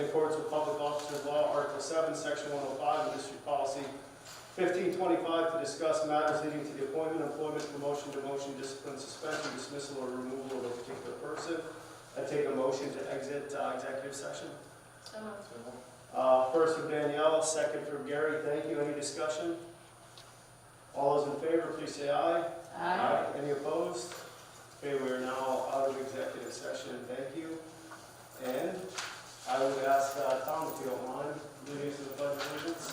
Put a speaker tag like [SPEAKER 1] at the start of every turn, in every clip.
[SPEAKER 1] in accordance with Public Officers Law, Article 7, Section 105 of District Policy 1525, to discuss matters leading to the appointment, employment, promotion, demotion, discipline, suspension, dismissal, or removal of a particular person. I take a motion to exit executive session. First from Danielle, second from Gary. Thank you. Any discussion? All those in favor, please say aye.
[SPEAKER 2] Aye.
[SPEAKER 1] Any opposed? Okay, we are now out of executive session. Thank you. And I would ask Tom, if you don't mind, leading us to the Pledge of Allegiance.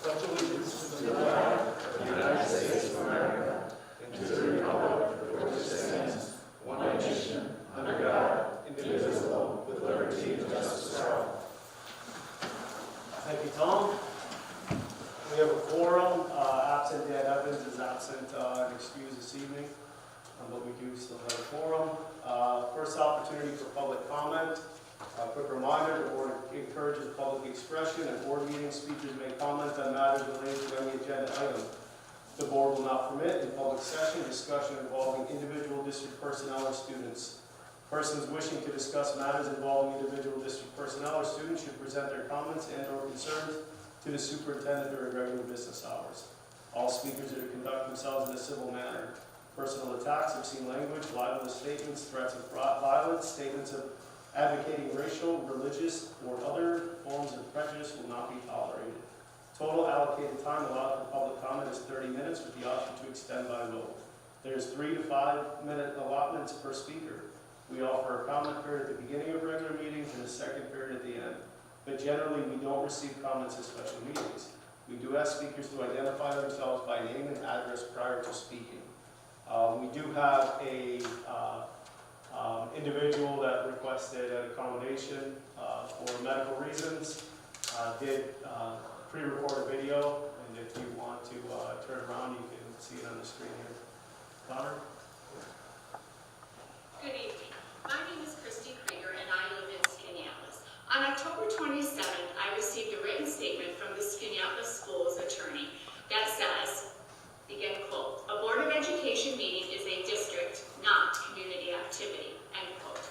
[SPEAKER 3] Pledge allegiance to the flag of the United States of America and to the republic for which it stands, one nation, under God, indivisible, with liberty and justice for all.
[SPEAKER 1] Thank you, Tom. We have a quorum. Absent Dan Evans is absent and excused this evening, but we do still have a quorum. First opportunity for public comment. A quick reminder, the board encourages public expression. At board meetings, speakers may comment on matters related to any agenda item. The board will not permit in public session discussion involving individual district personnel or students. Persons wishing to discuss matters involving individual district personnel or students should present their comments and/or concerns to the superintendent during regular business hours. All speakers are to conduct themselves in a civil manner. Personal attacks, obscene language, libelous statements, threats of violence, statements of advocating racial, religious, or other forms of prejudice will not be tolerated. Total allocated time allowed for public comment is 30 minutes with the option to extend by vote. There's 3 to 5 minute allotments per speaker. We offer a comment period at the beginning of regular meetings and a second period at the end. But generally, we don't receive comments at special meetings. We do ask speakers to identify themselves by name and address prior to speaking. We do have a individual that requested an accommodation for medical reasons, did pre-record a video, and if you want to turn around, you can see it on the screen here. Connor?
[SPEAKER 4] Good evening. My name is Christy Krieger, and I live in Skaneateles. On October 27th, I received a written statement from the Skaneateles School's attorney that says, begin quote, "A Board of Education meeting is a district, not community activity," end quote.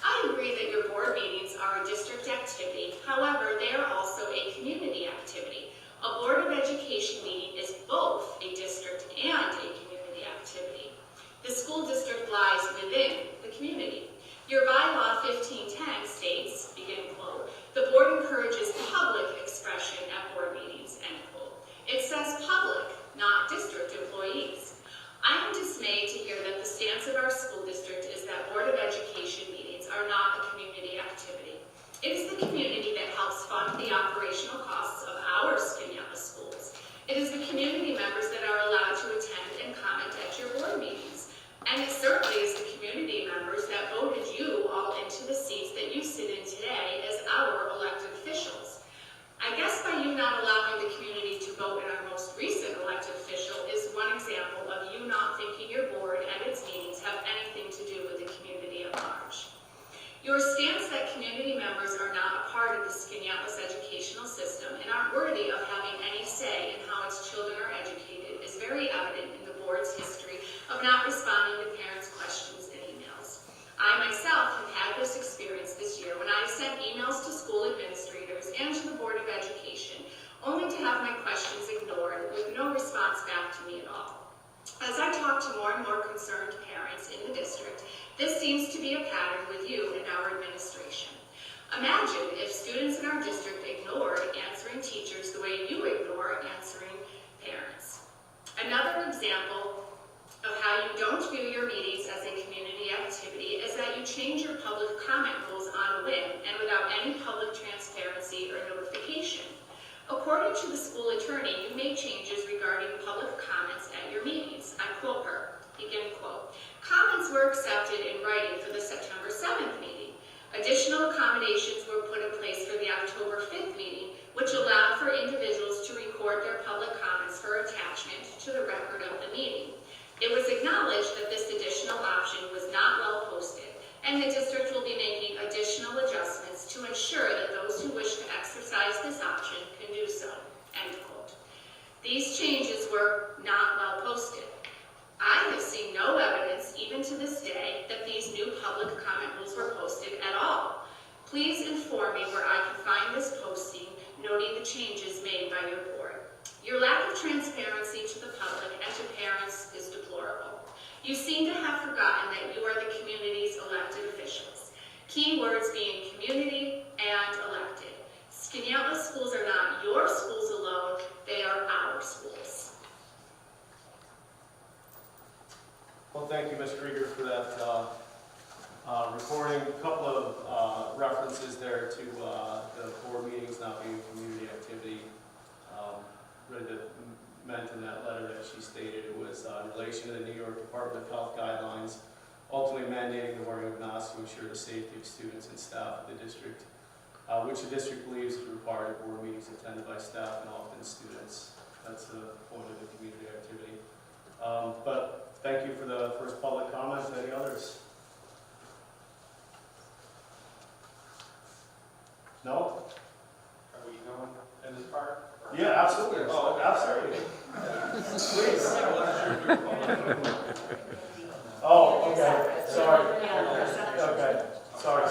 [SPEAKER 4] I agree that your board meetings are a district activity. However, they are also a community activity. A Board of Education meeting is both a district and a community activity. The school district lies within the community. Your bylaw 1510 states, begin quote, "The board encourages public expression at board meetings," end quote. It says public, not district employees. I am dismayed to hear that the stance of our school district is that Board of Education meetings are not a community activity. It is the community that helps fund the operational costs of our Skaneateles schools. It is the community members that are allowed to attend and comment at your board meetings. And it certainly is the community members that voted you all into the seats that you sit in today as our elected officials. I guess by you not allowing the community to vote in our most recent elected official is one example of you not thinking your board and its meetings have anything to do with the community at large. Your stance that community members are not a part of the Skaneateles educational system and aren't worthy of having any say in how its children are educated is very evident in the board's history of not responding to parents' questions and emails. I myself have had this experience this year when I have sent emails to school administrators and to the Board of Education, only to have my questions ignored with no response back to me at all. As I talk to more and more concerned parents in the district, this seems to be a pattern with you and our administration. Imagine if students in our district ignored answering teachers the way you ignore answering parents. Another example of how you don't view your meetings as a community activity is that you change your public comment rules on a whim and without any public transparency or notification. According to the school attorney, you made changes regarding public comments at your meetings. I quote her, begin quote, "Comments were accepted in writing for the September 7th meeting. Additional accommodations were put in place for the October 5th meeting, which allowed for individuals to record their public comments for attachment to the record of the meeting. It was acknowledged that this additional option was not well posted, and the district will be making additional adjustments to ensure that those who wish to exercise this option can do so," end quote. These changes were not well posted. I have seen no evidence, even to this day, that these new public comment rules were posted at all. Please inform me where I can find this posting noting the changes made by your board. Your lack of transparency to the public and to parents is deplorable. You seem to have forgotten that you are the community's elected officials. Key words being community and elected. Skaneateles schools are not your schools alone, they are our schools.
[SPEAKER 1] Well, thank you, Ms. Krieger, for that recording. A couple of references there to the board meetings not being community activity. Really that meant in that letter that she stated it was in relation to the New York Department of Health guidelines, ultimately mandating the wearing of masks to ensure the safety of students and staff of the district, which the district believes is required at board meetings attended by staff and often students. That's the point of the community activity. But thank you for the first public comments. Any others? No?
[SPEAKER 3] Are we going in this part?
[SPEAKER 1] Yeah, absolutely.
[SPEAKER 3] Oh, okay.
[SPEAKER 1] Absolutely. Please. Oh, okay. Sorry. Okay. Sorry.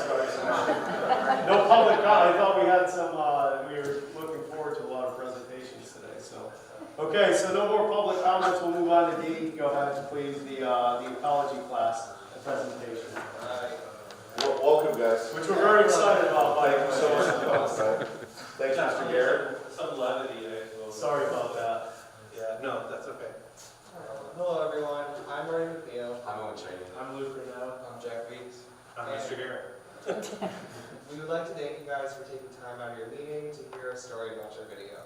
[SPEAKER 1] No public comment. I thought we had some, we were looking forward to a lot of presentations today, so. Okay, so no more public comments. We'll move on to D. Go ahead, please, the ecology class presentation.
[SPEAKER 2] Welcome, guys.
[SPEAKER 1] Which we're very excited about.
[SPEAKER 2] Thank you so much. Thanks, Mr. Garrett.
[SPEAKER 3] Some levity.
[SPEAKER 1] Sorry about that.
[SPEAKER 3] Yeah, no, that's okay.
[SPEAKER 5] Hello everyone, I'm Murray McNeil.
[SPEAKER 2] I'm Owen Cheney.
[SPEAKER 1] I'm Luke Renaud.
[SPEAKER 5] I'm Jack Weeks.
[SPEAKER 3] I'm Mr. Garrett.
[SPEAKER 5] We would like to thank you guys for taking time out of your meeting to hear a story about your video.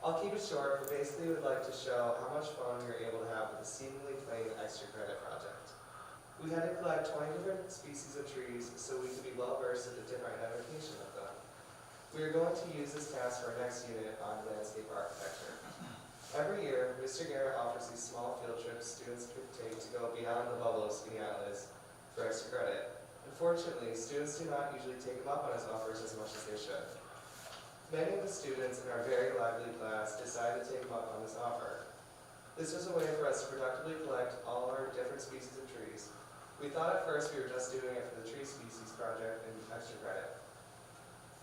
[SPEAKER 5] I'll keep it short, but basically we'd like to show how much fun we were able to have with the seemingly plain extra credit project. We had to collect 20 different species of trees so we could be well versed in the different identification of them. We are going to use this task for our next unit on landscape architecture. Every year, Mr. Garrett offers these small field trips students could take to go beyond the bubble of Skaneateles for extra credit. Unfortunately, students do not usually take him up on his offers as much as they should. Many of the students in our very lively class decided to take him up on this offer. This was a way for us to productively collect all our different species of trees. We thought at first we were just doing it for the tree species project and extra credit.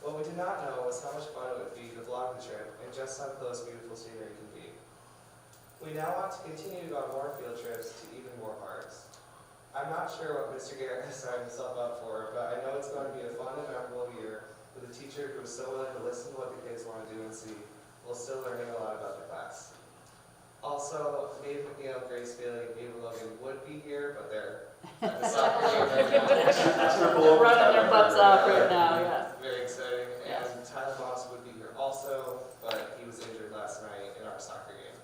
[SPEAKER 5] What we did not know was how much fun it would be to vlog the trip and just how close beautiful scenery can be. We now want to continue to go on more field trips to even more parks. I'm not sure what Mr. Garrett has signed himself up for, but I know it's going to be a fun and memorable year with a teacher who is so willing to listen to what the kids want to do and see, while still learning a lot about the class. Also, Dave McNeil, Grace Bailey, and Ava Logan would be here, but they're at the soccer game right now.
[SPEAKER 6] Running their butts off right now, yeah.
[SPEAKER 5] Very exciting.
[SPEAKER 6] Yes.
[SPEAKER 5] And Tyler Moss would be here also, but he was injured last night in our soccer game.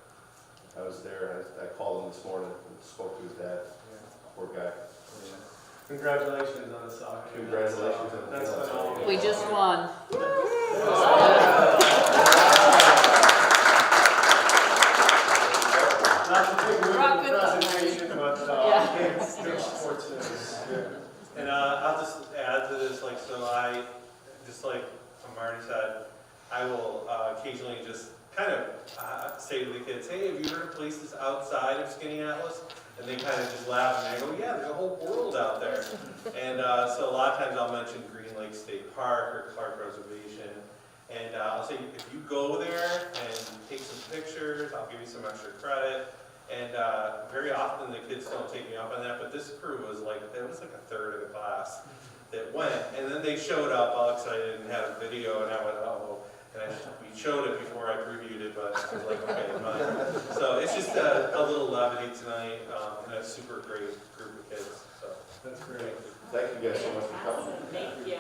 [SPEAKER 2] I was there. I called him this morning and spoke to his dad. Poor guy.
[SPEAKER 1] Congratulations on the soccer.
[SPEAKER 2] Congratulations on the
[SPEAKER 1] That's phenomenal.
[SPEAKER 6] We just won.
[SPEAKER 1] Not to take away from
[SPEAKER 6] Rock
[SPEAKER 1] the
[SPEAKER 6] it up.
[SPEAKER 1] presentation, but
[SPEAKER 6] Yeah.
[SPEAKER 1] big sports news.
[SPEAKER 3] And I'll just add to this, like, so I, just like Marty said, I will occasionally just kind of say to the kids, hey, have you heard of places outside of Skaneateles? And they kind of just laugh and I go, yeah, there's a whole world out there. And so a lot of times I'll mention Green Lake State Park or Clark Reservation. And I'll say, if you go there and take some pictures, I'll give you some extra credit. And very often the kids don't take me up on that, but this crew was like, there was like a third of the class that went. And then they showed up all excited and had a video and I went, oh. And we showed it before I previewed it, but I was like, okay, fine. So it's just a little levity tonight and a super great group of kids. So
[SPEAKER 1] That's great.
[SPEAKER 2] Thank you guys so much for coming.
[SPEAKER 6] Thank you.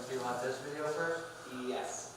[SPEAKER 5] Do you want this video first? Yes.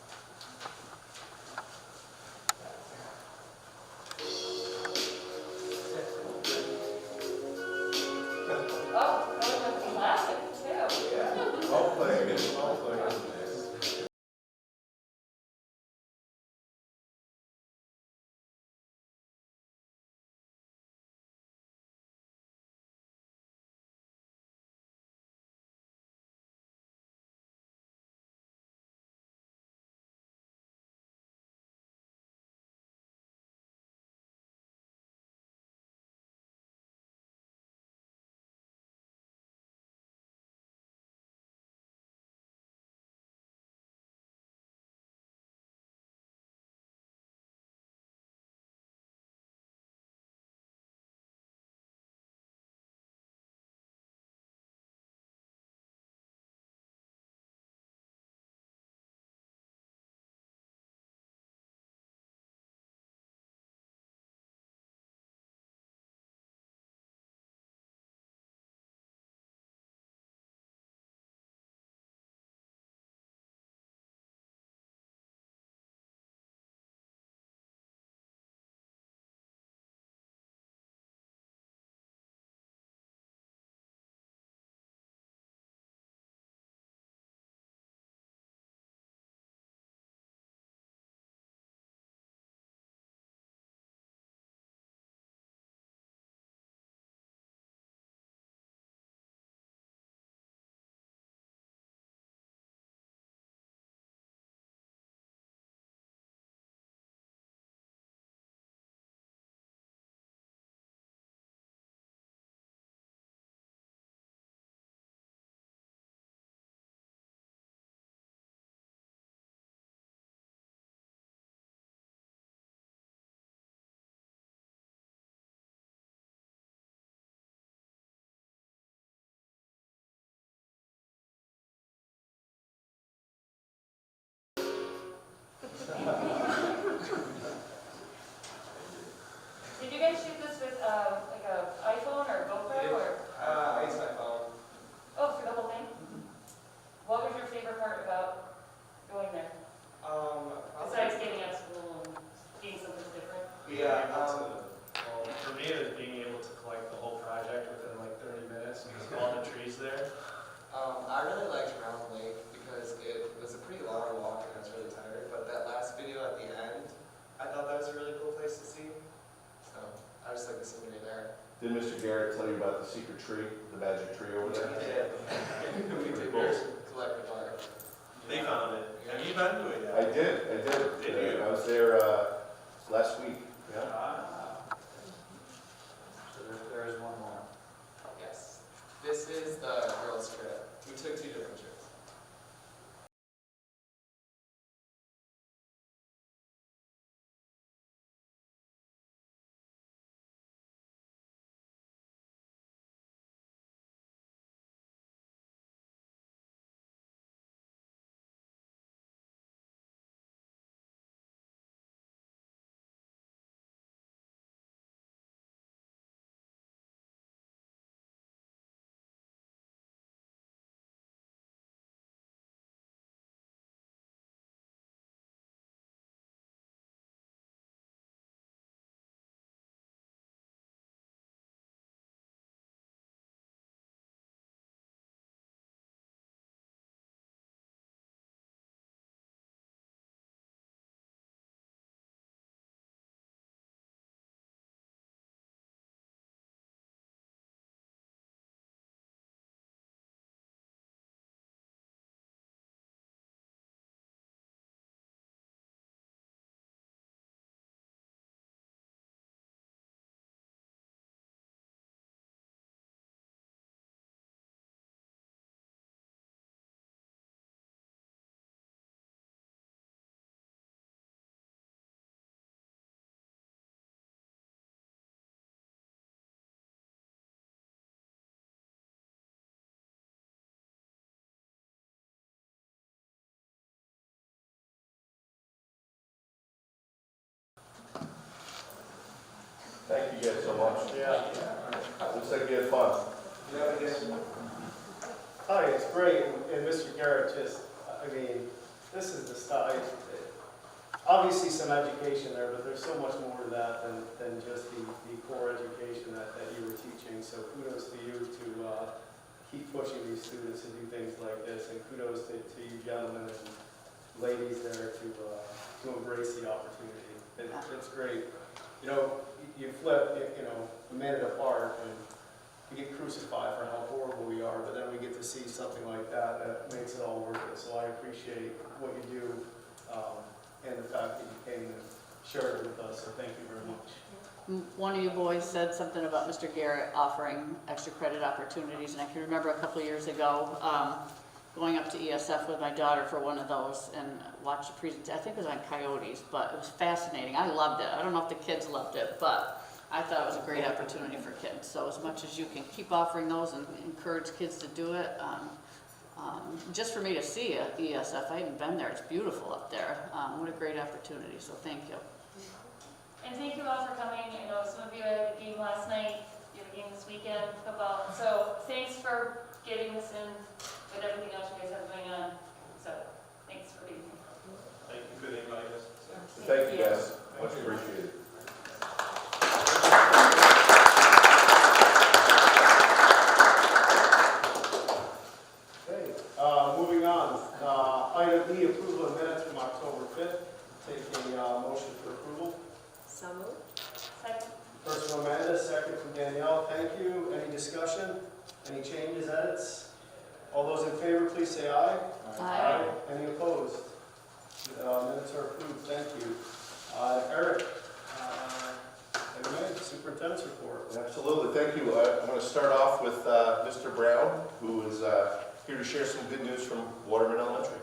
[SPEAKER 2] Did Mr. Garrett tell you about the secret tree, the magic tree over there?
[SPEAKER 5] We did very collective art.
[SPEAKER 3] They found it. Have you been to it yet?
[SPEAKER 2] I did.
[SPEAKER 3] Did you?
[SPEAKER 2] I was there last week. Yeah.
[SPEAKER 5] So there is one more. Yes. This is the girls' trip. We took 2 different trips.
[SPEAKER 2] Thank you guys so much.
[SPEAKER 1] Yeah.
[SPEAKER 2] Looks like you had fun.
[SPEAKER 1] Hi, it's great, and Mr. Garrett just, I mean, this is the style. Obviously some education there, but there's so much more to that than just the core education that you were teaching. So kudos to you to keep pushing these students to do things like this, and kudos to you gentlemen and ladies there to embrace the opportunity. It's great. You know, you flip, you know, a minute apart, and we get crucified for how horrible we are, but then we get to see something like that that makes it all worth it. So I appreciate what you do and the fact that you came and shared it with us, so thank you very much.
[SPEAKER 6] One of you boys said something about Mr. Garrett offering extra credit opportunities, and I can remember a couple of years ago going up to ESF with my daughter for one of those and watched the presentation. I think it was on coyotes, but it was fascinating. I loved it. I don't know if the kids loved it, but I thought it was a great opportunity for kids. So as much as you can keep offering those and encourage kids to do it, just for me to see it, ESF, I haven't been there. It's beautiful up there. What a great opportunity. So thank you.
[SPEAKER 7] And thank you all for coming. I know some of you had a game last night, you had a game this weekend, football. So thanks for getting this in with everything else you guys have going on. So thanks for being here.
[SPEAKER 3] Thank you for the invite us.
[SPEAKER 2] Thank you guys. Much appreciated.
[SPEAKER 1] Okay, moving on. Item E, approval of minutes from October 5th. Taking motion for approval.
[SPEAKER 8] So moved.
[SPEAKER 7] Second.
[SPEAKER 1] First from Amanda, second from Danielle. Thank you. Any discussion? Any changes, edits? All those in favor, please say aye.
[SPEAKER 6] Aye.
[SPEAKER 1] Any opposed? Minutes are approved. Thank you. Eric, item A, superintendent's report.
[SPEAKER 2] Absolutely, thank you. I'm going to start off with Mr. Brown, who is here to share some good news from Waterman Elementary.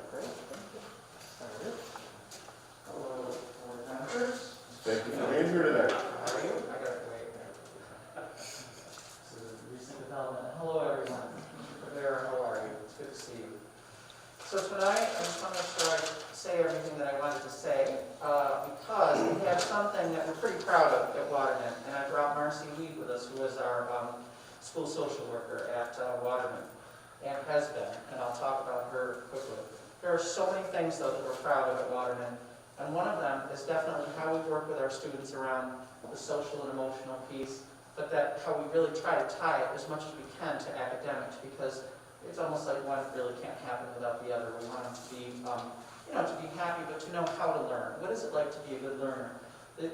[SPEAKER 9] Hello, board members.
[SPEAKER 2] Thank you for being here tonight.
[SPEAKER 9] How are you? I got to wait there. This is a recent development. Hello, everyone. There, how are you? It's good to see you. So tonight, I just want to make sure I say everything that I wanted to say, because we have something that we're pretty proud of at Waterman, and I brought Marcy Weed with us, who is our school social worker at Waterman, and has been, and I'll talk about her quickly. There are so many things, though, that we're proud of at Waterman, and one of them is definitely how we work with our students around the social and emotional piece, but that how we really try to tie it as much as we can to academics, because it's almost like one really can't happen without the other. We want them to be, to be happy, but to know how to learn. What is it like to be a good learner?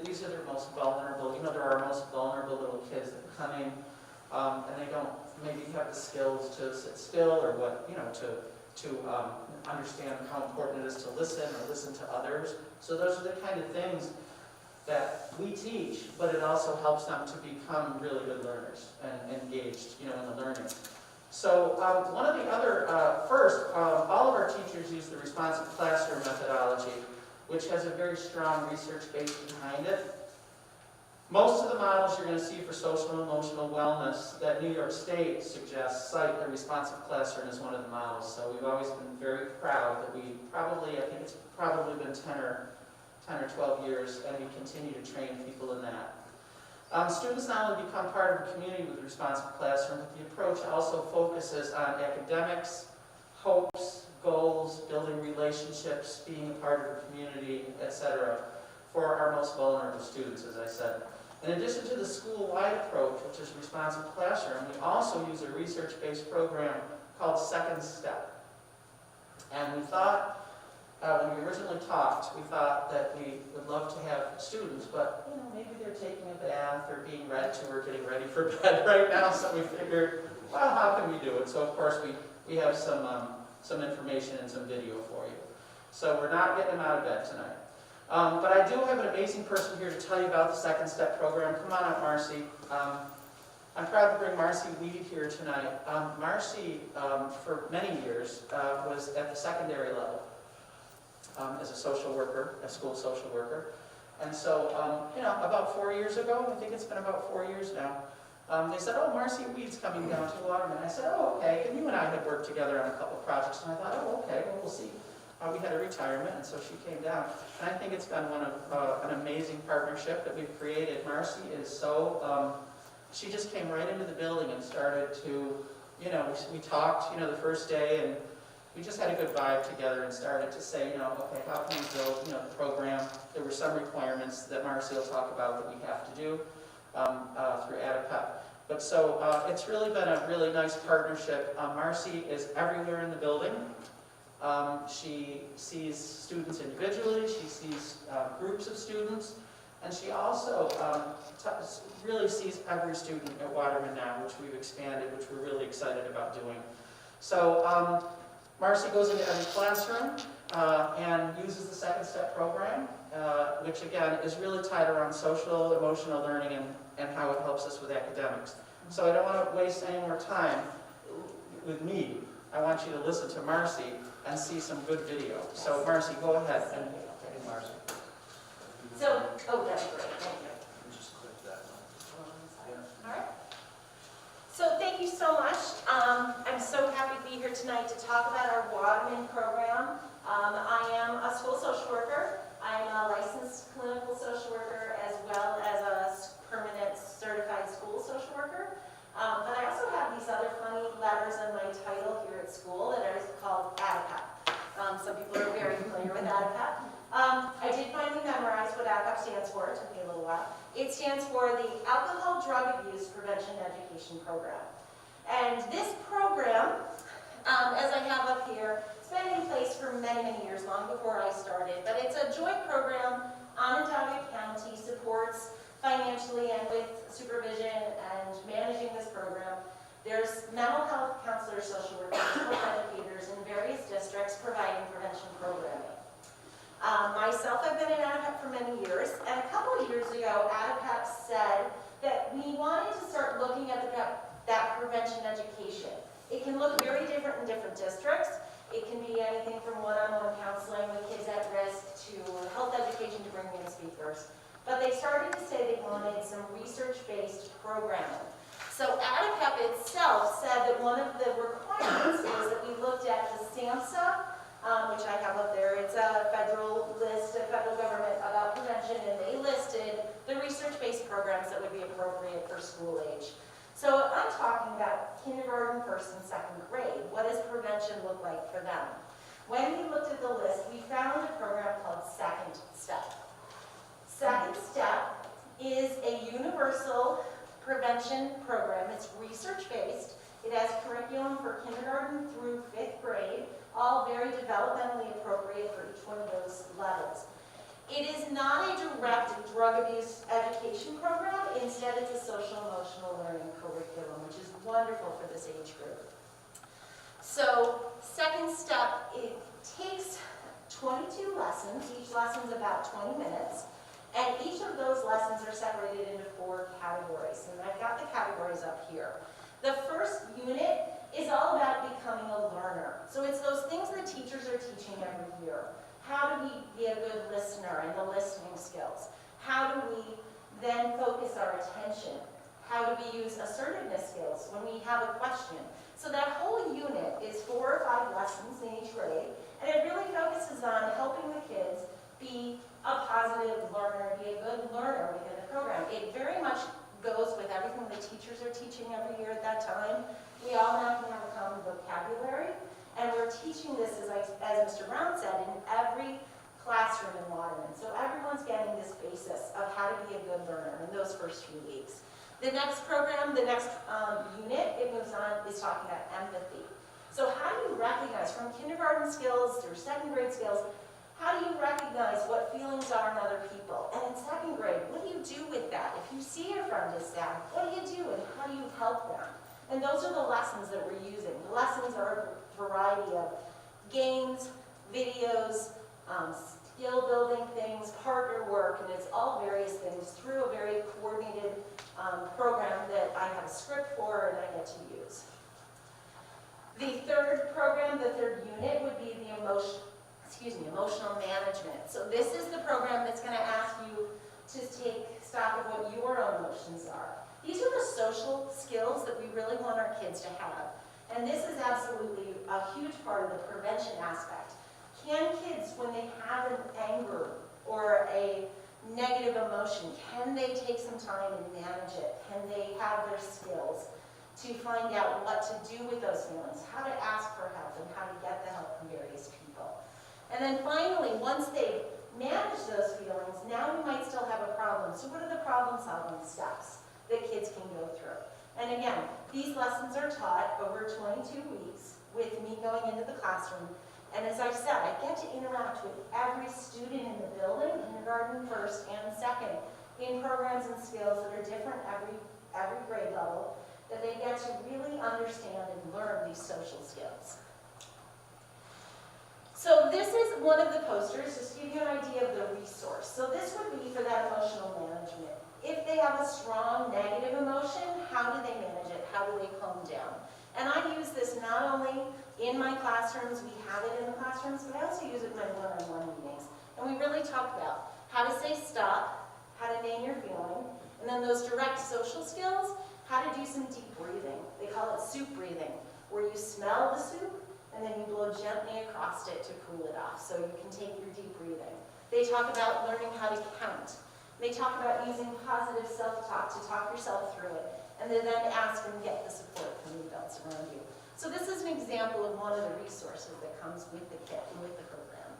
[SPEAKER 9] These are their most vulnerable, they're our most vulnerable little kids that coming, and they don't maybe have the skills to sit still or what, to understand how important it is to listen or listen to others. So those are the kind of things that we teach, but it also helps them to become really good learners and engaged, in the learning. So one of the other, all of our teachers use the responsive classroom methodology, which has a very strong research base behind it. Most of the models you're going to see for social and emotional wellness that New York State suggests cite the responsive classroom as one of the models. So we've always been very proud that I think it's probably been 10 or 12 years, and we continue to train people in that. Students not only become part of a community with responsive classroom, but the approach also focuses on academics, hopes, goals, building relationships, being a part of a community, etc., for our most vulnerable students, as I said. In addition to the school-wide approach, which is responsive classroom, we also use a research-based program called Second Step. And we thought, when we originally talked, we thought that we would love to have students, but maybe they're taking a bath or being read to or getting ready for bed right now, so we figured, well, how can we do it? So of course we have some information and some video for you. So we're not getting them out of bed tonight. But I do have an amazing person here to tell you about the Second Step program. Come on up, Marcy. I'm proud to bring Marcy Weed here tonight. Marcy, for many years, was at the secondary level as a social worker, a school social worker. And so, about 4 years ago, I think it's been about 4 years now, they said, oh, Marcy Weed's coming down to Waterman. I said, oh, okay. And you and I had worked together on a couple of projects, and I thought, oh, okay, well, we'll see. We had a retirement, and so she came down. And I think it's been an amazing partnership that we've created. Marcy is so, she just came right into the building and started to, we talked, the first day, and we just had a good vibe together and started to say, okay, how can we build, the program? There were some requirements that Marcy will talk about that we have to do through Audit. But so it's really been a really nice partnership. Marcy is everywhere in the building. She sees students individually, she sees groups of students, and she also really sees every student at Waterman now, which we've expanded, which we're really excited about doing. So Marcy goes into every classroom and uses the Second Step program, which again is really tied around social, emotional learning and how it helps us with academics. So I don't want to waste any more time with me. I want you to listen to Marcy and see some good video. So Marcy, go ahead. And Marcy.
[SPEAKER 8] So, that's great, thank you.
[SPEAKER 2] Just click that one.
[SPEAKER 8] All right. So thank you so much. I'm so happy to be here tonight to talk about our Waterman program. I am a school social worker. I'm a licensed clinical social worker as well as a permanent certified school social worker. But I also have these other funny letters in my title here at school that are called ADAPAP. Some people are very familiar with ADAPAP. I did finally memorize what ADAPAP stands for. It took me a little while. It stands for the Alcohol Drug Abuse Prevention Education Program. And this program, as I have up here, it's been in place for many, many years, long before I started. But it's a joint program. Onondaga County supports financially and with supervision and managing this program. There's mental health counselors, social workers, health educators in various districts providing prevention programming. Myself, I've been in ADAPAP for many years, and a couple of years ago, ADAPAP said that we wanted to start looking at that prevention education. It can look very different in different districts. It can be anything from one-on-one counseling with kids at risk to health education to bring in speakers. But they started to say they wanted some research-based programming. So ADAPAP itself said that one of the requirements is that we looked at the SAMHSA, which I have up there. It's a federal list of federal government about prevention, and they listed the research-based programs that would be appropriate for school age. So I'm talking about kindergarten, first and second grade. What does prevention look like for them? When we looked at the list, we found a program called Second Step. Second Step is a universal prevention program. It's research-based. It has curriculum for kindergarten through 5th grade, all very developmentally appropriate for each one of those levels. It is not a direct drug abuse education program. Instead, it's a social emotional learning curriculum, which is wonderful for this age group. So, second step, it takes 22 lessons. Each lesson is about 20 minutes. And each of those lessons are separated into 4 categories. And I've got the categories up here. The first unit is all about becoming a learner. So it's those things that teachers are teaching every year. How do we be a good listener and the listening skills? How do we then focus our attention? How do we use assertiveness skills when we have a question? So that whole unit is 4 or 5 lessons in each grade, and it really focuses on helping the kids be a positive learner, be a good learner within the program. It very much goes with everything the teachers are teaching every year at that time. We all now can have a common vocabulary, and we're teaching this, as Mr. Brown said, in every classroom in Waterman. So everyone's getting this basis of how to be a good learner in those first few weeks. The next program, the next unit, it moves on, is talking about empathy. So how do you recognize, from kindergarten skills through second grade skills, how do you recognize what feelings are in other people? And in second grade, what do you do with that? If you see your friend is sad, what do you do and how do you help them? And those are the lessons that we're using. The lessons are a variety of games, videos, skill building things, partner work, and it's all various things through a very coordinated program that I have a script for and I get to use. The third program, the third unit, would be the emotional management. So this is the program that's going to ask you to take stock of what your own emotions are. These are the social skills that we really want our kids to have. And this is absolutely a huge part of the prevention aspect. Can kids, when they have an anger or a negative emotion, can they take some time and manage it? Can they have their skills to find out what to do with those feelings, how to ask for help, and how to get the help from various people? And then finally, once they've managed those feelings, now we might still have a problem. So what are the problem-solving steps that kids can go through? And again, these lessons are taught over 22 weeks with me going into the classroom. And as I said, I get to interact with every student in the building, kindergarten, first, and second, in programs and skills that are different every grade level, that they get to really understand and learn these social skills. So this is one of the posters, just to give you an idea of the resource. So this would be for that emotional management. If they have a strong negative emotion, how do they manage it? How do they calm down? And I use this not only in my classrooms, we have it in the classrooms, but I also use it in my one-on-one meetings. And we really talk about how to say stop, how to name your feeling, and then those direct social skills, how to do some deep breathing. They call it soup breathing, where you smell the soup, and then you blow gently across it to cool it off, so you can take your deep breathing. They talk about learning how to count. They talk about using positive self-talk to talk yourself through it, and then ask and get the support from the adults around you. So this is an example of one of the resources that comes with the kit and with the program.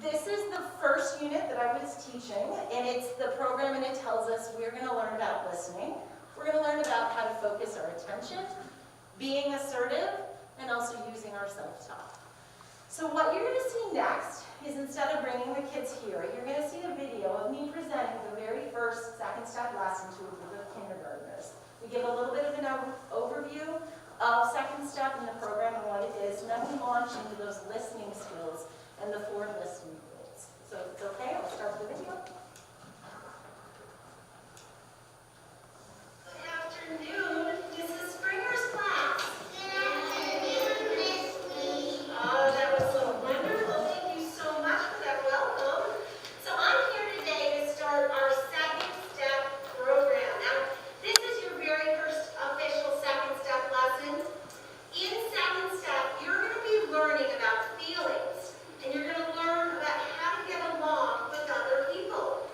[SPEAKER 8] This is the first unit that I was teaching, and it's the program, and it tells us we're going to learn about listening. We're going to learn about how to focus our attention, being assertive, and also using our self-talk. So what you're going to see next is, instead of bringing the kids here, you're going to see a video of me presenting the very first second step lesson to a group of kindergartners. We give a little bit of an overview of second step in the program and what it is, and then we launch into those listening skills and the 4 listening goals. So if it's okay, I'll start the video.
[SPEAKER 4] Good afternoon. This is Springer's class. Oh, that was so wonderful. Thank you so much for that welcome. So I'm here today to start our second step program. Now, this is your very first official second step lesson. In second step, you're going to be learning about feelings, and you're going to learn about how to get along with other people.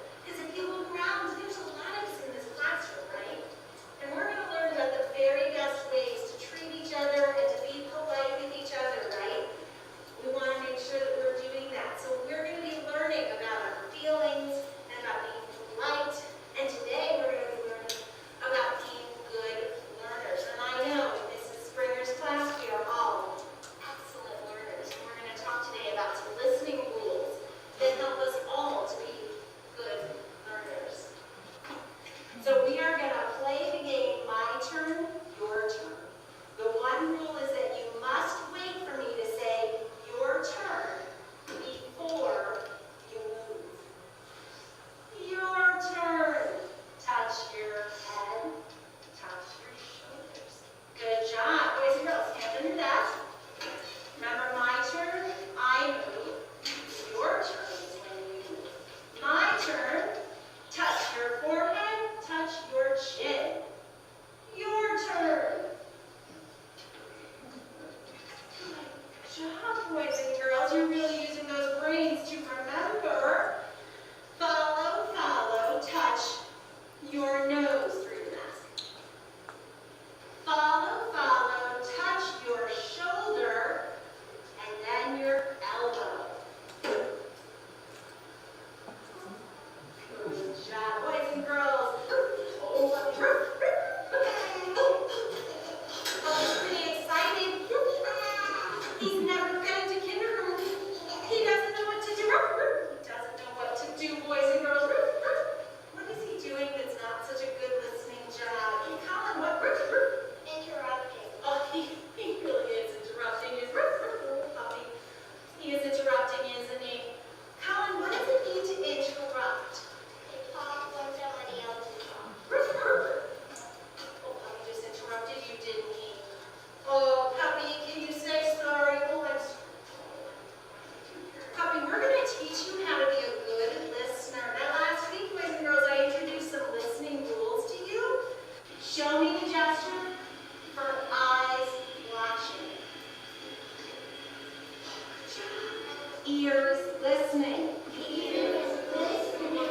[SPEAKER 4] Ears listening. Ears listening.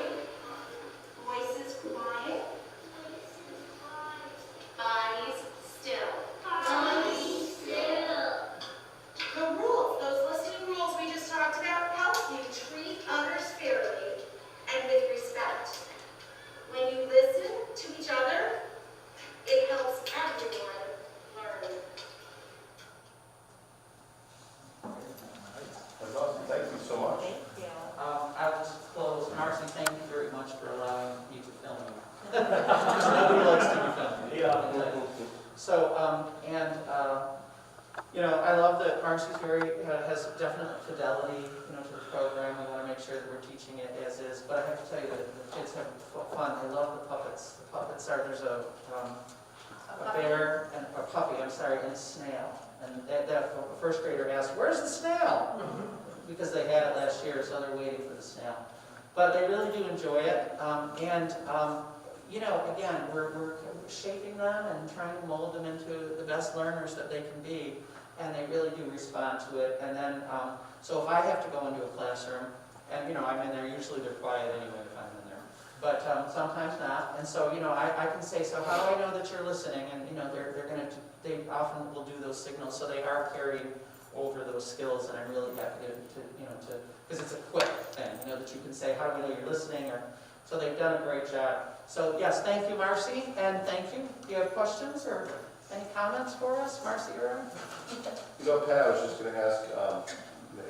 [SPEAKER 4] Voices quiet. Bodies still. Bodies still. The rules, those listening rules we just talked about, help you treat others fairly and with respect. When you listen to each other, it helps everyone learn.
[SPEAKER 2] That's awesome. Thank you so much.
[SPEAKER 9] I will just close. Marcy, thank you very much for allowing me to film you. Nobody likes to be filmed.
[SPEAKER 1] Yeah.
[SPEAKER 9] So, you know, I love that Marcy's has definite fidelity, you know, to the program. We want to make sure that we're teaching it as is. But I have to tell you that the kids have fun. I love the puppets. The puppets are, there's a bear and a puppy, and a snail. And that first grader asked, "Where's the snail?" Because they had it last year, so they're waiting for the snail. But they really do enjoy it. You know, again, we're shaping them and trying to mold them into the best learners that they can be. And they really do respond to it. And then, so if I have to go into a classroom, and you know, I'm in there, usually they're quiet anyway if I'm in there. But sometimes not. And so, you know, I can say, so how do I know that you're listening? And you know, they often will do those signals, so they are carrying over those skills, and I'm really happy to because it's a quick thing, you know, that you can say, how do we know you're listening? Or so they've done a great job. So yes, thank you, Marcy, and thank you. Do you have questions or any comments for us, Marcy or Aaron?
[SPEAKER 2] You know, Pat, I was just going to ask,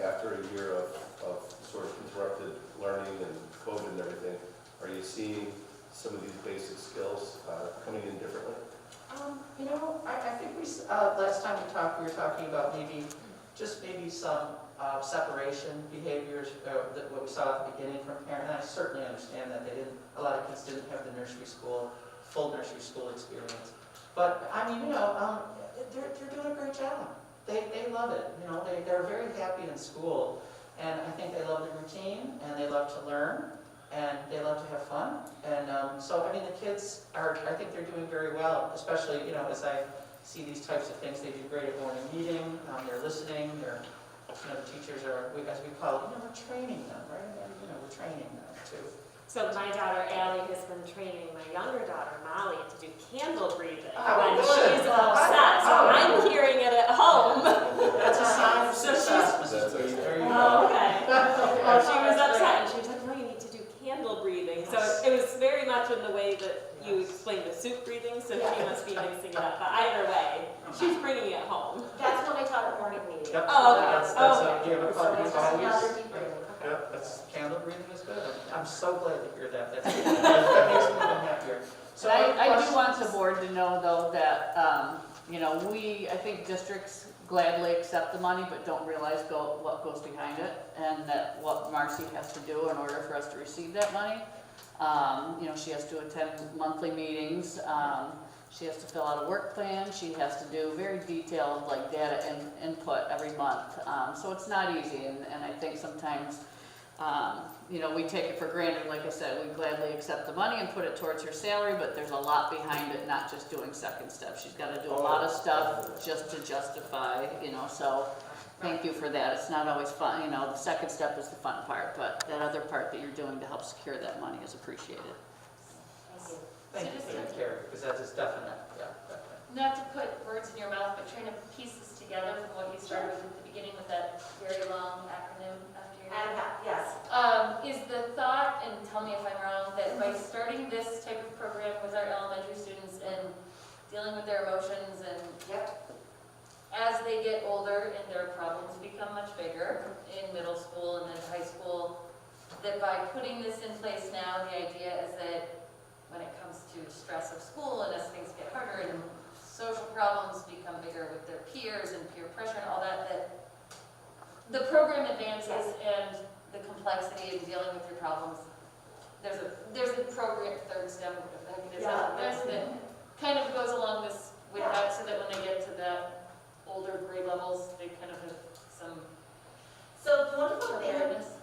[SPEAKER 2] after a year of sort of interrupted learning and COVID and everything, are you seeing some of these basic skills coming in differently?
[SPEAKER 9] You know, I think last time we talked, we were talking about maybe some separation behaviors, what we saw at the beginning from parents. And I certainly understand that a lot of kids didn't have the full nursery school experience. But I mean, you know, they're doing a great job. They love it. You know, they're very happy in school, and I think they love the routine, and they love to learn, and they love to have fun. And so, I mean, the kids I think they're doing very well, especially, you know, as I see these types of things. They do great at morning meeting. They're listening. You know, the teachers are, as we call it, you know, we're training them, right? And, you know, we're training them too.
[SPEAKER 10] So my daughter Allie has been training my younger daughter Molly to do candle breathing
[SPEAKER 9] Oh,
[SPEAKER 10] when
[SPEAKER 9] good.
[SPEAKER 10] she's upset. So I'm hearing it at home.
[SPEAKER 9] That's a sign of
[SPEAKER 10] So
[SPEAKER 9] success,
[SPEAKER 10] she's-
[SPEAKER 9] Mrs. Reed. There you
[SPEAKER 10] Oh,
[SPEAKER 9] go.
[SPEAKER 10] okay. Well, she was upset and she was like, "No, you need to do candle breathing." So it was very much in the way that you explained the soup breathing. So she must be mixing it up. But either way, she's bringing it home.
[SPEAKER 8] That's what I taught at morning meeting.
[SPEAKER 9] Yep.
[SPEAKER 10] Oh, okay.
[SPEAKER 9] That's
[SPEAKER 10] Okay.
[SPEAKER 9] do you have a
[SPEAKER 8] So
[SPEAKER 9] partner
[SPEAKER 8] it's
[SPEAKER 9] who's
[SPEAKER 8] just
[SPEAKER 9] always?
[SPEAKER 8] another deep breathing.
[SPEAKER 9] Yep, that's candle breathing is good. I'm so glad to hear that. That makes me even happier.
[SPEAKER 6] So I do want the board to know though that, you know, I think districts gladly accept the money but don't realize what goes behind it, and that what Marcy has to do in order for us to receive that money. You know, she has to attend monthly meetings. She has to fill out a work plan. She has to do very detailed like data input every month. So it's not easy, and I think sometimes, you know, we take it for granted. Like I said, we gladly accept the money and put it towards her salary, but there's a lot behind it, not just doing second step. She's got to do a lot of stuff just to justify, you know, so thank you for that. It's not always fun, you know, the second step is the fun part, but that other part that you're doing to help secure that money is appreciated.
[SPEAKER 9] Thank you for that, Carrie, because that is definite. Yeah, definite.
[SPEAKER 7] Not to put words in your mouth, but trying to piece this together from what you started with at the beginning with that very long acronym after your name.
[SPEAKER 8] Yes.
[SPEAKER 7] Is the thought, and tell me if I'm wrong, that by starting this type of program with our elementary students and dealing with their emotions and as they get older and their problems become much bigger in middle school and then high school, that by putting this in place now, the idea is that when it comes to stress of school and as things get harder and social problems become bigger with their peers and peer pressure and all that, that the program advances and the complexity of dealing with your problems. There's a program, third step, that kind of goes along this with that, so that when they get to the older grade levels, they kind of have some
[SPEAKER 8] So the wonderful thing,
[SPEAKER 7] preparedness.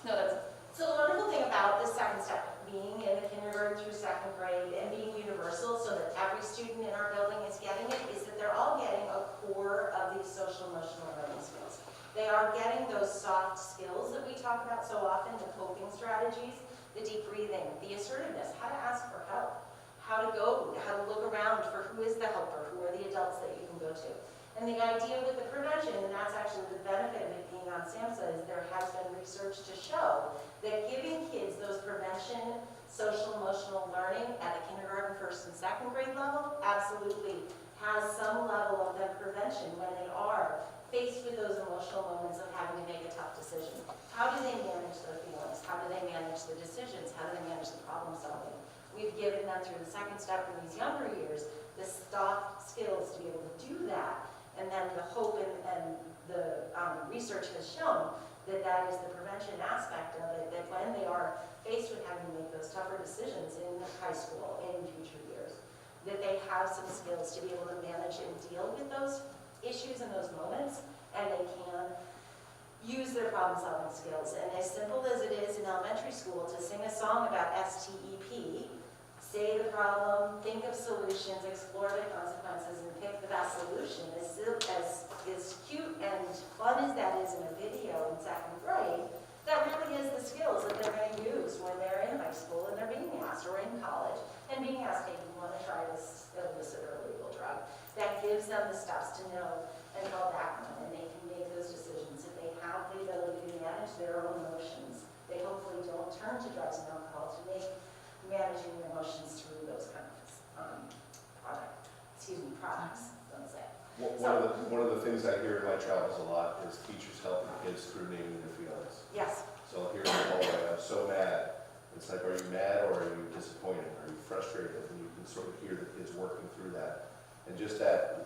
[SPEAKER 7] No, that's
[SPEAKER 8] so the wonderful thing about the second step, being in the kindergarten through second grade and being universal so that every student in our building is getting it, is that they're all getting a core of these social emotional learning skills. They are getting those soft skills that we talk about so often, the coping strategies, the deep breathing, the assertiveness, how to ask for help, how to look around for who is the helper, who are the adults that you can go to. And the idea with the prevention, and that's actually the benefit of it being on SAMHSA, is there has been research to show that giving kids those prevention, social, emotional learning at the kindergarten, first and second grade level absolutely has some level of that prevention when they are faced with those emotional moments of having to make a tough decision. How do they manage their feelings? How do they manage the decisions? How do they manage the problem solving? We've given them through the second step in these younger years the soft skills to be able to do that. And then the hope and the research has shown that that is the prevention aspect of it, that when they are faced with having to make those tougher decisions in high school, in future years, that they have some skills to be able to manage and deal with those issues and those moments, and they can use their problem-solving skills. And as simple as it is in elementary school to sing a song about STEP, say the problem, think of solutions, explore the consequences, and pick the best solution, as cute and fun as that is in a video in second grade, that really is the skills that they're going to use when they're in high school and they're being asked, or in college, and being asked, hey, do you want to try this illicit or illegal drug? That gives them the steps to know and fall back on, and they can make those decisions. If they have the ability to manage their own emotions, they hopefully don't turn to drugs and alcohol to make managing their emotions through those kind of products, don't say.
[SPEAKER 2] One of the things I hear in my travels a lot is teachers helping kids through naming their feelings.
[SPEAKER 8] Yes.
[SPEAKER 2] So I'll hear them all like, I'm so mad. It's like, are you mad or are you disappointed? Are you frustrated? And you can sort of hear the kids working through that. And just that,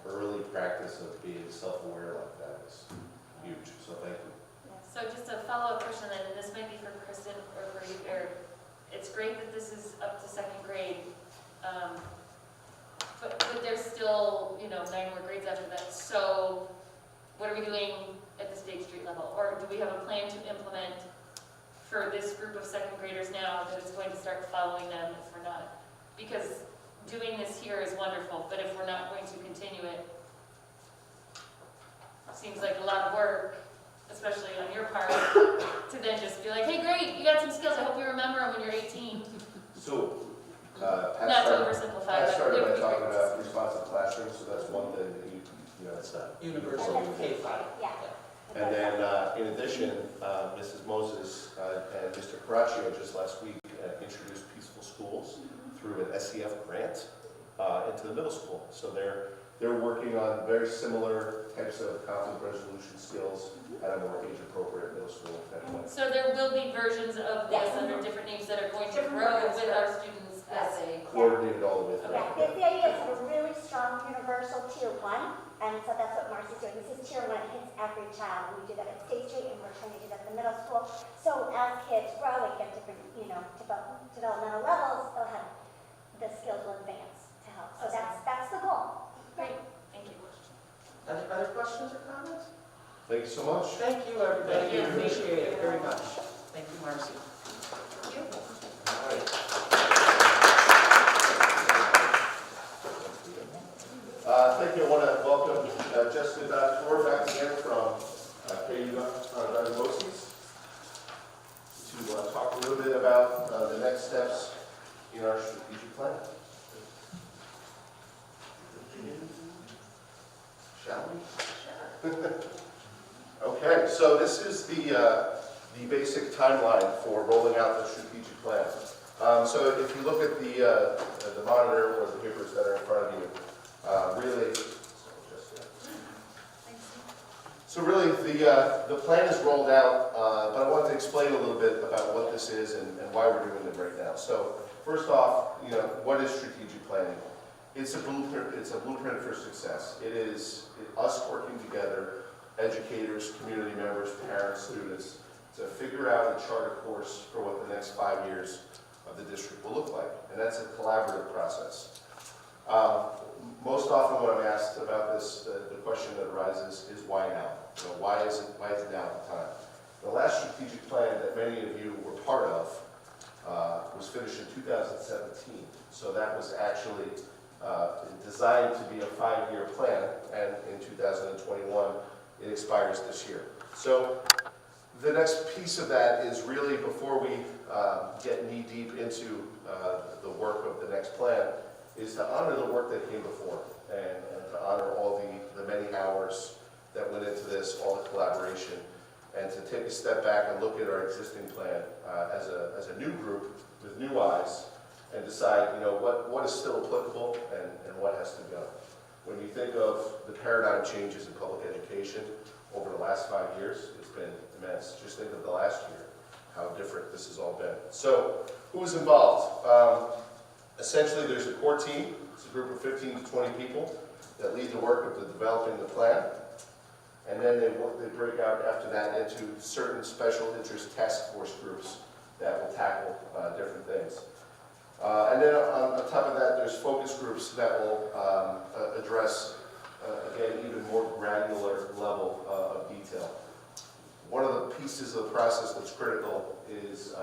[SPEAKER 2] early practice of being self-aware like that is huge. So thank you.
[SPEAKER 7] So just a follow-up question then, and this might be for Kristen or for you, Eric. It's great that this is up to second grade, but there's still, 9 more grades after that. So what are we doing at the State Street level? Or do we have a plan to implement for this group of second graders now that is going to start following them if we're not? Because doing this here is wonderful, but if we're not going to continue it, seems like a lot of work, especially on your part, to then just be like, hey, great, you got some skills, I hope you remember them when you're 18.
[SPEAKER 2] So,
[SPEAKER 7] Not to oversimplify,
[SPEAKER 2] Pat
[SPEAKER 7] but
[SPEAKER 2] started
[SPEAKER 7] it would
[SPEAKER 2] by
[SPEAKER 7] be
[SPEAKER 2] talking
[SPEAKER 7] great.
[SPEAKER 2] about responsive classrooms, so that's one thing that it's
[SPEAKER 9] Universal K-5.
[SPEAKER 11] Yeah.
[SPEAKER 2] And then, in addition, Mrs. Moses and Mr. Caraccio just last week introduced Peaceful Schools through an SCF grant into the middle school. So they're working on very similar types of conflict resolution skills at a more age-appropriate middle school kind of way.
[SPEAKER 7] So there will be versions of this under different names that are going to grow with our students as they...
[SPEAKER 2] Coordinated all the way through.
[SPEAKER 11] Yeah, the idea is a really strong universal tier 1, and so that's what Marcy's doing. This is tier 1, it hits every child. We do that at State Street, and we're trying to do that at the middle school. So as kids grow and get different, developmental levels, they'll have the skills will advance to help. So that's the goal.
[SPEAKER 7] Great, thank you.
[SPEAKER 9] Other questions or comments?
[SPEAKER 2] Thank you so much.
[SPEAKER 9] Thank you, everybody.
[SPEAKER 7] Thank you.
[SPEAKER 9] Appreciate it very much. Thank you, Marcy.
[SPEAKER 2] All right. Thank you. I want to welcome Jessica Doctor back again from KU Diagnoses to talk a little bit about the next steps in our strategic plan. Shall we? Okay, so this is the basic timeline for rolling out the strategic plan. So if you look at the monitor or the papers that are in front of you, really the plan is rolled out, but I wanted to explain a little bit about what this is and why we're doing it right now. So first off, what is strategic planning? It's a blueprint for success. It is us working together, educators, community members, parents, students, to figure out and chart a course for what the next 5 years of the district will look like. And that's a collaborative process. Most often when I'm asked about this, the question that arises is why now? Why is it now the time? The last strategic plan that many of you were part of was finished in 2017. So that was actually designed to be a 5-year plan, and in 2021 It expires this year. So the next piece of that is really before we get knee deep into the work of the next plan, is to honor the work that came before and to honor all the many hours that went into this, all the collaboration, and to take a step back and look at our existing plan as a new group with new eyes and decide, what is still applicable and what has to go. When you think of the paradigm changes in public education over the last 5 years, it's been immense. Just think of the last year, how different this has all been. So, who is involved? Essentially, there's a core team. It's a group of 15 to 20 people that lead the work of developing the plan. And then they break out after that into certain special interest task force groups that will tackle different things. And then on top of that, there's focus groups that will address, again, even more granular level of detail. One of the pieces of the process that's critical is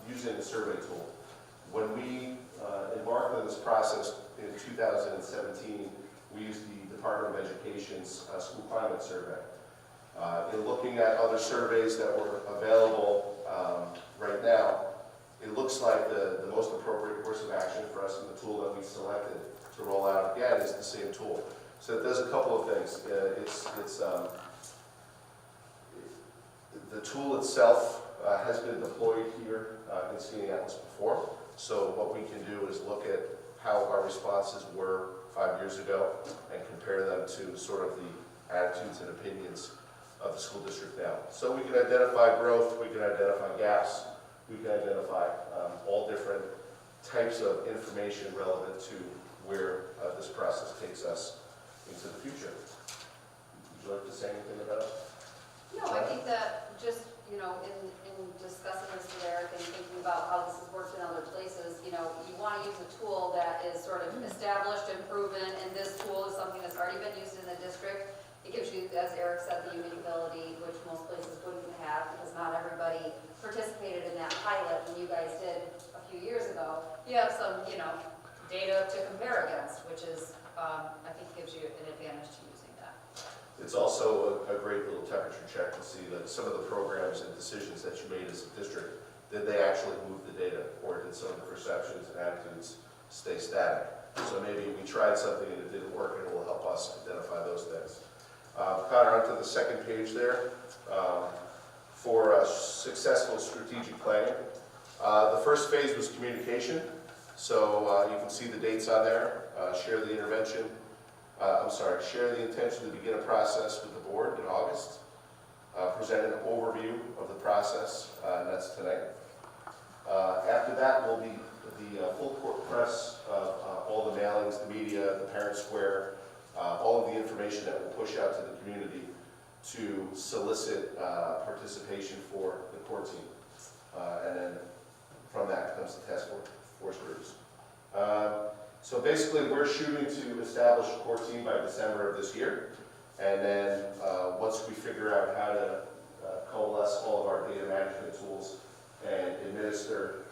[SPEAKER 2] using a survey tool. When we embarked on this process in 2017, we used the Department of Education's school climate survey. In looking at other surveys that were available right now, it looks like the most appropriate course of action for us and the tool that we selected to roll out again is the same tool. So it does a couple of things. The tool itself has been deployed here in Indianapolis before. So what we can do is look at how our responses were 5 years ago and compare them to sort of the attitudes and opinions of the school district now. So we can identify growth, we can identify gaps, we can identify all different types of information relevant to where this process takes us into the future. Would you like to say anything about it?
[SPEAKER 12] No, I think that just, in discussing this with Eric and thinking about how this has worked in other places, you want to use a tool that is sort of established and proven, and this tool is something that's already been used in the district. It gives you, as Eric said, the unique ability, which most places wouldn't have, because not everybody participated in that pilot when you guys did a few years ago. You have some, data to compare against, which is, I think, gives you an advantage to using that.
[SPEAKER 2] It's also a great little temperature check to see that some of the programs and decisions that you made as a district, did they actually move the data, or did some of the perceptions and attitudes stay static? So maybe we tried something and it didn't work, and it will help us identify those things. Connor, onto the second page there. For successful strategic planning. The first phase was communication. So you can see the dates on there. Share the intention to begin a process with the board in August. Present an overview of the process, and that's tonight. After that will be the full court press of all the mailings, the media, the parent square, all of the information that we'll push out to the community to solicit participation for the core team. And then from that comes the task force groups. So basically we're shooting to establish a core team by December of this year. And then once we figure out how to coalesce all of our data management tools and administer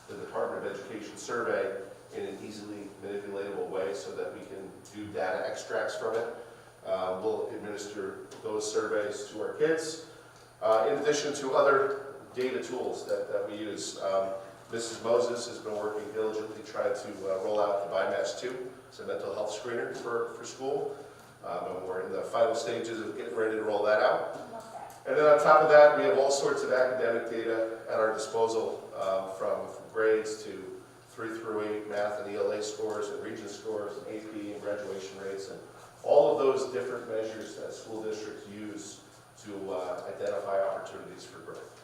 [SPEAKER 2] the Department of Education survey in an easily manipulatable way so that we can do data extracts from it. We'll administer those surveys to our kids, in addition to other data tools that we use. Mrs. Moses has been working diligently trying to roll out the BIMAS 2. It's a mental health screener for school. And we're in the final stages of getting ready to roll that out. And then on top of that, we have all sorts of academic data at our disposal, from grades to 3 through 8 math and ELA scores and region scores and AP and graduation rates and all of those different measures that school districts use to identify opportunities for growth.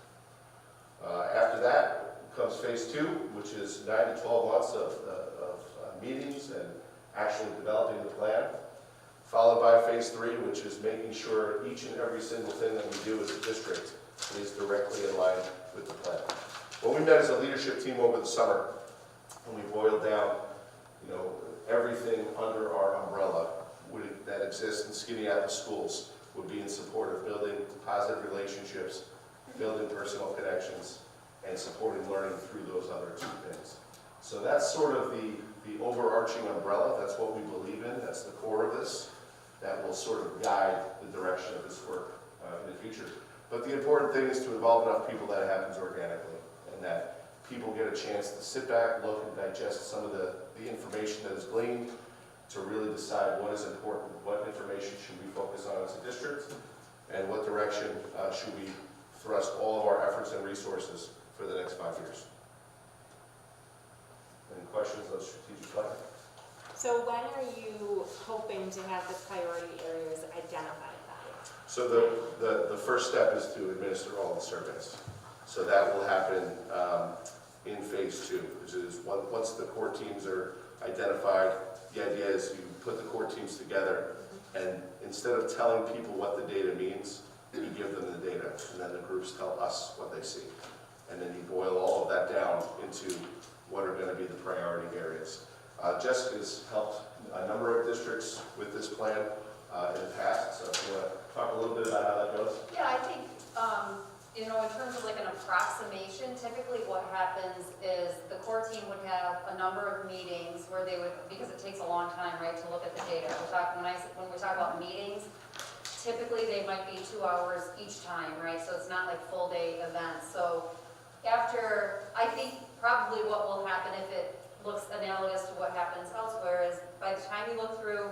[SPEAKER 2] After that comes phase 2, which is 9 to 12 months of meetings and actually developing the plan, followed by phase 3, which is making sure each and every single thing that we do as a district is directly in line with the plan. Well, we met as a leadership team over the summer, and we boiled down, everything under our umbrella that exists in Indianapolis schools would be in support of building positive relationships, building personal connections, and supporting learning through those other 2 things. So that's sort of the overarching umbrella. That's what we believe in. That's the core of this. that will sort of guide the direction of this work in the future. But the important thing is to involve enough people that it happens organically, and that people get a chance to sit back, look, and digest some of the information that is gleaned to really decide what is important, what information should we focus on as a district, and what direction should we thrust all of our efforts and resources for the next 5 years. Any questions on strategic plan?
[SPEAKER 10] So when are you hoping to have the priority areas identified by?
[SPEAKER 2] So the first step is to administer all the surveys. So that will happen in phase 2, which is once the core teams are identified, the idea is you put the core teams together, and instead of telling people what the data means, you give them the data, and then the groups tell us what they see. And then you boil all of that down into what are going to be the priority areas. Jessica's helped a number of districts with this plan in the past, so if you want to talk a little bit about how that goes.
[SPEAKER 12] Yeah, I think, you know, in terms of like an approximation, typically what happens is the core team would have a number of meetings where they would, because it takes a long time, right, to look at the data. When we talk about meetings, typically they might be 2 hours each time, right? So it's not like full day events. So after, I think probably what will happen if it looks analogous to what happens elsewhere is by the time you look through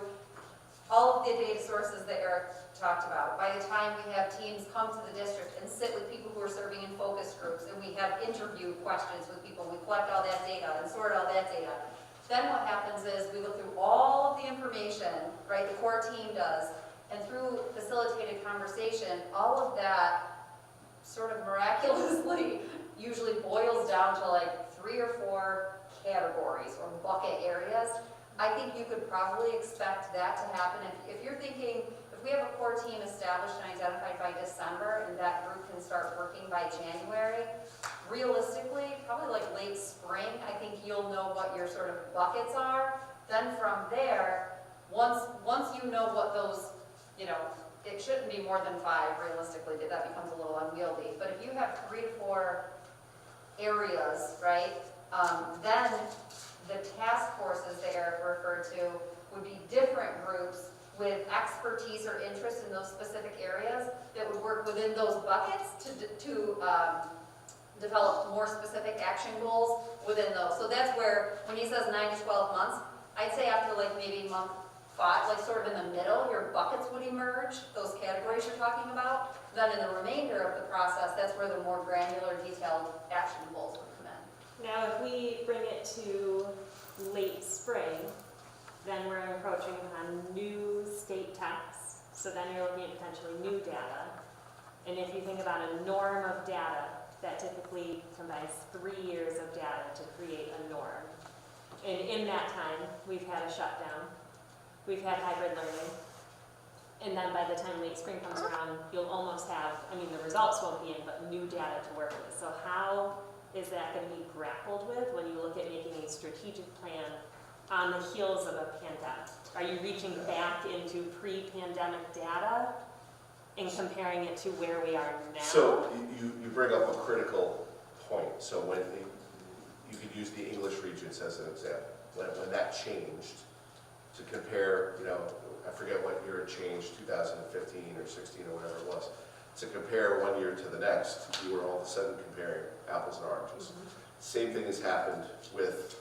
[SPEAKER 12] all of the data sources that Eric talked about, by the time we have teams come to the district and sit with people who are serving in focus groups, and we have interview questions with people, we collect all that data and sort all that data, then what happens is we look through all of the information, right, the core team does, and through facilitated conversation, all of that sort of miraculously usually boils down to like 3 or 4 categories or bucket areas. I think you could probably expect that to happen. If you're thinking, if we have a core team established and identified by December and that group can start working by January, realistically, probably like late spring, I think you'll know what your sort of buckets are. Then from there, once you know what those, you know, it shouldn't be more than 5 realistically, that becomes a little unwieldy. But if you have 3 to 4 areas, right, then the task forces that Eric referred to would be different groups with expertise or interest in those specific areas that would work within those buckets to develop more specific action goals within those. So that's where, when he says 9 to 12 months, I'd say after like maybe month 5, like sort of in the middle, your buckets would emerge, those categories you're talking about. Then in the remainder of the process, that's where the more granular, detailed action goals would come in.
[SPEAKER 10] Now, if we bring it to late spring, then we're encroaching upon new state tests. So then you're looking at potentially new data. And if you think about a norm of data, that typically combines 3 years of data to create a norm. And in that time, we've had a shutdown. We've had hybrid learning. And then by the time late spring comes around, you'll almost have, I mean, the results won't be in, but new data to work with. So how is that going to be grappled with when you look at making a strategic plan on the heels of a pandemic? Are you reaching back into pre-pandemic data and comparing it to where we are now?
[SPEAKER 2] So you bring up a critical point. So when you could use the English regions as an example. When that changed, to compare, you know, I forget what year it changed, 2015 or 16 or whatever it was, to compare 1 year to the next, you were all of a sudden comparing apples and oranges. Same thing has happened with,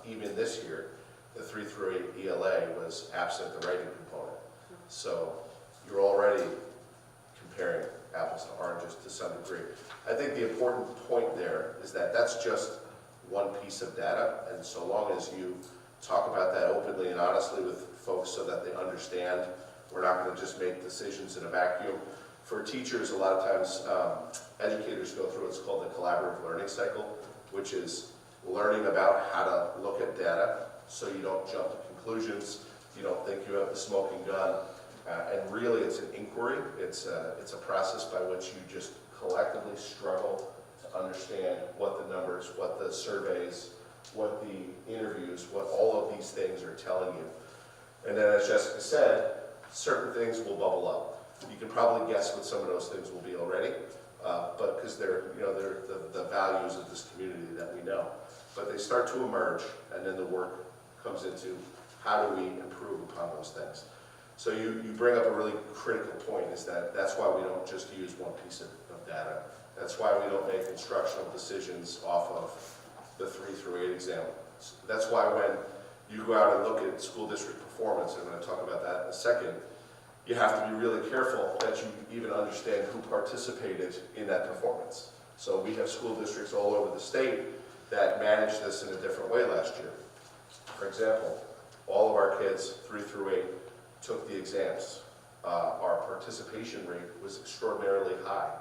[SPEAKER 2] even this year, the 3 through 8 ELA was absent the writing component. So you're already comparing apples and oranges to some degree. I think the important point there is that that's just one piece of data, and so long as you talk about that openly and honestly with folks so that they understand, we're not going to just make decisions in a vacuum. For teachers, a lot of times, educators go through what's called the collaborative learning cycle, which is learning about how to look at data so you don't jump to conclusions, you don't think you have the smoking gun, and really it's an inquiry. It's a process by which you just collectively struggle to understand what the numbers, what the surveys, what the interviews, what all of these things are telling you. And then as Jessica said, certain things will bubble up. You can probably guess what some of those things will be already, but because they're the values of this community that we know. But they start to emerge, and then the work comes into how do we improve upon those things. So you bring up a really critical point, is that's why we don't just use one piece of data. That's why we don't make instructional decisions off of the 3 through 8 exam. That's why when you go out and look at school district performance, and I'm going to talk about that in a second, you have to be really careful that you even understand who participated in that performance. So we have school districts all over the state that managed this in a different way last year. For example, all of our kids, 3 through 8, took the exams. Our participation rate was extraordinarily high.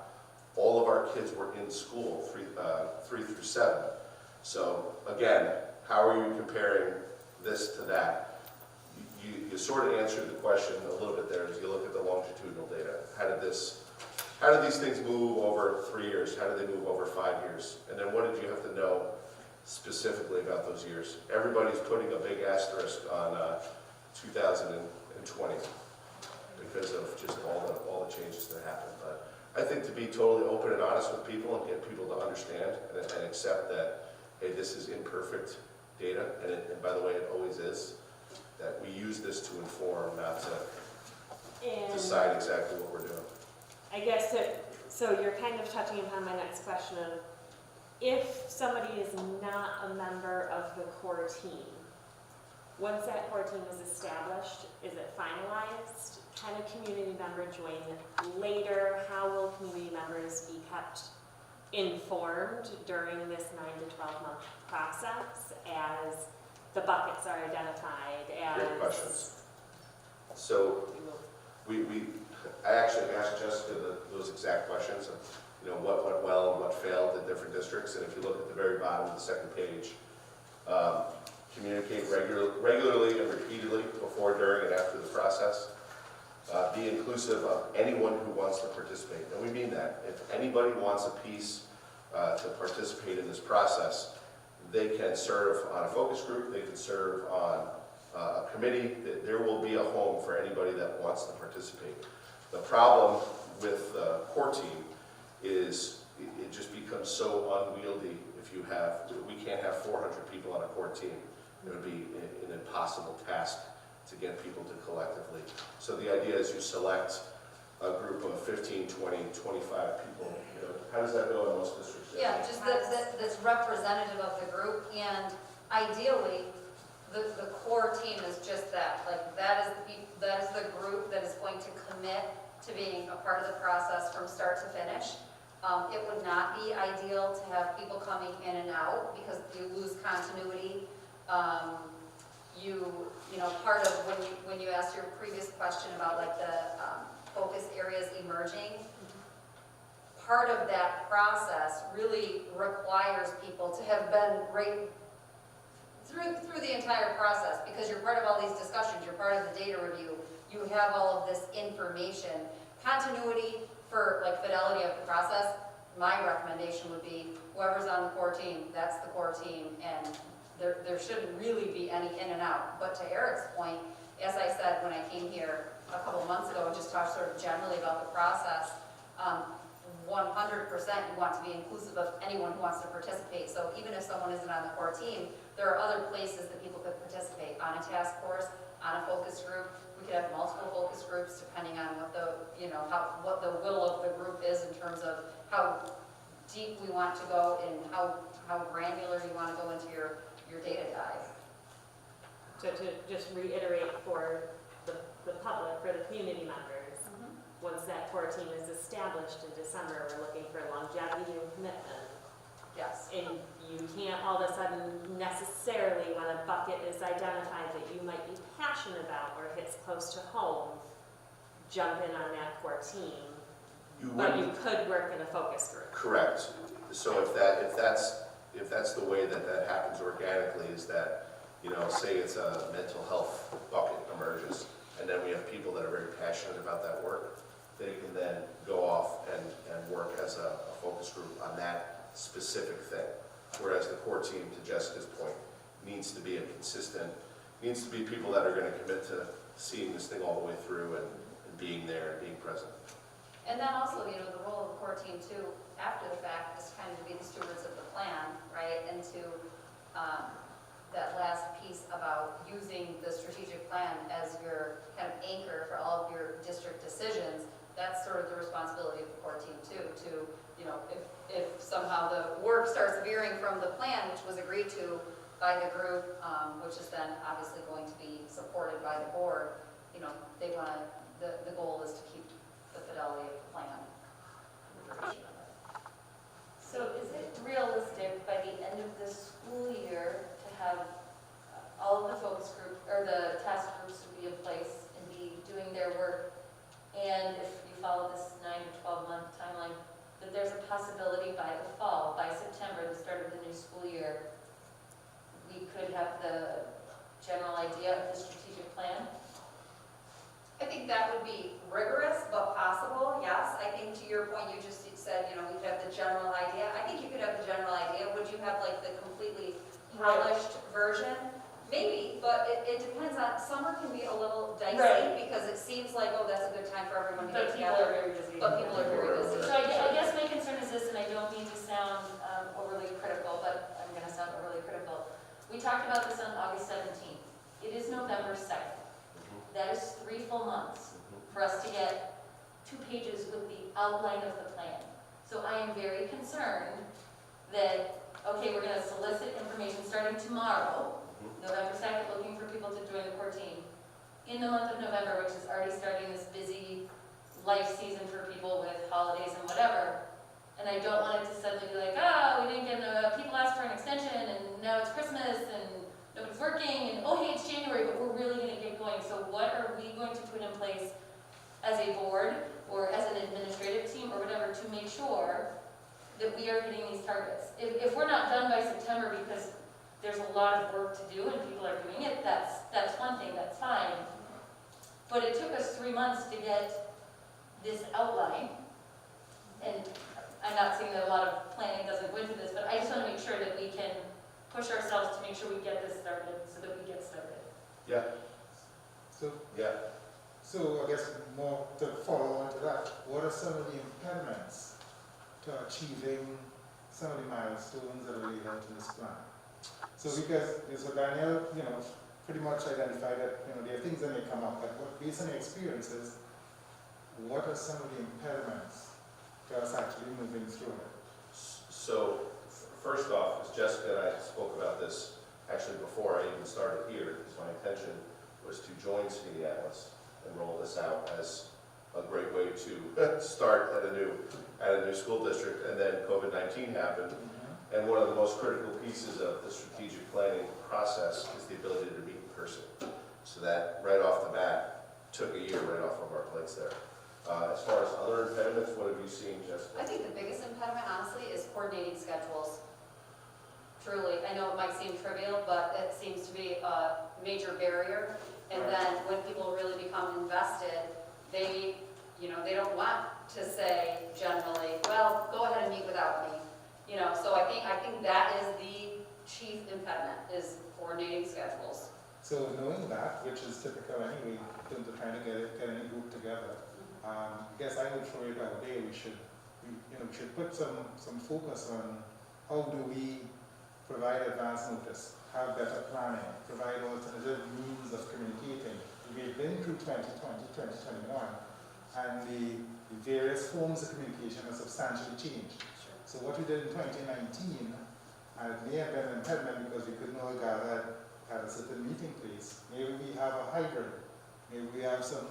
[SPEAKER 2] All of our kids were in school, 3 through 7. So again, how are you comparing this to that? You sort of answered the question a little bit there as you look at the longitudinal data. How did these things move over 3 years? How did they move over 5 years? And then what did you have to know specifically about those years? Everybody's putting a big asterisk on 2020 because of just all the changes that happened. But I think to be totally open and honest with people and get people to understand and accept that, hey, this is imperfect data, and by the way, it always is, that we use this to inform, not to decide exactly what we're doing.
[SPEAKER 10] I guess so you're kind of touching upon my next question of, if somebody is not a member of the core team, once that core team is established, is it finalized? Can a community member join later? How will community members be kept informed during this 9 to 12 month process as the buckets are identified?
[SPEAKER 2] Great questions. So I actually asked Jessica those exact questions of, what went well and what failed in different districts. And if you look at the very bottom of the second page, communicate regularly and repeatedly before, during, and after the process. Be inclusive of anyone who wants to participate. And we mean that. If anybody wants a piece to participate in this process, they can serve on a focus group, they can serve on a committee. There will be a home for anybody that wants to participate. The problem with the core team is it just becomes so unwieldy if we can't have 400 people on a core team. It would be an impossible task to get people to collectively. So the idea is you select a group of 15, 20, 25 people. How does that go in most districts?
[SPEAKER 12] Yeah, just that's representative of the group, and ideally, the core team is just that. Like that is the group that is going to commit to being a part of the process from start to finish. It would not be ideal to have people coming in and out because you lose continuity. Part of when you asked your previous question about like the focus areas emerging, part of that process really requires people to have been right through the entire process, because you're part of all these discussions, you're part of the data review, you have all of this information. Continuity for like fidelity of the process, my recommendation would be whoever's on the core team, that's the core team, and there shouldn't really be any in and out. But to Eric's point, as I said when I came here a couple of months ago and just talked sort of generally about the process, 100% you want to be inclusive of anyone who wants to participate. So even if someone isn't on the core team, there are other places that people could participate, on a task force, on a focus group. We could have multiple focus groups depending on what what the will of the group is in terms of how deep we want to go and how granular you want to go into your data dive.
[SPEAKER 10] So to just reiterate for the public, for the community members, once that core team is established in December, we're looking for longevity and commitment.
[SPEAKER 12] Yes.
[SPEAKER 10] And you can't all of a sudden necessarily, when a bucket is identified that you might be passionate about or hits close to home, jump in on that core team. But you could work in a focus group.
[SPEAKER 2] Correct. So if that's the way that happens organically, is that, say it's a mental health bucket emerges, and then we have people that are very passionate about that work, they can then go off and work as a focus group on that specific thing. Whereas the core team, to Jessica's point, needs to be needs to be people that are going to commit to seeing this thing all the way through and being there and being present.
[SPEAKER 12] And then also, the role of the core team too, after the fact, is kind of to be the stewards of the plan, right? And to that last piece about using the strategic plan as your kind of anchor for all of your district decisions, that's sort of the responsibility of the core team too, to, you know, if somehow the work starts veering from the plan, which was agreed to by the group, which is then obviously going to be supported by the board, you know, they want to, the goal is to keep the fidelity of the plan.
[SPEAKER 7] So is it realistic by the end of this school year to have all of the focus group, or the task groups to be in place and be doing their work? And if you follow this 9 to 12 month timeline, that there's a possibility by the fall, by September, the start of the new school year, we could have the general idea of the strategic plan?
[SPEAKER 12] I think that would be rigorous, but possible, yes. I think to your point, you just said, you know, we could have the general idea. I think you could have the general idea. Would you have like the completely polished version? Maybe, but it depends on, summer can be a little dicey
[SPEAKER 7] Right.
[SPEAKER 12] because it seems like, oh, that's a good time for everyone to
[SPEAKER 7] But
[SPEAKER 12] get
[SPEAKER 7] people are
[SPEAKER 12] together.
[SPEAKER 7] very busy.
[SPEAKER 12] But people are very busy.
[SPEAKER 7] So I guess my concern is this, and I don't mean to sound overly critical, but I'm going to sound overly critical. We talked about this on August 17th. It is November 2nd. That is 3 full months for us to get 2 pages with the outline of the plan. So I am very concerned that, okay, we're going to solicit information starting tomorrow, November 2nd, looking for people to join the core team. In the month of November, which is already starting this busy life season for people with holidays and whatever, and I don't want it to suddenly be like, oh, we didn't get people asked for an extension, and now it's Christmas, and nobody's working, and oh, hey, it's January, but we're really going to get going. So what are we going to put in place as a board or as an administrative team or whatever to make sure that we are hitting these targets? If we're not done by September because there's a lot of work to do and people are doing it, that's one thing, that's fine. But it took us 3 months to get this outline, and I'm not saying that a lot of planning doesn't go into this, but I just want to make sure that we can push ourselves to make sure we get this started so that we get started.
[SPEAKER 2] Yeah,
[SPEAKER 3] So,
[SPEAKER 2] yeah.
[SPEAKER 3] so I guess more to follow on to that, what are some of the impediments to achieving some of the milestones that are laid out in this plan? So because, so Danielle, you know, pretty much identified that, you know, there are things that may come up, but based on your experiences, what are some of the impediments to us actually moving through it?
[SPEAKER 2] So, first off, as Jessica and I spoke about this actually before I even started here, because my intention was to join Skinny Atlas and roll this out as a great way to start at a new school district, and then COVID-19 happened. And one of the most critical pieces of the strategic planning process is the ability to meet in person. So that right off the bat took a year right off of our plates there. As far as other impediments, what have you seen, Jessica?
[SPEAKER 12] I think the biggest impediment, honestly, is coordinating schedules. Truly, I know it might seem trivial, but it seems to be a major barrier. And then when people really become invested, they, you know, they don't want to say generally, well, go ahead and meet without me. You know, so I think that is the chief impediment, is coordinating schedules.
[SPEAKER 3] So knowing that, which is typical anyway, in terms of trying to get any group together, I guess I would throw it out there. We should put some focus on how do we provide advance notice, have better planning, provide alternative means of communicating. We've been through 2020, 2021, and the various forms of communication have substantially changed. So what we did in 2019, and it may have been an impediment because we couldn't all gather at a certain meeting place. Maybe we have a hybrid. Maybe we have some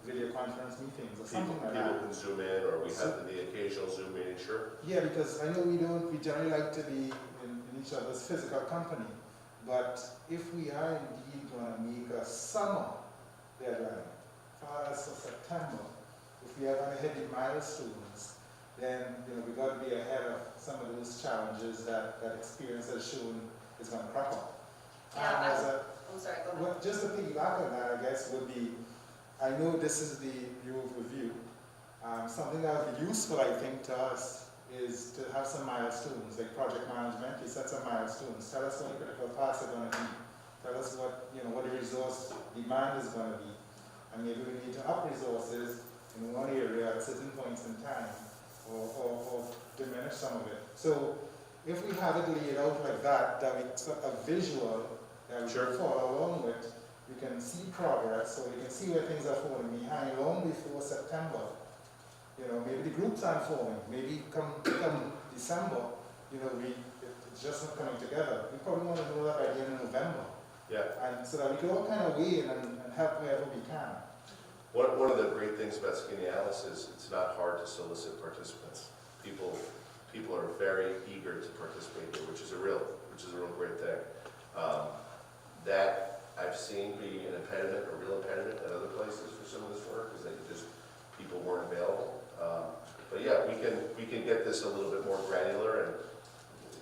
[SPEAKER 3] video conference meetings or something like that.
[SPEAKER 2] People can zoom in, or we have the occasional Zoom meeting, sure.
[SPEAKER 3] Yeah, because I know we generally like to be in each other's physical company. But if we are indeed going to make a summer deadline, for us for September, if we are going to hit the milestones, then we've got to be ahead of some of those challenges that experience has shown is going to crop up.
[SPEAKER 12] Yeah, I'm sorry, go ahead.
[SPEAKER 3] Well, just to piggyback on that, I guess, would be, I know this is the view of review. Something that would be useful, I think, to us is to have some milestones, like project management. You set some milestones. Tell us what the critical paths are going to be. Tell us what the resource demand is going to be. And maybe we need to up resources in one area at certain points in time, or diminish some of it. So if we have it laid out like that, that it's a visual that we
[SPEAKER 2] Sure.
[SPEAKER 3] can follow along with, we can see progress, so we can see where things are falling behind long before September. You know, maybe the groups aren't forming, maybe come December, you know, it's just not coming together. We probably want to know that by the end of November.
[SPEAKER 2] Yeah.
[SPEAKER 3] And so that we can all kind of weigh in and help wherever we can.
[SPEAKER 2] One of the great things about Skinny Alice is it's not hard to solicit participants. People are very eager to participate here, which is a real great thing. That I've seen be an impediment, a real impediment at other places for some of this work, is that people weren't available. But yeah, we can get this a little bit more granular and,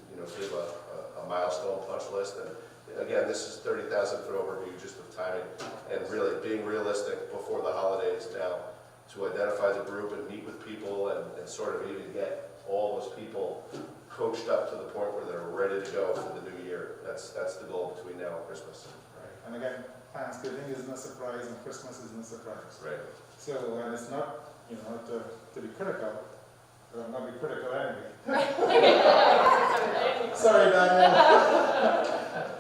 [SPEAKER 2] you know, give a milestone punch list. And again, this is 30,000 foot overview just of timing and really being realistic before the holidays now to identify the group and meet with people and sort of even get all those people coached up to the point where they're ready to go for the new year. That's the goal between now and Christmas.
[SPEAKER 3] Right. And again, Thanksgiving isn't a surprise and Christmas isn't a surprise.
[SPEAKER 2] Right.
[SPEAKER 3] So, and it's not, you know, to be critical, but I'm not be critical anyway. Sorry, Daniel.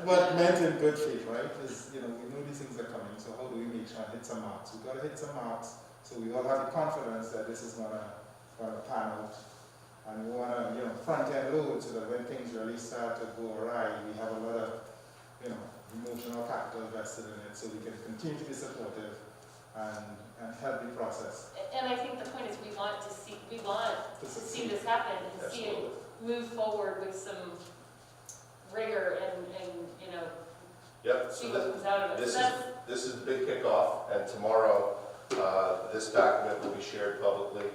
[SPEAKER 3] But meant in good faith, right? Is, you know, we know these things are coming, so how do we make sure and hit some marks? We've got to hit some marks so we all have the confidence that this is gonna pan out. And we want to, you know, front-end load so that when things really start to go awry, we have a lot of, you know, emotional capital vested in it so we can continue to be supportive and help the process.
[SPEAKER 7] And I think the point is we want to see this happen and see it
[SPEAKER 2] Absolutely.
[SPEAKER 7] move forward with some rigor and you know,
[SPEAKER 2] Yep.
[SPEAKER 7] see
[SPEAKER 2] So
[SPEAKER 7] what comes out of it.
[SPEAKER 2] this is the big kickoff, and tomorrow this document will be shared publicly,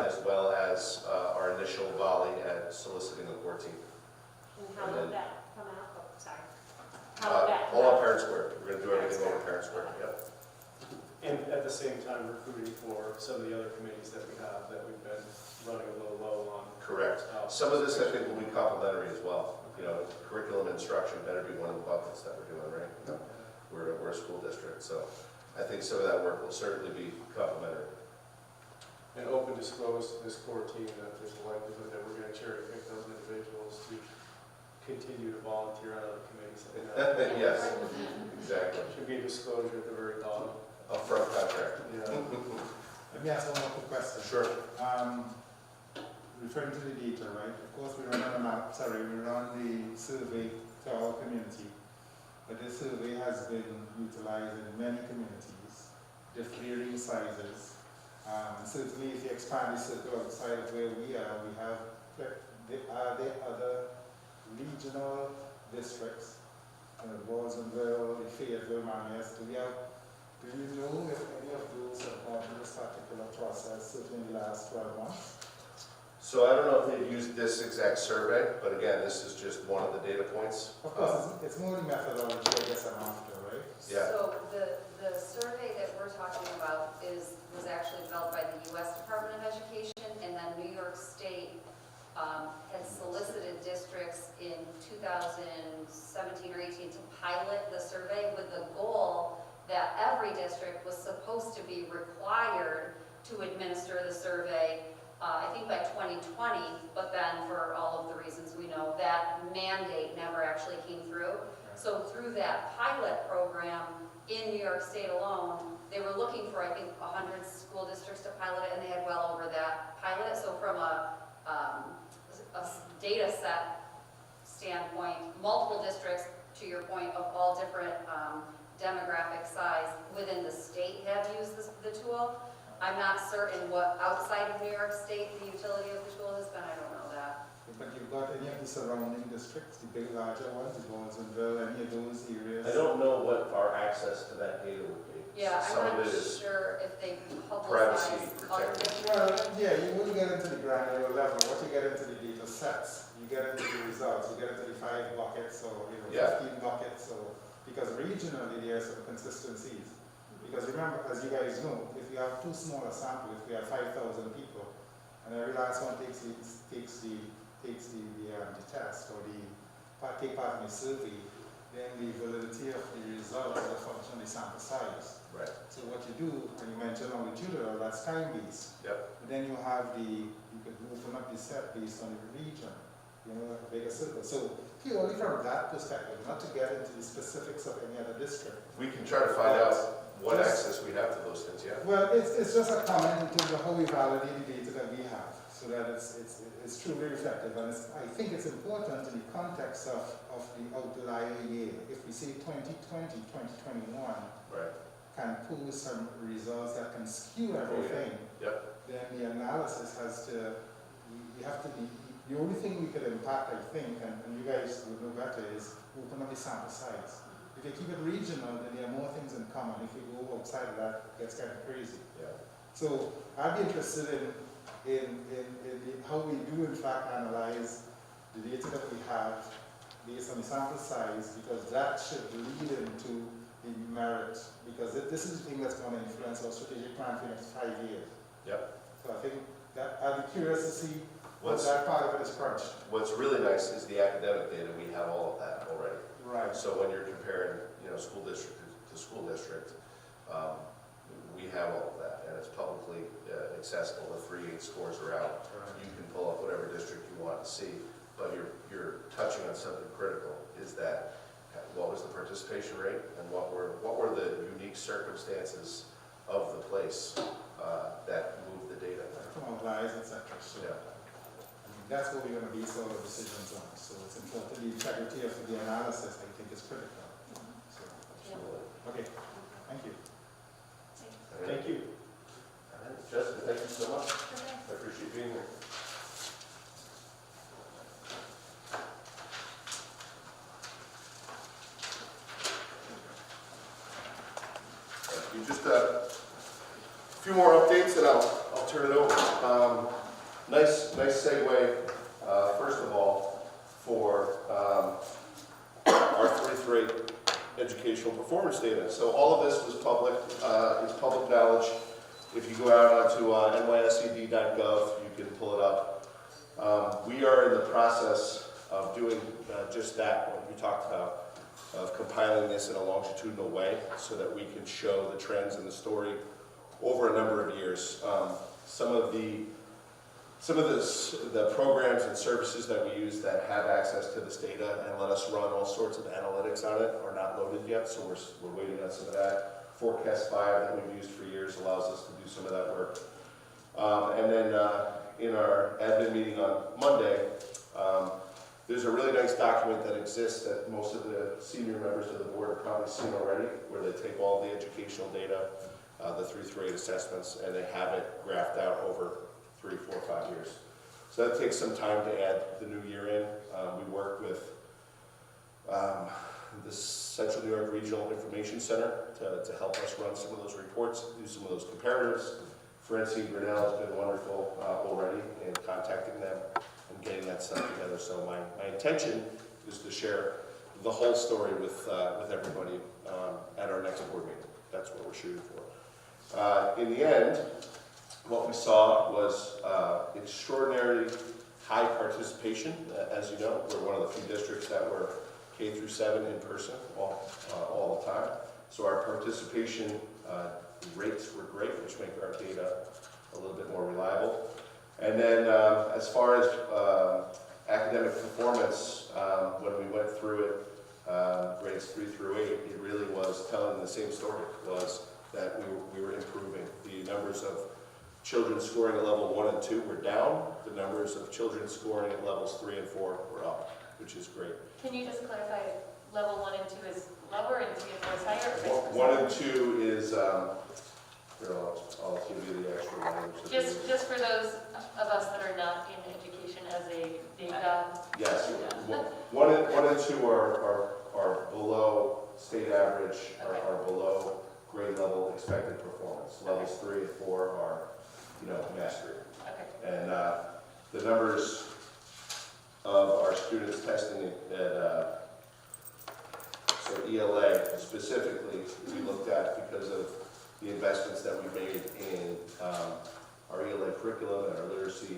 [SPEAKER 2] as well as our initial volley at soliciting the core team.
[SPEAKER 10] And how will that come out? Oh, sorry. How will that come
[SPEAKER 2] All on
[SPEAKER 10] out?
[SPEAKER 2] Parent Square. We're going to do everything over Parent Square. Yep.
[SPEAKER 1] And at the same time, recruiting for some of the other committees that we have that we've been running a little low on.
[SPEAKER 2] Correct. Some of this I think will be complementary as well. You know, curriculum instruction better be one of the buckets that we're doing, right? You know, we're a school district, so I think some of that work will certainly be complementary.
[SPEAKER 1] And open disclose to this core team that there's a likelihood that we're going to cherry pick those individuals to continue to volunteer on other committees that we have.
[SPEAKER 2] Yes, exactly.
[SPEAKER 1] Should be a disclosure at the very bottom.
[SPEAKER 2] Upfront contract.
[SPEAKER 1] Yeah.
[SPEAKER 3] Let me ask one more quick question.
[SPEAKER 2] Sure.
[SPEAKER 3] Referring to the data, right? Of course, we run the survey to our community, but this survey has been utilized in many communities, varying sizes. Certainly, if you expand the circle outside of where we are, there other regional districts, Ballsonville, Fayetteville, Manlius. Do you know if any of those have gone through this particular process, certainly in the last 12 months?
[SPEAKER 2] So I don't know if they've used this exact survey, but again, this is just one of the data points.
[SPEAKER 3] Of course, it's more the methodology, I guess, I'm after, right?
[SPEAKER 2] Yeah.
[SPEAKER 12] So the survey that we're talking about was actually developed by the U.S. Department of Education, and then New York State had solicited districts in 2017 or 18 to pilot the survey with the goal that every district was supposed to be required to administer the survey, I think by 2020, but then for all of the reasons we know, that mandate never actually came through. So through that pilot program in New York State alone, they were looking for, I think, 100 school districts to pilot it, and they had well over that pilot. So from a data set standpoint, multiple districts, to your point, of all different demographic size within the state have used the tool. I'm not certain what outside of New York State the utility of the tool has been. I don't know that.
[SPEAKER 3] But you've got any of the surrounding districts, the big larger ones, the Ballsonville, any of those areas?
[SPEAKER 2] I don't know what our access to that data would be.
[SPEAKER 12] Yeah,
[SPEAKER 2] Some
[SPEAKER 12] I'm
[SPEAKER 2] of
[SPEAKER 12] not
[SPEAKER 2] it is
[SPEAKER 12] sure if they
[SPEAKER 2] privacy
[SPEAKER 12] publicize other
[SPEAKER 2] protected.
[SPEAKER 3] Well,
[SPEAKER 12] districts.
[SPEAKER 3] yeah, you wouldn't get into the granular level. What you get into the data sets, you get into the results, you get into the 5 buckets or 15 buckets, or because regionally there are some consistencies. Because remember, as you guys know, if you have too small a sample, if we have 5,000 people, and every last one takes the test or take part in the survey, then the validity of the results is a function of the sample size.
[SPEAKER 2] Right.
[SPEAKER 3] So what you do, and you mentioned longitudinal, that's time-based.
[SPEAKER 2] Yep.
[SPEAKER 3] But then you could open up the set based on the region. like a bigger circle. So purely from that perspective, not to get into the specifics of any other district.
[SPEAKER 2] We can try to find out what access we have to those things, yeah.
[SPEAKER 3] Well, it's just a comment in terms of how we validate the data that we have, so that it's truly reflective. And I think it's important in the context of the outlier year. If we say 2020, 2021,
[SPEAKER 2] Right.
[SPEAKER 3] can pull some results that can skew everything,
[SPEAKER 2] Yep.
[SPEAKER 3] then the analysis has to, you have to be, the only thing we could impact, I think, and you guys would know better, is open up the sample size. If you keep it regional, then there are more things in common. If you go outside of that, it gets kind of crazy.
[SPEAKER 2] Yeah.
[SPEAKER 3] So I'd be interested in how we do in fact analyze the data that we have based on the sample size, because that should lead into the merit, because this is the thing that's going to influence our strategic plan for the next 5 years.
[SPEAKER 2] Yep.
[SPEAKER 3] So I think that I'd be curious to see what
[SPEAKER 2] What's,
[SPEAKER 3] that part of it is crunched.
[SPEAKER 2] what's really nice is the academic data. We have all of that already.
[SPEAKER 3] Right.
[SPEAKER 2] So when you're comparing, school district to school district, we have all of that, and it's publicly accessible. The 3.8 scores are out. You can pull up whatever district you want to see, but you're touching on something critical. Is that what was the participation rate, and what were the unique circumstances of the place that moved the data?
[SPEAKER 3] From outliers, etc. So
[SPEAKER 2] Yeah.
[SPEAKER 3] that's what we're going to base all our decisions on. So it's important. The integrity of the analysis, I think, is critical. So,
[SPEAKER 2] Absolutely.
[SPEAKER 3] okay, thank you.
[SPEAKER 1] Thank you.
[SPEAKER 2] All right. Jessica, thank you so much. I appreciate being here. Thank you. Just a few more updates and I'll turn it over. Nice segue, first of all, for our 3-3 educational performance data. So all of this was public, is public knowledge. If you go out onto nyscd.gov, you can pull it up. We are in the process of doing just that, what you talked about, of compiling this in a longitudinal way so that we can show the trends and the story over a number of years. Some of the programs and services that we use that have access to this data and let us run all sorts of analytics on it are not loaded yet, so we're waiting on some of that. Forecast 5 that we've used for years allows us to do some of that work. And then in our admin meeting on Monday, there's a really nice document that exists that most of the senior members of the board have probably seen already, where they take all the educational data, the 3-8 assessments, and they have it graphed out over 3, 4, 5 years. So that takes some time to add the new year in. We work with the Central New York Regional Information Center to help us run some of those reports, do some of those comparatives. Francine Grinnell has been wonderful already in contacting them and getting that stuff together. So my intention is to share the whole story with everybody at our next board meeting. That's what we're shooting for. In the end, what we saw was extraordinarily high participation. As you know, we're one of the few districts that were K through 7 in person all the time. So our participation rates were great, which make our data a little bit more reliable. And then as far as academic performance, when we went through it, grades 3 through 8, it really was telling the same story, was that we were improving. The numbers of children scoring at level 1 and 2 were down. The numbers of children scoring at levels 3 and 4 were up, which is great.
[SPEAKER 7] Can you just clarify, level 1 and 2 is lower and 3 and 4 is higher? Or
[SPEAKER 2] 1 and 2 is, I'll give you the actual language.
[SPEAKER 7] just for those of us that are not in education as a data.
[SPEAKER 2] Yes, 1 and 2 are below state average, are below grade level expected performance. Levels 3 and 4 are, mastery.
[SPEAKER 7] Okay.
[SPEAKER 2] And the numbers of our students testing at so ELA specifically, we looked at because of the investments that we made in our ELA curriculum and our literacy,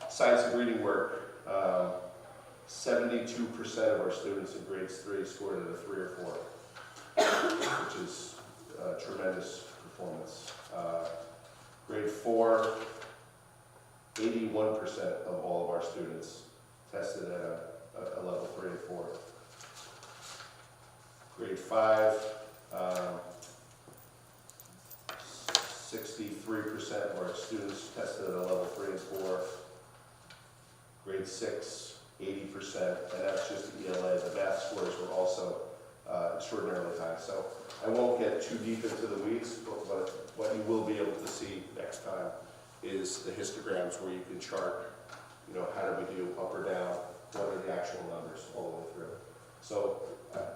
[SPEAKER 2] science and reading work. 72% of our students in grades 3 scored at a 3 or 4, which is tremendous performance. Grade 4, 81% of all of our students tested at a level 3 and 4. Grade 5, 63% of our students tested at a level 3 and 4. Grade 6, 80%, and that's just the ELA. The math scores were also extraordinarily high. So I won't get too deep into the weeds, but what you will be able to see next time is the histograms where you can chart, you know, how do we do up or down, what are the actual numbers all the way through. So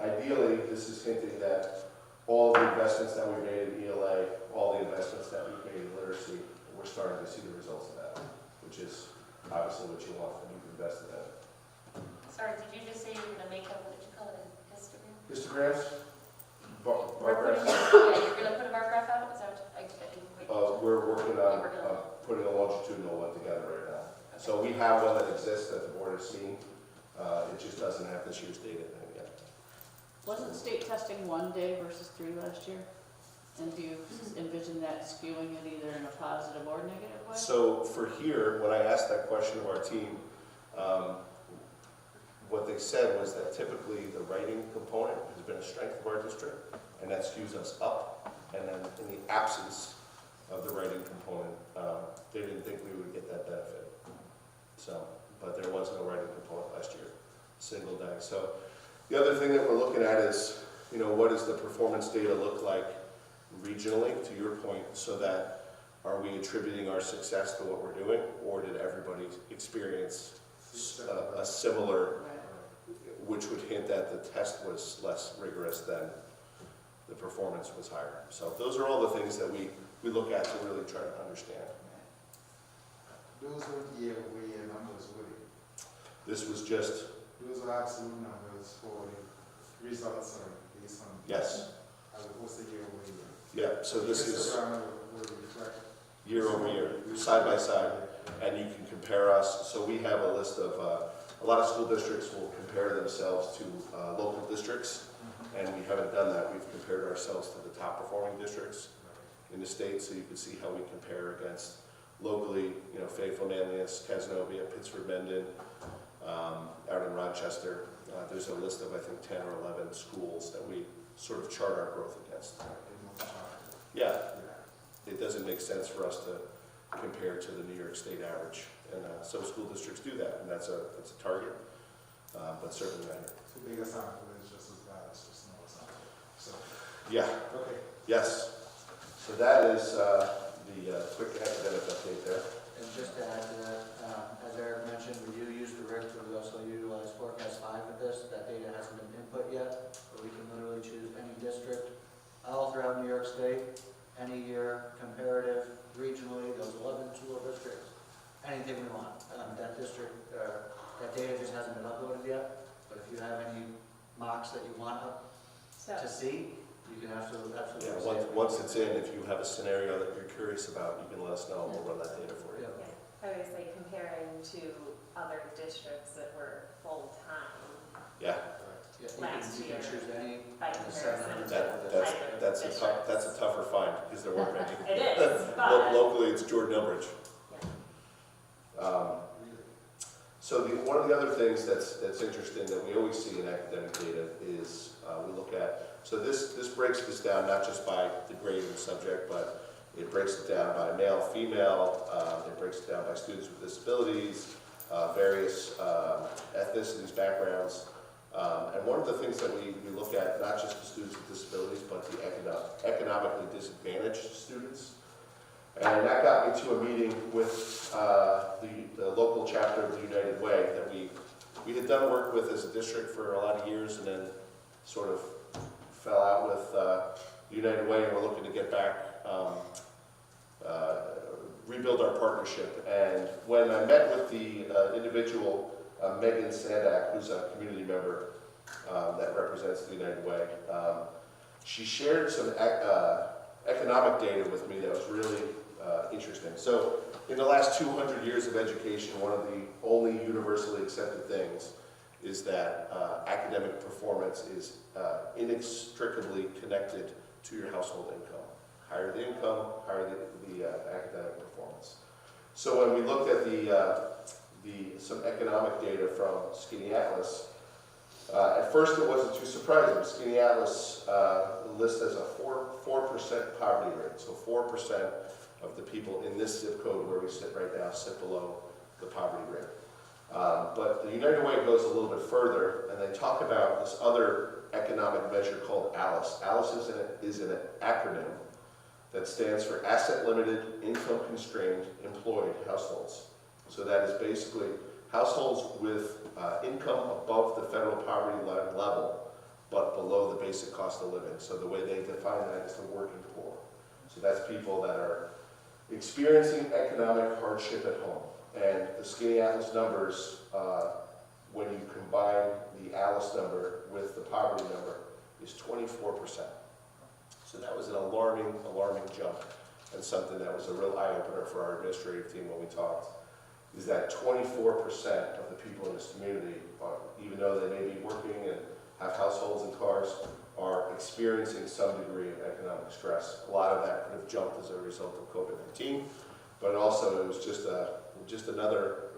[SPEAKER 2] ideally, this is hinting that all the investments that we made in ELA, all the investments that we made in literacy, we're starting to see the results of that, which is obviously what you want when you've invested in it.
[SPEAKER 7] Sorry, did you just say you were gonna make up, what did you call it, a histogram?
[SPEAKER 2] Histograms? Bar
[SPEAKER 7] We're putting,
[SPEAKER 2] graphs?
[SPEAKER 7] yeah, you're gonna put a bar graph out, is that what, I didn't wait.
[SPEAKER 2] We're working on
[SPEAKER 7] You're working on
[SPEAKER 2] putting a longitudinal one together right now. So we have one that exists that the board has seen. It just doesn't have this year's data in it yet.
[SPEAKER 6] Wasn't state testing 1 day versus 3 last year? And do you envision that skewing it either in a positive or negative way?
[SPEAKER 2] So for here, when I asked that question of our team, what they said was that typically the writing component has been a strength of our district, and that skews us up. And then in the absence of the writing component, they didn't think we would get that benefit. So, but there was no writing component last year, single day. So the other thing that we're looking at is, you know, what does the performance data look like regionally, to your point, so that are we attributing our success to what we're doing, or did everybody experience a similar, which would hint that the test was less rigorous than the performance was higher. So those are all the things that we look at to really try to understand.
[SPEAKER 3] Those were year-over-year numbers, would it?
[SPEAKER 2] This was just,
[SPEAKER 3] Those are absolute numbers for the results are based on.
[SPEAKER 2] yes,
[SPEAKER 3] As opposed to year-over-year.
[SPEAKER 2] yeah, so this is
[SPEAKER 3] Would reflect.
[SPEAKER 2] year over year, side by side, and you can compare us. So we have a list of, a lot of school districts will compare themselves to local districts, and we haven't done that. We've compared ourselves to the top performing districts in the state, so you can see how we compare against locally, you know, Fayetteville, Manlius, Casanova, Pittsford, Mendon, out in Rochester. There's a list of, I think, 10 or 11 schools that we sort of chart our growth against. Yeah, it doesn't make sense for us to compare to the New York State average. And some school districts do that, and that's a target, but certainly not here.
[SPEAKER 3] So bigger sample is just as bad as just small sample. So,
[SPEAKER 2] Yeah,
[SPEAKER 3] okay.
[SPEAKER 2] yes. So that is the quick academic update there.
[SPEAKER 9] And just to add to that, as Eric mentioned, we do use the RIC, but we also utilize Forecast 5 with this. That data hasn't been input yet, but we can literally choose any district all throughout New York State, any year, comparative, regionally, those 11 school districts, anything we want. That district, that data just hasn't been uploaded yet, but if you have any mocks that you want to see, you can absolutely
[SPEAKER 2] Yeah,
[SPEAKER 9] see it.
[SPEAKER 2] once it's in, if you have a scenario that you're curious about, you can let us know and we'll run that data for you.
[SPEAKER 10] I would say comparing to other districts that were full-time
[SPEAKER 2] Yeah,
[SPEAKER 9] Yeah,
[SPEAKER 10] last
[SPEAKER 9] you
[SPEAKER 10] year
[SPEAKER 9] can choose any.
[SPEAKER 10] by comparison to
[SPEAKER 2] that's
[SPEAKER 10] higher
[SPEAKER 2] a tougher find because there weren't many.
[SPEAKER 10] It is, but.
[SPEAKER 2] Locally, it's Jordan Elbridge. So one of the other things that's interesting that we always see in academic data is we look at, so this breaks this down not just by the grade of the subject, but it breaks it down by male, female, it breaks it down by students with disabilities, various ethnicities, backgrounds. And one of the things that we look at, not just the students with disabilities, but the economically disadvantaged students. And that got me to a meeting with the local chapter of the United Way that we had done work with as a district for a lot of years, and then sort of fell out with United Way, and we're looking to get back, rebuild our partnership. And when I met with the individual, Megan Sandak, who's a community member that represents the United Way, she shared some economic data with me that was really interesting. So in the last 200 years of education, one of the only universally accepted things is that academic performance is inextricably connected to your household income. Higher the income, higher the academic performance. So when we looked at some economic data from Skaneateles. At first, it wasn't too surprising. Skaneateles lists as a 4% poverty rate. So 4% of the people in this zip code where we sit right now sit below the poverty rate. But the United Way goes a little bit further, and they talk about this other economic measure called ALICE. ALICE is an acronym that stands for Asset Limited, Income Constrained, Employed Households. So that is basically households with income above the federal poverty level, but below the basic cost of living. So the way they define that is the working poor. So that's people that are experiencing economic hardship at home. And the Skaneateles numbers, when you combine the ALICE number with the poverty number, is 24%. So that was an alarming jump, and something that was a real eye-opener for our administrative team when we talked, is that 24% of the people in this community, even though they may be working and have households and cars, are experiencing some degree of economic stress. A lot of that could have jumped as a result of COVID-19, but also it was just another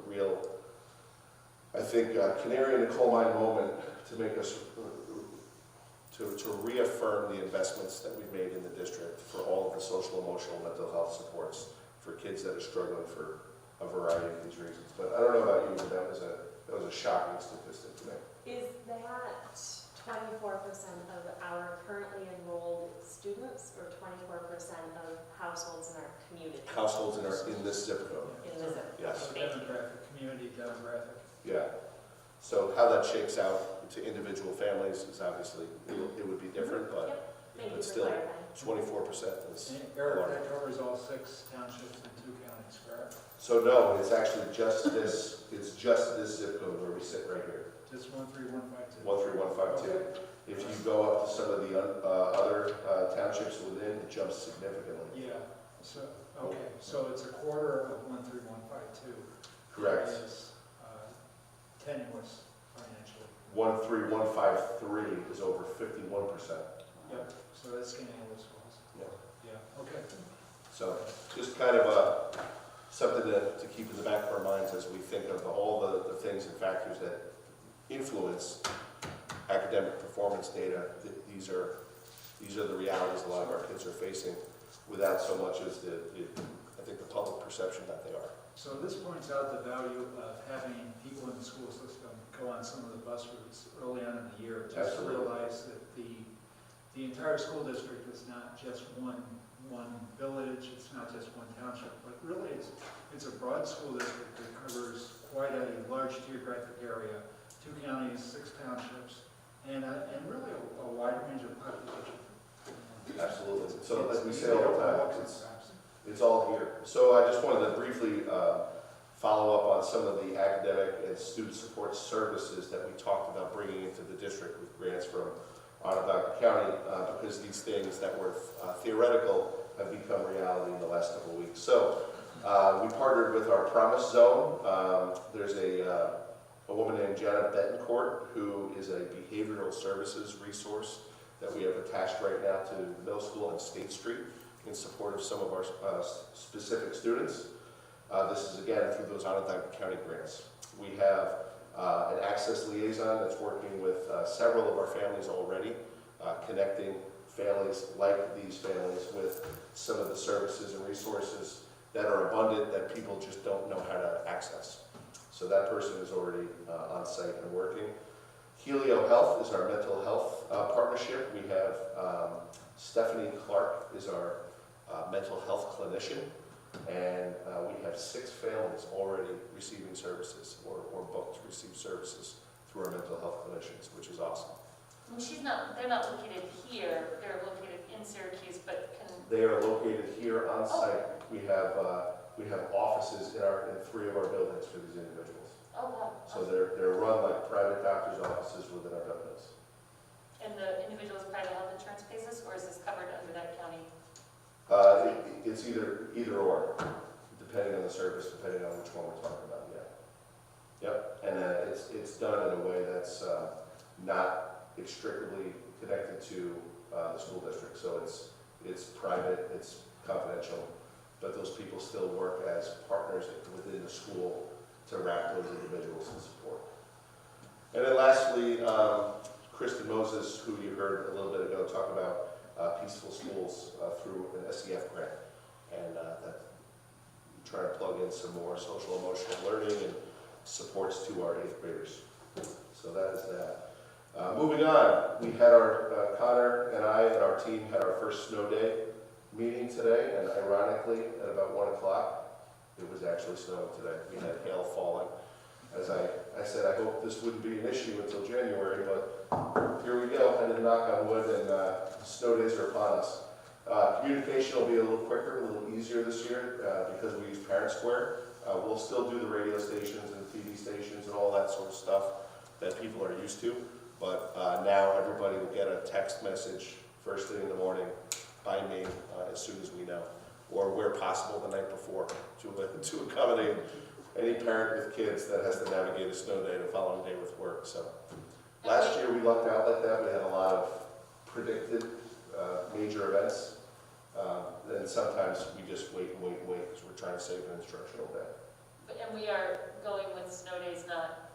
[SPEAKER 2] real, I think, canary in the coal mine moment to make us, to reaffirm the investments that we've made in the district for all of the social, emotional, mental health supports for kids that are struggling for a variety of these reasons. But I don't know about you, but that was a shocking statistic to me.
[SPEAKER 10] Is that 24% of our currently enrolled students, or 24% of households in our community?
[SPEAKER 2] Households in this zip code.
[SPEAKER 10] In the zip code.
[SPEAKER 2] Yes.
[SPEAKER 9] Demographic, community demographic.
[SPEAKER 2] Yeah. So how that shakes out to individual families is obviously, it would be different, but
[SPEAKER 10] Thank you
[SPEAKER 2] but
[SPEAKER 10] for
[SPEAKER 2] still,
[SPEAKER 10] clarifying.
[SPEAKER 2] 24% is
[SPEAKER 9] And Eric,
[SPEAKER 2] alarming.
[SPEAKER 9] that covers all 6 townships and 2 counties, correct?
[SPEAKER 2] So no, it's actually just this, it's just this zip code where we sit right here,
[SPEAKER 9] Just 13152.
[SPEAKER 2] 13152. If you go up to some of the other townships within, it jumps significantly.
[SPEAKER 9] Yeah, so, okay, so it's a quarter of 13152.
[SPEAKER 2] Correct.
[SPEAKER 9] That is tenuous financially.
[SPEAKER 2] 13153 is over 51%.
[SPEAKER 9] Yep, so that's Skaneateles schools.
[SPEAKER 2] Yeah.
[SPEAKER 9] Yeah, okay.
[SPEAKER 2] So just kind of something to keep in the back of our minds as we think of all the things and factors that influence academic performance data. These are the realities a lot of our kids are facing, without so much as I think the public perception that they are.
[SPEAKER 9] So this points out the value of having people in the school system go on some of the bus routes early on in the year, just
[SPEAKER 2] Absolutely.
[SPEAKER 9] to realize that the entire school district is not just one village, it's not just one township, but really it's a broad school district that covers quite a large geographic area, 2 counties, 6 townships, and really a wide range of population.
[SPEAKER 2] Absolutely. So as we say all the time, it's all here. So I just wanted to briefly follow up on some of the academic and student support services that we talked about bringing into the district with grants from Onondaga County, because these things that were theoretical have become reality in the last couple of weeks. So we partnered with our Promise Zone. There's a woman named Janet Betancourt, who is a behavioral services resource that we have attached right now to the middle school and State Street in support of some of our specific students. This is again through those Onondaga County grants. We have an access liaison that's working with several of our families already, connecting families like these families with some of the services and resources that are abundant that people just don't know how to access. So that person is already on site and working. Helio Health is our mental health partnership. We have Stephanie Clark is our mental health clinician, and we have 6 families already receiving services or booked to receive services through our mental health clinicians, which is awesome.
[SPEAKER 7] And they're not located here, they're located in Syracuse, but can,
[SPEAKER 2] They are located here on site. We have offices in 3 of our buildings for these individuals.
[SPEAKER 7] oh wow.
[SPEAKER 2] So they're run like private doctors' offices within our buildings.
[SPEAKER 7] And the individual's private health insurance pays this, or is this covered under that county?
[SPEAKER 2] It's either or, depending on the service, depending on which one we're talking about. Yeah. Yep. And it's done in a way that's not inextricably connected to the school district. So it's private, it's confidential, but those people still work as partners within the school to wrap those individuals in support. And then lastly, Kristen Moses, who you heard a little bit ago talk about peaceful schools through an SEF grant. And that trying to plug in some more social emotional learning and supports to our 8th graders. So that is that. Moving on, we had our, Connor and I and our team had our first snow day meeting today, and ironically, at about 1 o'clock, it was actually snowing today. We had hail falling. As I said, I hope this wouldn't be an issue until January, but here we go. I did knock on wood, and snow days are upon us. Communication will be a little quicker, a little easier this year because we use Parent Square. We'll still do the radio stations and TV stations and all that sort of stuff that people are used to, but now everybody will get a text message first thing in the morning by me as soon as we know, or where possible the night before to accommodate any parent with kids that has to navigate a snow day the following day with work. So last year we lucked out like that. We had a lot of predicted major events. And sometimes we just wait because we're trying to save an instructional day.
[SPEAKER 7] And we are going with snow days, not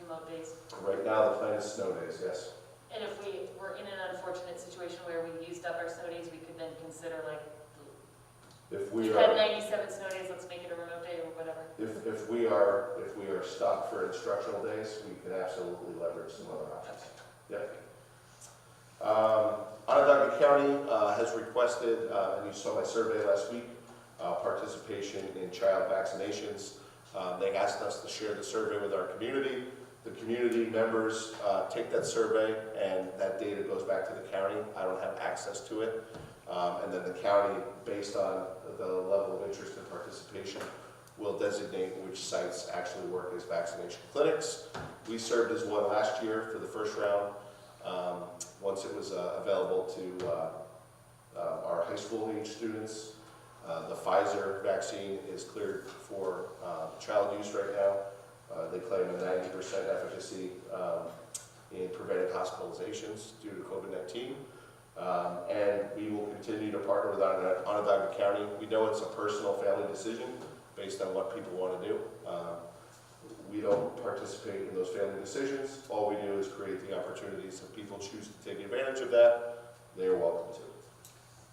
[SPEAKER 7] remote days.
[SPEAKER 2] Right now the plan is snow days, yes.
[SPEAKER 7] And if we were in an unfortunate situation where we used up our snow days, we could then consider like,
[SPEAKER 2] If
[SPEAKER 7] we've had 97 snow days, let's make it a remote day or whatever.
[SPEAKER 2] If we are stuck for instructional days, we can absolutely leverage some other options. Yep. Onondaga County has requested, and you saw my survey last week, participation in child vaccinations. They asked us to share the survey with our community. The community members take that survey, and that data goes back to the county. I don't have access to it. And then the county, based on the level of interest and participation, will designate which sites actually work as vaccination clinics. We served as one last year for the first round, once it was available to our high school age students. The Pfizer vaccine is cleared for child use right now. They claim a 90% efficacy in preventing hospitalizations due to COVID-19. And we will continue to partner with Onondaga County. We know it's a personal family decision based on what people want to do. We don't participate in those family decisions. All we do is create the opportunities. If people choose to take advantage of that, they are welcome to.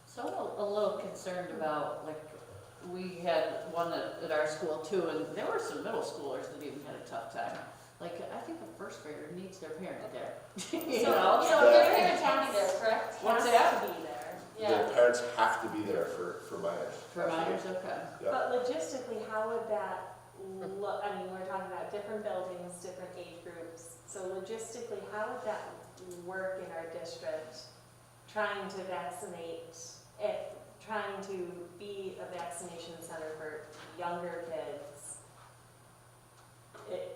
[SPEAKER 6] So I'm a little concerned about, like, we had one at our school too, and there were some middle schoolers that even had a tough time. Like, I think a first grader needs their parent there. You know?
[SPEAKER 7] So their parents have to be there, correct?
[SPEAKER 6] What's
[SPEAKER 10] Has
[SPEAKER 6] that?
[SPEAKER 10] to be there.
[SPEAKER 7] Yeah.
[SPEAKER 2] The parents have to be there for minors.
[SPEAKER 6] For minors, okay.
[SPEAKER 2] Yeah.
[SPEAKER 10] But logistically, how would that look? I mean, we're talking about different buildings, different age groups. So logistically, how would that work in our district? Trying to vaccinate, trying to be a vaccination center for younger kids.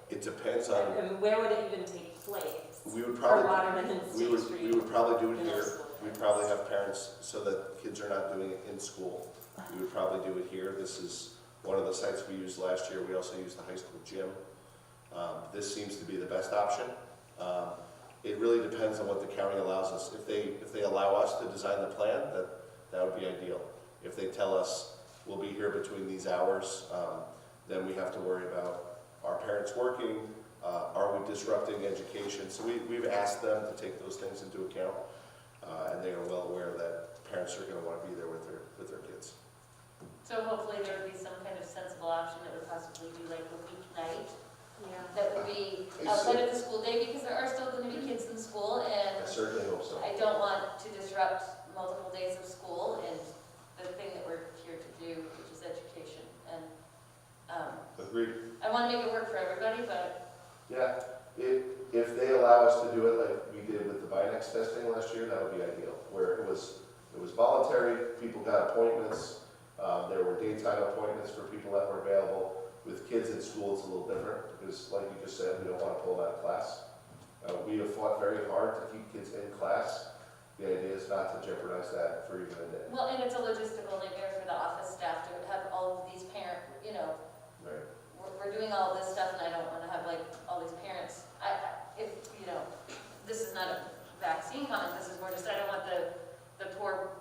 [SPEAKER 2] It depends on.
[SPEAKER 10] And where would it even take place?
[SPEAKER 2] We would
[SPEAKER 10] For
[SPEAKER 2] probably.
[SPEAKER 10] Waterman and
[SPEAKER 2] We
[SPEAKER 10] State Street.
[SPEAKER 2] would probably do it
[SPEAKER 10] middle
[SPEAKER 2] here.
[SPEAKER 10] school
[SPEAKER 2] We'd
[SPEAKER 10] kids.
[SPEAKER 2] probably have parents so that kids are not doing it in school. We would probably do it here. This is one of the sites we used last year. We also used the high school gym. This seems to be the best option. It really depends on what the county allows us. If they allow us to design the plan, that would be ideal. If they tell us we'll be here between these hours, then we have to worry about our parents working, are we disrupting education? So we've asked them to take those things into account, and they are well aware that parents are going to want to be there with their kids.
[SPEAKER 7] So hopefully there would be some kind of sensible option that would possibly be like a weeknight.
[SPEAKER 10] Yeah.
[SPEAKER 7] That would be outside of the school day, because there are still going to be kids in school, and
[SPEAKER 2] I certainly hope so.
[SPEAKER 7] I don't want to disrupt multiple days of school and the thing that we're here to do, which is education. And
[SPEAKER 2] Agreed.
[SPEAKER 7] I want to make it work for everybody, but
[SPEAKER 2] Yeah, if they allow us to do it like we did with the Binex testing last year, that would be ideal. Where it was voluntary, people got appointments, there were daytime appointments for people that were available. With kids in school, it's a little different because, like you just said, we don't want to pull them out of class. We have fought very hard to keep kids in class. The idea is not to jeopardize that for even a day.
[SPEAKER 7] well, and it's a logistical nightmare for the office staff to have all of these
[SPEAKER 2] Right.
[SPEAKER 7] we're doing all of this stuff, and I don't want to have like all these parents. This is not a vaccine comment. This is more just I don't want the poor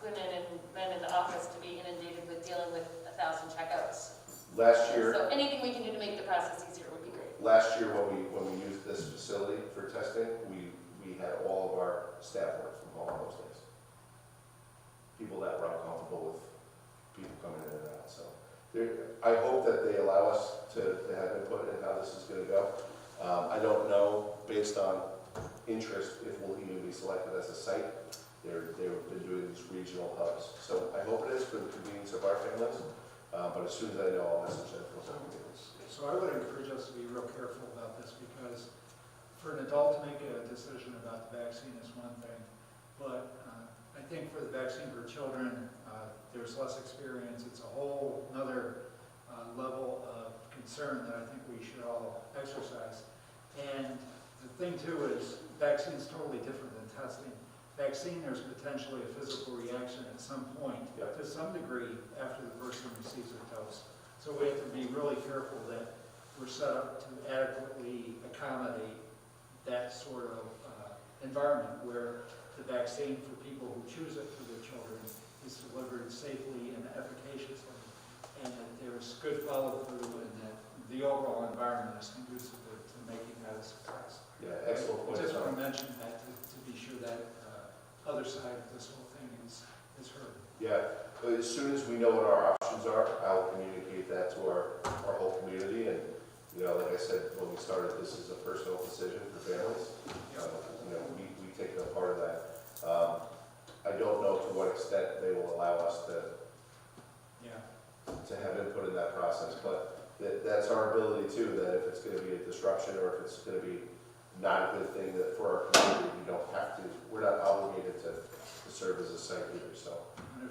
[SPEAKER 7] women and men in the office to be inundated with dealing with 1,000 checkouts.
[SPEAKER 2] Last year,
[SPEAKER 7] So anything we can do to make the process easier would be great.
[SPEAKER 2] last year when we used this facility for testing, we had all of our staff work from home on those days. People that were uncomfortable with people coming in and out, so. I hope that they allow us to have input in how this is gonna go. I don't know, based on interest, if we'll even be selected as a site. They've been doing these regional hubs, so I hope it is for the convenience of our families, but as soon as I know, I'll message them.
[SPEAKER 13] So I would encourage us to be real careful about this, because for an adult to make a decision about the vaccine is one thing, but I think for the vaccine for children, there's less experience. It's a whole another level of concern that I think we should all exercise. And the thing too is, vaccine's totally different than testing. Vaccine, there's potentially a physical reaction at some point,
[SPEAKER 2] Yep.
[SPEAKER 13] to some degree, after the person receives a dose. So we have to be really careful that we're set up to adequately accommodate that sort of environment where the vaccine for people who choose it for their children is delivered safely and efficaciously, and that there's good follow-through, and that the overall environment is conducive to making that a success.
[SPEAKER 2] Yeah, excellent point.
[SPEAKER 13] Just want to mention that to be sure that other side of this whole thing is heard.
[SPEAKER 2] Yeah, but as soon as we know what our options are, I'll communicate that to our whole community. And, you know, like I said, when we started, this is a personal decision for families. You know, we take no part of that. I don't know to what extent they will allow us to have input in that process, but that's our ability too, that if it's going to be a disruption or if it's going to be not a good thing that for our community, we don't have to, we're not obligated to serve as a site either. So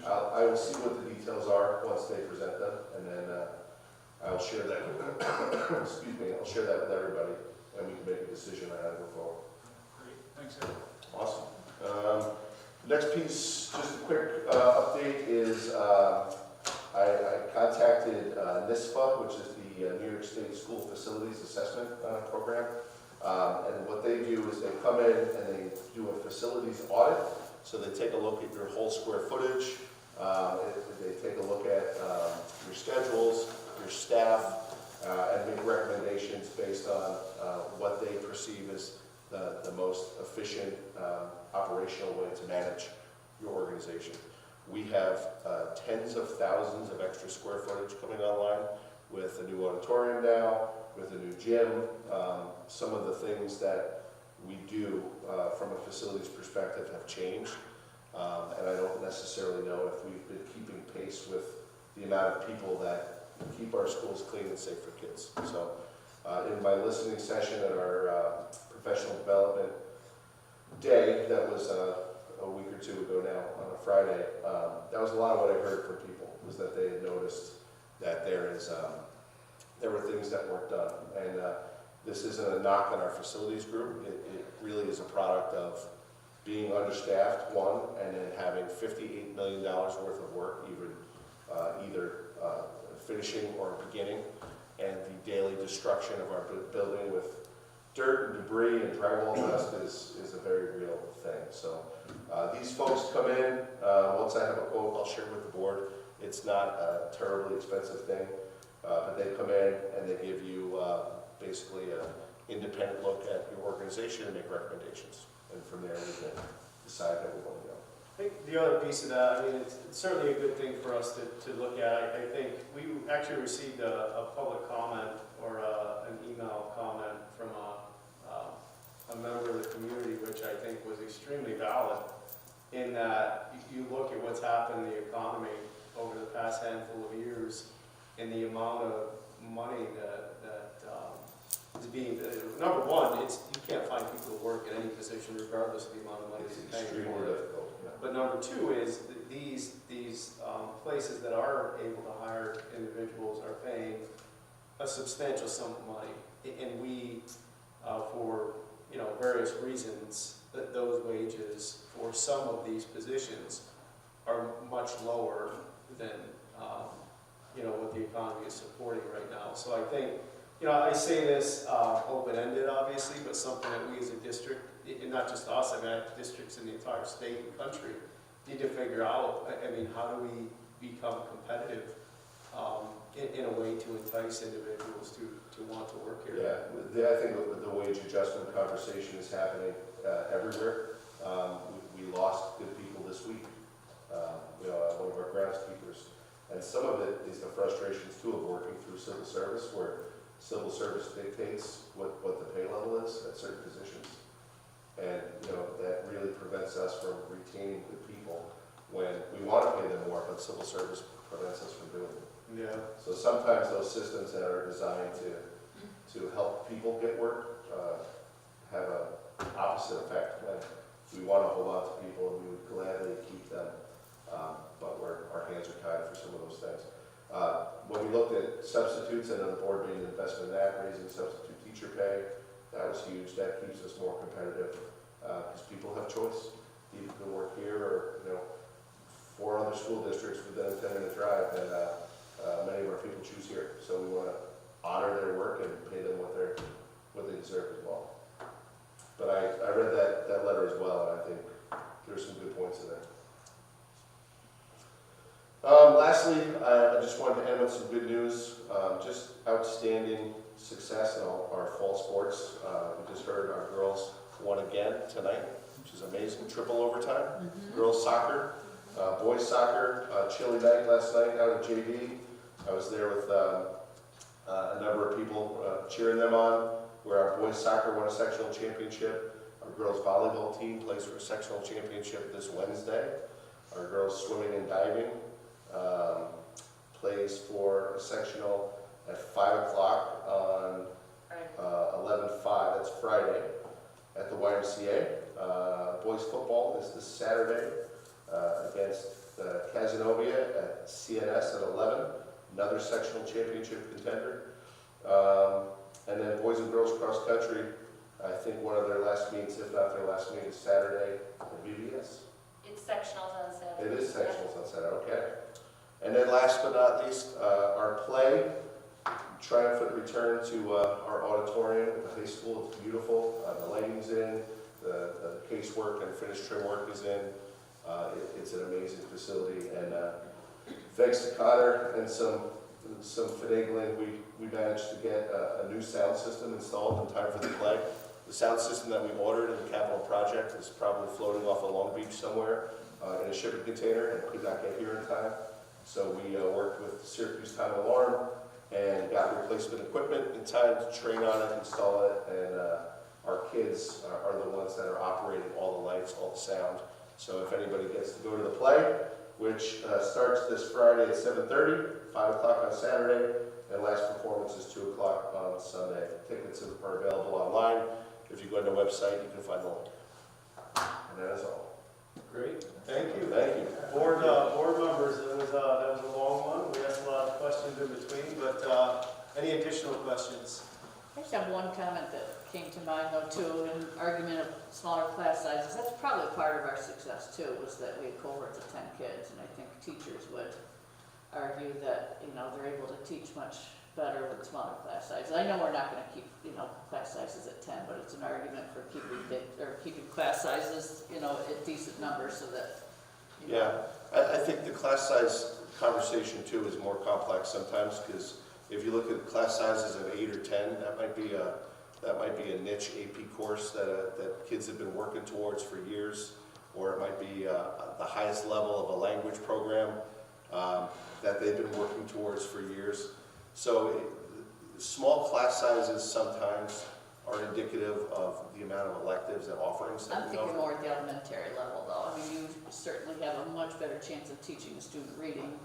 [SPEAKER 2] I will see what the details are once they present them, and then I'll share that with excuse me, I'll share that with everybody, and we can make a decision on how to go forward.
[SPEAKER 13] Great, thanks, Eric.
[SPEAKER 2] Awesome. Next piece, just a quick update, is I contacted NISFA, which is the New York State School Facilities Assessment Program. And what they do is they come in and they do a facilities audit. So they take a look at your whole square footage. They take a look at your schedules, your staff, and make recommendations based on what they perceive as the most efficient operational way to manage your organization. We have tens of thousands of extra square footage coming online with a new auditorium now, with a new gym. Some of the things that we do from a facilities perspective have changed, and I don't necessarily know if we've been keeping pace with the amount of people that keep our schools clean and safe for kids. So in my listening session at our professional development day, that was a week or two ago now, on a Friday, that was a lot of what I heard from people, was that they had noticed that there were things that weren't done. And this isn't a knock on our facilities group. It really is a product of being understaffed, one, and then having $58 million worth of work, either finishing or beginning, and the daily destruction of our building with dirt and debris and drywall dust is a very real thing. So these folks come in, once I have a quote, I'll share with the board. It's not a terribly expensive thing, but they come in and they give you basically an independent look at your organization and make recommendations. And from there we can decide how we want to go.
[SPEAKER 1] I think the other piece of that, I mean, it's certainly a good thing for us to look at. I think we actually received a public comment or an email comment from a member of the community, which I think was extremely valid, in that you look at what's happened in the economy over the past handful of years and the amount of money that is being, number one, you can't find people to work in any position regardless of the amount of money
[SPEAKER 2] It's
[SPEAKER 1] they're paying
[SPEAKER 2] extremely
[SPEAKER 1] for it.
[SPEAKER 2] difficult. Yeah.
[SPEAKER 1] But number two is that these places that are able to hire individuals are paying a substantial sum of money. And we, for various reasons, that those wages for some of these positions are much lower than what the economy is supporting right now. So I think, I say this open-ended, obviously, but something that we as a district, and not just us, I mean, districts in the entire state and country, need to figure out, I mean, how do we become competitive in a way to entice individuals to want to work here.
[SPEAKER 2] Yeah, I think the wage adjustment conversation is happening everywhere. We lost good people this week. One of our groundskeepers. And some of it is the frustrations too of working through civil service, where civil service dictates what the pay level is at certain positions. And, that really prevents us from retaining good people when we want to pay them more, but civil service prevents us from doing it.
[SPEAKER 1] Yeah.
[SPEAKER 2] So sometimes those systems that are designed to help people get work have an opposite effect. When we want to hold on to people and we would gladly keep them, but our hands are tied for some of those things. When we looked at substitutes, I know the board made an investment in that, raising substitute teacher pay. That was huge. That keeps us more competitive because people have choice. Either can work here or 4 other school districts within a 10-minute drive, and many of our people choose here. So we want to honor their work and pay them what they deserve as well. But I read that letter as well, and I think there's some good points in there. Lastly, I just wanted to end with some good news. Just outstanding success in all our fall sports. We just heard our girls won again tonight, which is amazing. Triple overtime.
[SPEAKER 6] Mm-hmm.
[SPEAKER 2] Girls soccer, boys soccer, chilly night last night out at JV. I was there with a number of people cheering them on, where our boys soccer won a sectional championship. Our girls volleyball team plays for a sectional championship this Wednesday. Our girls swimming and diving plays for a sectional at 5 o'clock on 11/5, that's Friday, at the YMCA. Boys football is this Saturday against Casanova at CNS at 11, another sectional championship contender. And then boys and girls cross country, I think one of their last meets, if not their last meet, is Saturday at BBS.
[SPEAKER 7] It's sectionals on Saturday.
[SPEAKER 2] It is sectionals on Saturday, okay. And then last but not least, our play, triumphant return to our auditorium at the high school. It's beautiful. The lighting's in, the casework and finished trim work is in. It's an amazing facility, and thanks to Connor and some finagling, we managed to get a new sound system installed in time for the play. The sound system that we ordered in the capital project is probably floating off of Long Beach somewhere in a shipping container and could not get here in time. So we worked with Syracuse Time Alarm and got replacement equipment in time to train on it, install it, and our kids are the ones that are operating all the lights, all the sound. So if anybody gets to go to the play, which starts this Friday at 7:30, 5 o'clock on Saturday, and last performance is 2 o'clock on Sunday. Tickets are available online. If you go to the website, you can find the link. And that is all.
[SPEAKER 1] Great, thank you.
[SPEAKER 2] Thank you.
[SPEAKER 1] Board members, that was a long one. We asked a lot of questions in between, but any additional questions?
[SPEAKER 6] I just have one comment that came to mind though too, an argument of smaller class sizes. That's probably part of our success too, was that we had cohorts of 10 kids, and I think teachers would argue that, they're able to teach much better with smaller class sizes. I know we're not going to keep, class sizes at 10, but it's an argument for keeping class sizes, at decent numbers so that,
[SPEAKER 2] Yeah, I think the class size conversation too is more complex sometimes, because if you look at class sizes of 8 or 10, that might be a niche AP course that kids have been working towards for years, or it might be the highest level of a language program that they've been working towards for years. So small class sizes sometimes are indicative of the amount of electives and offerings that
[SPEAKER 6] I'm
[SPEAKER 2] we
[SPEAKER 6] thinking
[SPEAKER 2] offer.
[SPEAKER 6] more at the elementary level though. I mean, you certainly have a much better chance of teaching a student reading,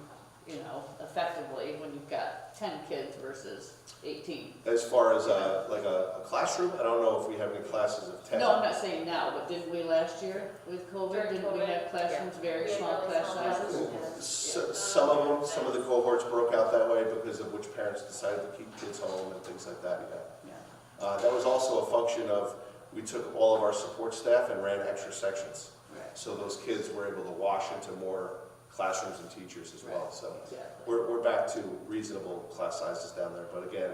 [SPEAKER 6] effectively when you've got 10 kids versus 18.
[SPEAKER 2] As far as a classroom, I don't know if we have any classes of 10.
[SPEAKER 6] No, I'm not saying now, but didn't we last year with COVID?
[SPEAKER 7] During
[SPEAKER 6] Didn't we
[SPEAKER 7] COVID,
[SPEAKER 6] have classrooms, very
[SPEAKER 7] Yeah,
[SPEAKER 6] small
[SPEAKER 7] really
[SPEAKER 6] class
[SPEAKER 7] small
[SPEAKER 6] sizes?
[SPEAKER 7] classes.
[SPEAKER 2] Some of the cohorts broke out that way because of which parents decided to keep kids home and things like that.
[SPEAKER 6] Yeah.
[SPEAKER 2] That was also a function of, we took all of our support staff and ran extra sections.
[SPEAKER 6] Right.
[SPEAKER 2] So those kids were able to wash into more classrooms and teachers as well.
[SPEAKER 6] Right.
[SPEAKER 2] So
[SPEAKER 6] Exactly.
[SPEAKER 2] we're back to reasonable class sizes down there. But again,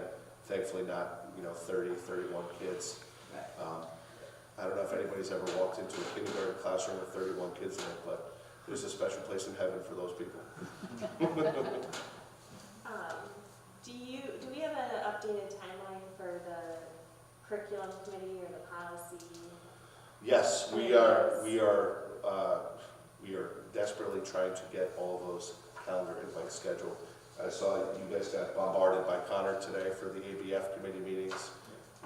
[SPEAKER 2] thankfully not 30, 31 kids.
[SPEAKER 6] Right.
[SPEAKER 2] I don't know if anybody's ever walked into a kindergarten classroom with 31 kids in it, but there's a special place in heaven for those people.
[SPEAKER 10] Do
[SPEAKER 2] Yes, we are desperately trying to get all of those calendar invites scheduled. I saw you guys got bombarded by Connor today for the ABF committee meetings.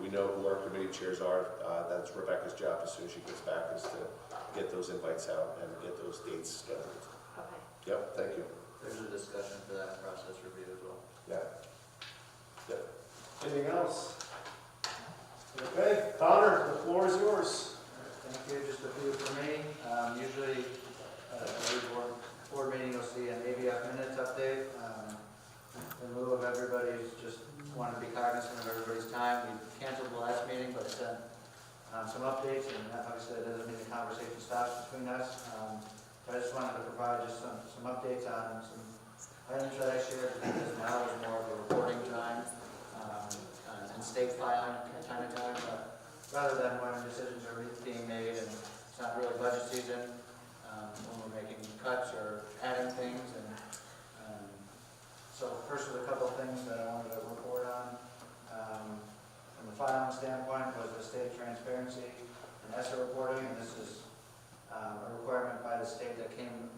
[SPEAKER 2] We know who our committee chairs are. That's Rebecca's job as soon as she gets back, is to get those invites out and get those dates scheduled.
[SPEAKER 8] Okay.
[SPEAKER 2] Yep, thank you.
[SPEAKER 3] There's a discussion for that process review as well.
[SPEAKER 2] Yeah.
[SPEAKER 1] Anything else? Okay, Connor, the floor is yours.
[SPEAKER 3] Thank you, just a few for me. Usually, every board meeting you'll see an ABF minutes update. In lieu of everybody's, just want to be cognizant of everybody's time. We canceled the last meeting, but I sent some updates, and obviously that doesn't mean the conversation stops between us. But I just wanted to provide just some updates on some items that I shared, because now is more of a reporting time and state filing kind of time, but rather than when decisions are being made and it's not really budget season, when we're making cuts or adding things. And so first was a couple of things that I wanted to report on. From the filing standpoint was the state transparency and ESSA reporting, and this is a requirement by the state that came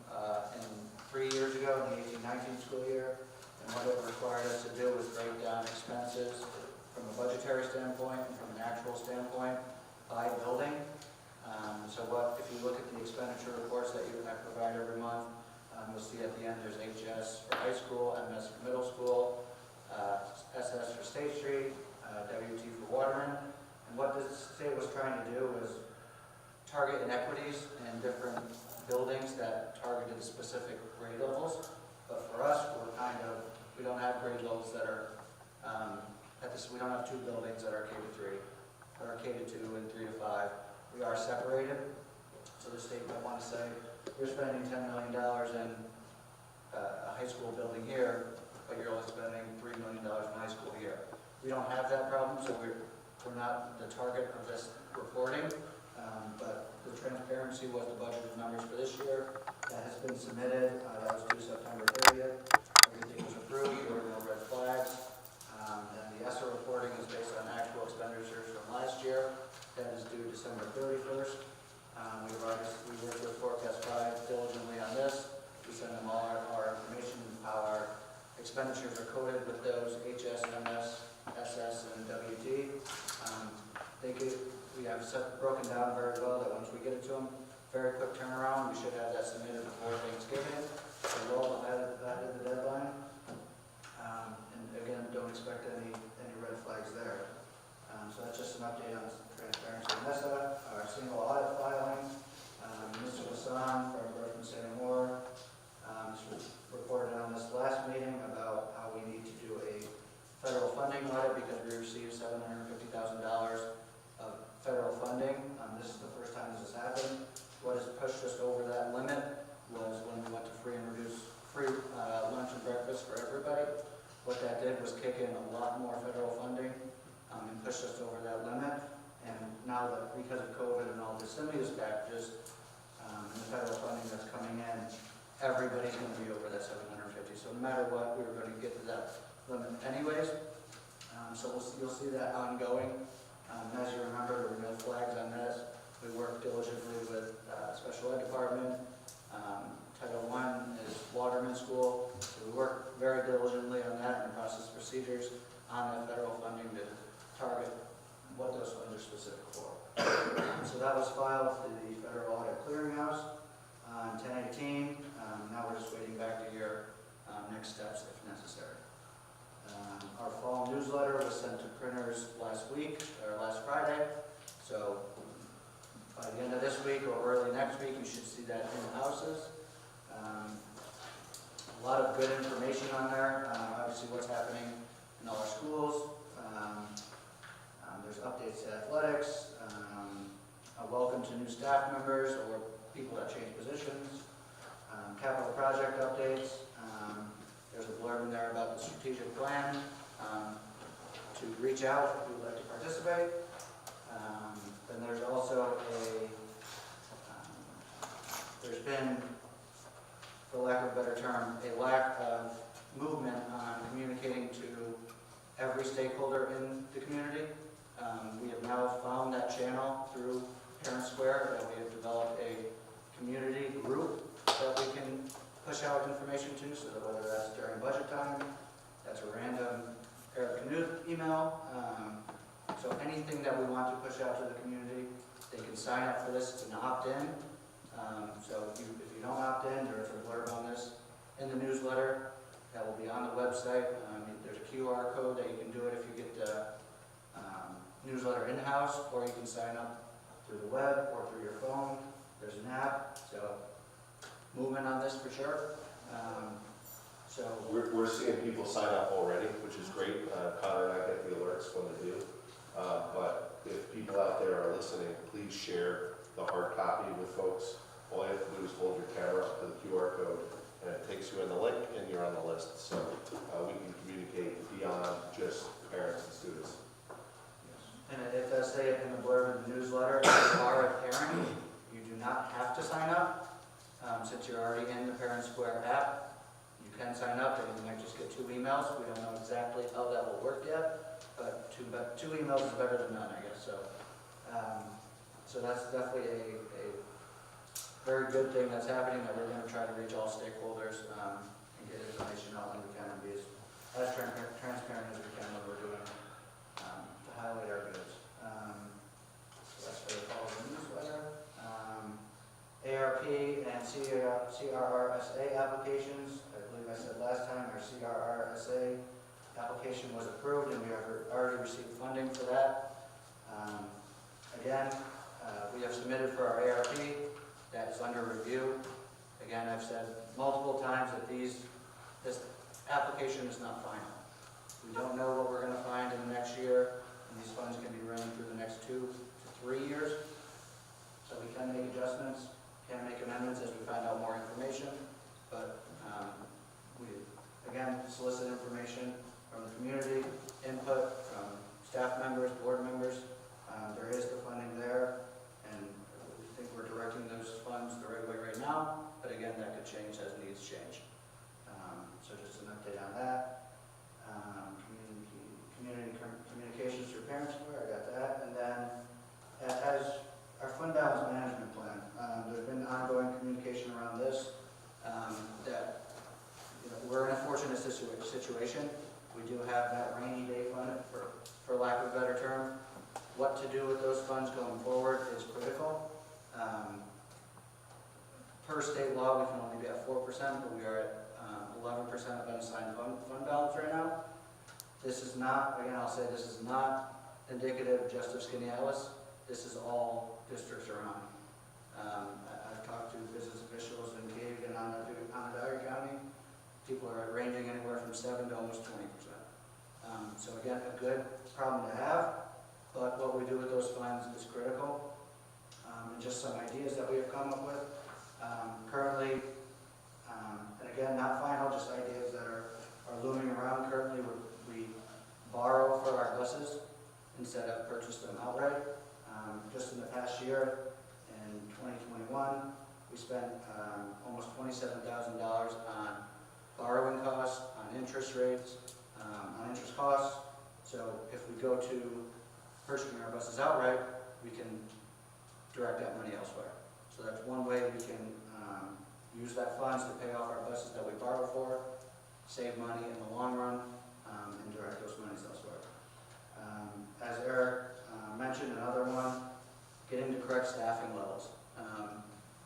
[SPEAKER 3] in 3 years ago in the 18-19 school year. And what it required us to do was break down expenses from a budgetary standpoint and from an actual standpoint by building. So if you look at the expenditure reports that I provide every month, you'll see at the end there's HS for high school, MS for middle school, SS for State Street, WT for Waterman. And what this state was trying to do was target inequities in different buildings that targeted specific grade levels. But for us, we don't have grade levels that are, we don't have 2 buildings that are K-3, that are K-2 and 3 to 5. We are separated. So the state might want to say, you're spending $10 million in a high school building here, but you're only spending $3 million in high school here. We don't have that problem, so we're not the target of this reporting. But the transparency was the budgeted numbers for this year. That has been submitted. That was due September 30th. Everything was approved. There were no red flags. And the ESSA reporting is based on actual expenditures from last year. That is due December 31st. We worked with Forecast 5 diligently on this. We send them all our information. Our expenditures are coded with those HS, MS, SS, and WT. We have broken down very well that once we get it to them, very quick turnaround. We should have that submitted before Thanksgiving. So we're all ahead of the deadline. And again, don't expect any red flags there. So that's just an update on transparency. And that's our single audit filing. Mr. Hassan from Berkman St. Moore reported on this last meeting about how we need to do a federal funding audit because we received $750,000 of federal funding. This is the first time this has happened. What has pushed us over that limit was when we went to free lunch and breakfast for everybody. What that did was kick in a lot more federal funding and pushed us over that limit. And now that because of COVID and all the stimulus packages and the federal funding that's coming in, everybody's going to be over that 750. So no matter what, we were going to get to that limit anyways. So you'll see that ongoing. As you remember, there were no flags on this. We worked diligently with Special Ed Department. Title I is Waterman School. So we worked very diligently on that and process procedures on that federal funding to target what those funds are specific for. So that was filed to the Federal Audit Clearinghouse on 10/18. Now we're just waiting back to hear next steps if necessary. Our fall newsletter was sent to printers last Friday. So by the end of this week or early next week, you should see that in the houses. A lot of good information on there. Obviously what's happening in all our schools. There's updates to athletics, a welcome to new staff members or people that change positions, capital project updates. There's a blurb in there about the strategic plan to reach out if you would like to participate. Then there's also there's been, for lack of a better term, a lack of movement on communicating to every stakeholder in the community. We have now found that channel through
[SPEAKER 9] Parent Square, that we have developed a community group that we can push out information to, so that whether that's during budget time, that's a random Eric Knuth email, so anything that we want to push out to the community, they can sign up for this. It's an opt-in. So if you don't opt in, there's a blurb on this in the newsletter that will be on the website. There's a QR code that you can do it if you get the newsletter in-house, or you can sign up through the web or through your phone. There's an app, so movement on this for sure. So
[SPEAKER 2] We're seeing people sign up already, which is great. Connor and I get the alerts when they do. But if people out there are listening, please share the hard copy with folks. All you have to do is hold your camera up to the QR code, and it takes you in the link, and you're on the list. So we can communicate beyond just parents and students.
[SPEAKER 9] And it does say it in the blurb in the newsletter, if you are a parent, you do not have to sign up. Since you're already in the Parent Square app, you can sign up, and you might just get 2 emails. We don't know exactly how that will work yet, but two emails is better than none, I guess. So that's definitely a very good thing that's happening, that we're going to try to reach all stakeholders and get information out when we can, and be as transparent as we can when we're doing to highlight our goods. So that's for the following newsletter. ARP and CRRSA applications. I believe I said last time our CRRSA application was approved, and we have already received funding for that. Again, we have submitted for our ARP. That's under review. Again, I've said multiple times that this application is not final. We don't know what we're going to find in the next year, and these funds can be running through the next 2 to 3 years. So we can make adjustments, can make amendments as we find out more information, but we, again, solicit information from the community, input from staff members, board members. There is the funding there, and we think we're directing those funds the right way right now, but again, that could change as needs change. So just an update on that. Community communications through Parent Square, I got that. And then as our fund balance management plan, there's been ongoing communication around this, that we're in a fortunate situation. We do have that rainy day fund, for lack of a better term. What to do with those funds going forward is critical. Per state law, we can only be at 4%, but we are at 11% of unassigned fund balance right now. This is not, again, I'll say this is not indicative just of Skaneateles. This is all districts around. I've talked to business officials in Cave and Onondaga County. People are ranging anywhere from 7 to almost 20%. So again, a good problem to have, but what we do with those funds is critical. And just some ideas that we have come up with. Currently, and again, not final, just ideas that are looming around. Currently, we borrow for our buses instead of purchase them outright. Just in the past year, in 2021, we spent almost $27,000 on borrowing costs, on interest rates, on interest costs. So if we go to purchasing our buses outright, we can direct that money elsewhere. So that's one way we can use that funds to pay off our buses that we borrow for, save money in the long run, and direct those monies elsewhere. As Eric mentioned, another one, getting the correct staffing levels.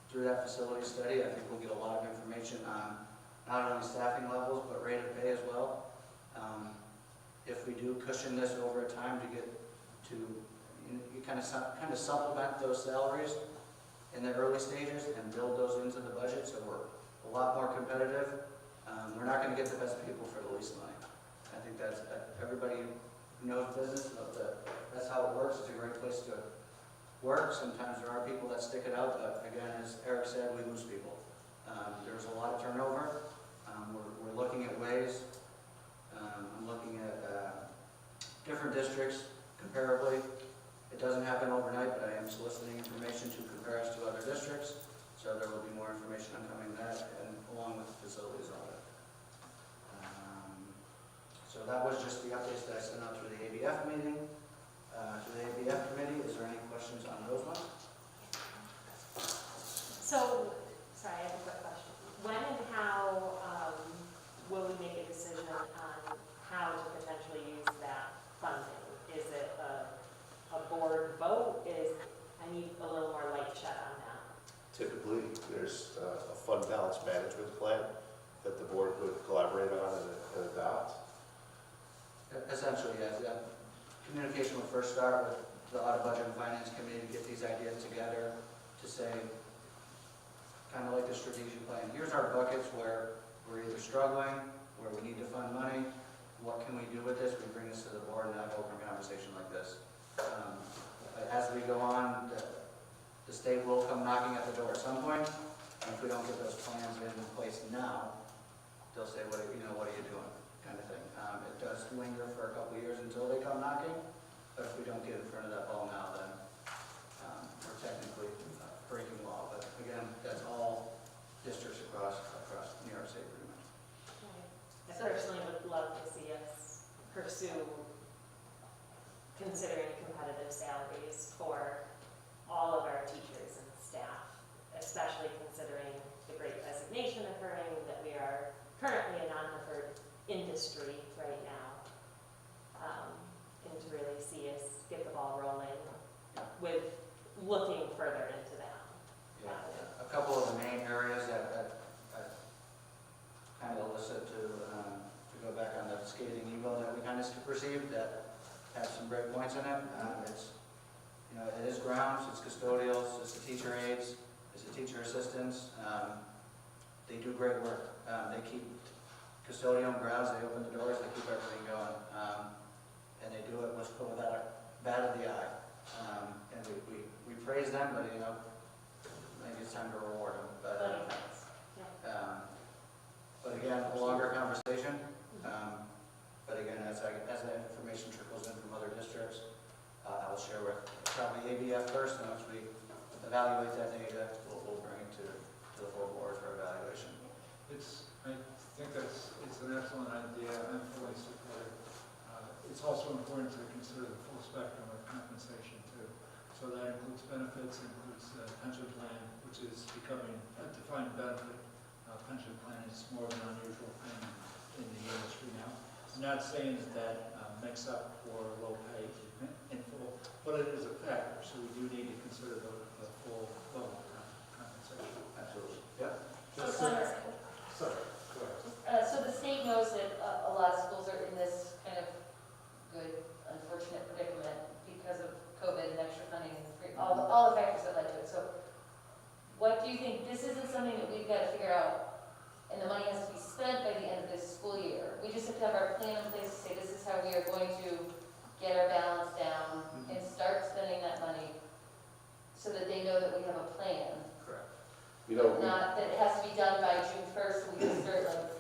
[SPEAKER 9] Through that facility study, I think we'll get a lot of information on not only staffing levels, but rate of pay as well. If we do cushion this over time to get to, you kind of supplement those salaries in the early stages and build those into the budget, so we're a lot more competitive. We're not going to get the best people for the least money. I think that's, everybody who knows business knows that that's how it works. It's a great place to work. Sometimes there are people that stick it out, but again, as Eric said, we lose people. There's a lot of turnover. We're looking at ways. I'm looking at different districts comparably. It doesn't happen overnight, but I am soliciting information to compare us to other districts. So there will be more information on coming that, and along with the facilities audit. So that was just the updates that I sent out through the ABF meeting. To the ABF committee, is there any questions on those ones?
[SPEAKER 10] So, sorry, I have a quick question. When and how will we make a decision on how to potentially use that funding? Is it a board vote? I need a little more light shed on that.
[SPEAKER 2] Typically, there's a fund balance management plan that the board would collaborate on and adopt.
[SPEAKER 9] Essentially, yes. Communication would first start with the Audit, Budget, and Finance Committee to get these ideas together to say, kind of like the strategic plan, here's our buckets where we're either struggling, where we need to fund money, what can we do with this? We bring this to the board and have an open conversation like this. But as we go on, the state will come knocking at the door at some point, and if we don't get those plans in place now, they'll say, what are you doing, kind of thing. It does linger for a couple of years until they come knocking, but if we don't get in front of that ball now, then we're technically breaking law. But again, that's all districts across New York State pretty much.
[SPEAKER 10] I personally would love to see us pursue considering competitive salaries for all of our teachers and staff, especially considering the great resignation occurring, that we are currently a non-preferred industry right now, and to really see us get the ball rolling with looking further into that.
[SPEAKER 9] A couple of the main areas that I kind of listed to go back on the scathing email that we kind of received that have some great points in it. It is grounds, it's custodials, it's the teacher aides, it's the teacher assistants. They do great work. They keep custodial grounds, they open the doors, they keep everything going. And they do it without a bat of the eye. And we praise them, but maybe it's time to reward them. But again, a longer conversation. But again, as that information trickles in from other districts, I will share with probably ABF first, and once we evaluate that data, we'll bring it to the full board for evaluation.
[SPEAKER 13] I think it's an excellent idea. I'm fully supportive. It's also important to consider the full spectrum of compensation too. So that includes benefits, includes pension plan, which is becoming a defined benefit. Pension plan is more of an unusual thing in the industry now. I'm not saying that makes up for low pay in full, but it is a factor. So we do need to consider the full level of compensation.
[SPEAKER 9] Absolutely.
[SPEAKER 2] Yeah.
[SPEAKER 13] Sorry.
[SPEAKER 7] So the state knows that a lot of schools are in this kind of good, unfortunate predicament because of COVID and extra funding and all the factors that led to it. So what do you think, this isn't something that we've got to figure out, and the money has to be spent by the end of this school year. We just have to have our plan in place to say this is how we are going to get our balance down and start spending that money so that they know that we have a plan.
[SPEAKER 9] Correct.
[SPEAKER 2] We
[SPEAKER 7] Not that it has to be done by June 1st, so we can start like.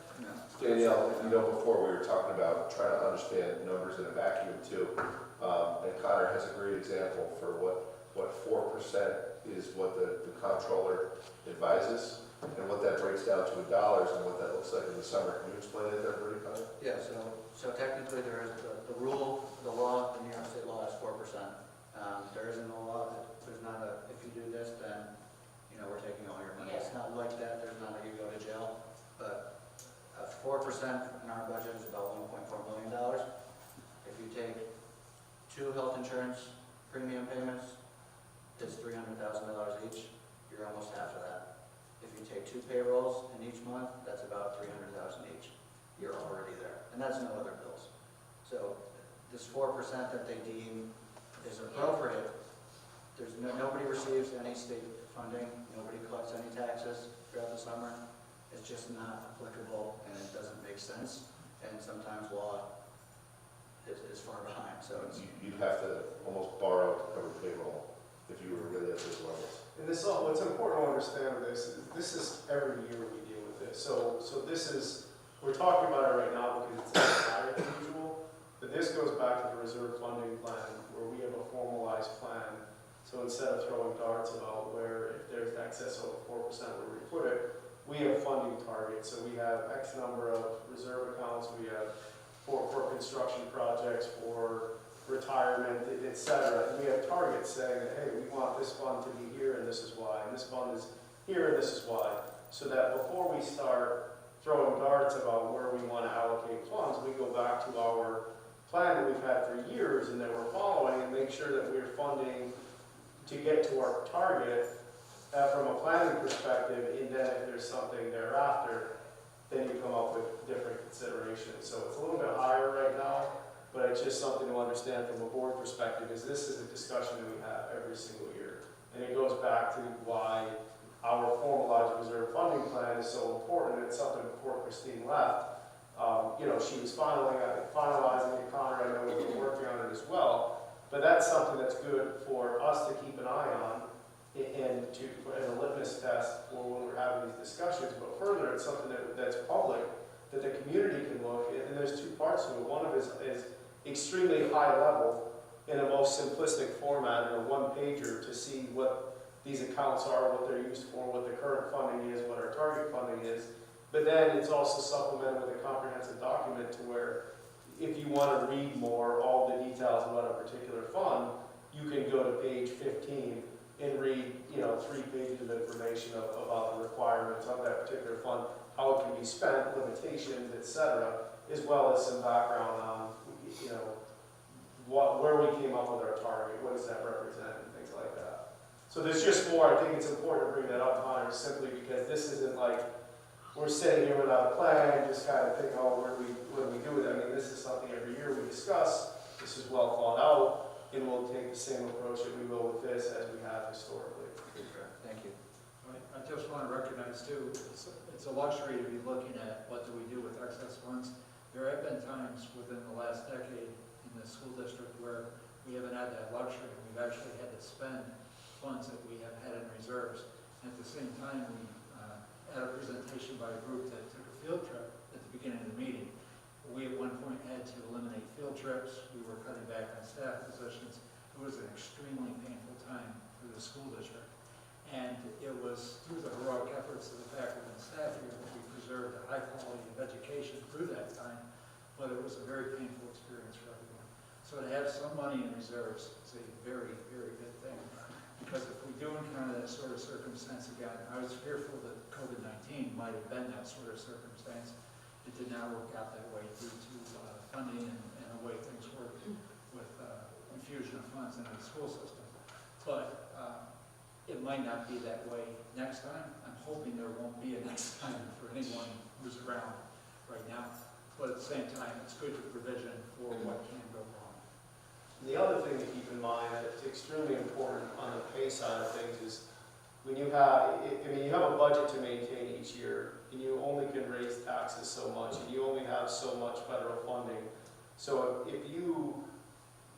[SPEAKER 2] Danielle, before we were talking about trying to understand numbers in a vacuum too, and Connor has a great example for what 4% is what the comptroller advises, and what that breaks down to in dollars, and what that looks like in the summer. Can you explain it to everybody, Connor?
[SPEAKER 9] Yeah, so technically there is the rule, the law, the New York State law is 4%. There isn't a law that there's not if you do this, then, we're taking all your money.
[SPEAKER 7] Yeah.
[SPEAKER 9] It's not like that, there's not you go to jail, but 4% in our budget is about $1.4 million. If you take 2 health insurance premium payments, it's $300,000 each, you're almost half of that. If you take 2 payrolls in each month, that's about $300,000 each. You're already there, and that's no other bills. So this 4% that they deem is appropriate, nobody receives any state funding, nobody collects any taxes throughout the summer. It's just not applicable, and it doesn't make sense, and sometimes law is far behind, so it's.
[SPEAKER 2] You'd have to almost borrow to cover payroll if you were really at those levels.
[SPEAKER 1] And what's important to understand with this is every year we deal with this. So this is, we're talking about it right now because it's higher than usual, but this goes back to the reserve funding plan where we have a formalized plan. So instead of throwing darts about where if there's excess over 4% where we put it, we have funding targets. So we have X number of reserve accounts, we have for construction projects, for retirement, et cetera. And we have targets saying that, hey, we want this fund to be here and this is why. And this fund is here, and this is why. So that before we start throwing darts about where we want to allocate funds, we go back to our plan that we've had for years and that we're following and make sure that we're funding to get to our target from a planning perspective, and then if there's something thereafter, then you come up with different considerations. So it's a little bit higher right now, but it's just something to understand from a board perspective, is this is a discussion that we have every single year. And it goes back to why our formalized reserve funding plan is so important. It's something before Christine left. She was finalizing it, Connor, I know we've been working on it as well, but that's something that's good for us to keep an eye on and as a litmus test for when we're having these discussions. But further, it's something that's public, that the community can look at, and there's two parts to it. One of it is extremely high level in a most simplistic format in a one-pager to see what these accounts are, what they're used for, what the current funding is, what our target funding is. But then it's also supplemented with a comprehensive document to where if you want to read more, all the details about a particular fund, you can go to page 15 and read, 3 pages of information about the requirements of that particular fund, how it can be spent, limitations, etc., as well as some background on, where we came up with our target, what does that represent, and things like that. So there's just more. I think it's important to bring that up, Connor, simply because this isn't like we're sitting here without a plan, just kind of thinking, oh, what do we do with it? I mean, this is something every year we discuss. This is well thought out, and we'll take the same approach that we will with this as we have historically.
[SPEAKER 9] Thank you.
[SPEAKER 13] I just want to recognize too, it's a luxury to be looking at what do we do with excess funds. There have been times within the last decade in the school district where we haven't had that luxury. We've actually had to spend funds that we have had in reserves. And at the same time, we had a presentation by a group that took a field trip at the beginning of the meeting. We at one point had to eliminate field trips. We were cutting back on staff positions. It was an extremely painful time for the school district. And it was through the heroic efforts of the faculty and staff here that we preserved a high quality of education through that time, but it was a very painful experience for everyone. So to have some money in reserves is a very, very good thing. Because if we do encounter that sort of circumstance again, I was fearful that COVID-19 might have been that sort of circumstance. It did not work out that way due to funding and the way things work with infusion of funds into the school system. But it might not be that way next time. I'm hoping there won't be a next time for anyone who's around right now. But at the same time, it's good to provision for what can go wrong.
[SPEAKER 1] And the other thing to keep in mind that's extremely important on the pay side of things is when you have, you have a budget to maintain each year, and you only can raise taxes so much, and you only have so much federal funding. So if you,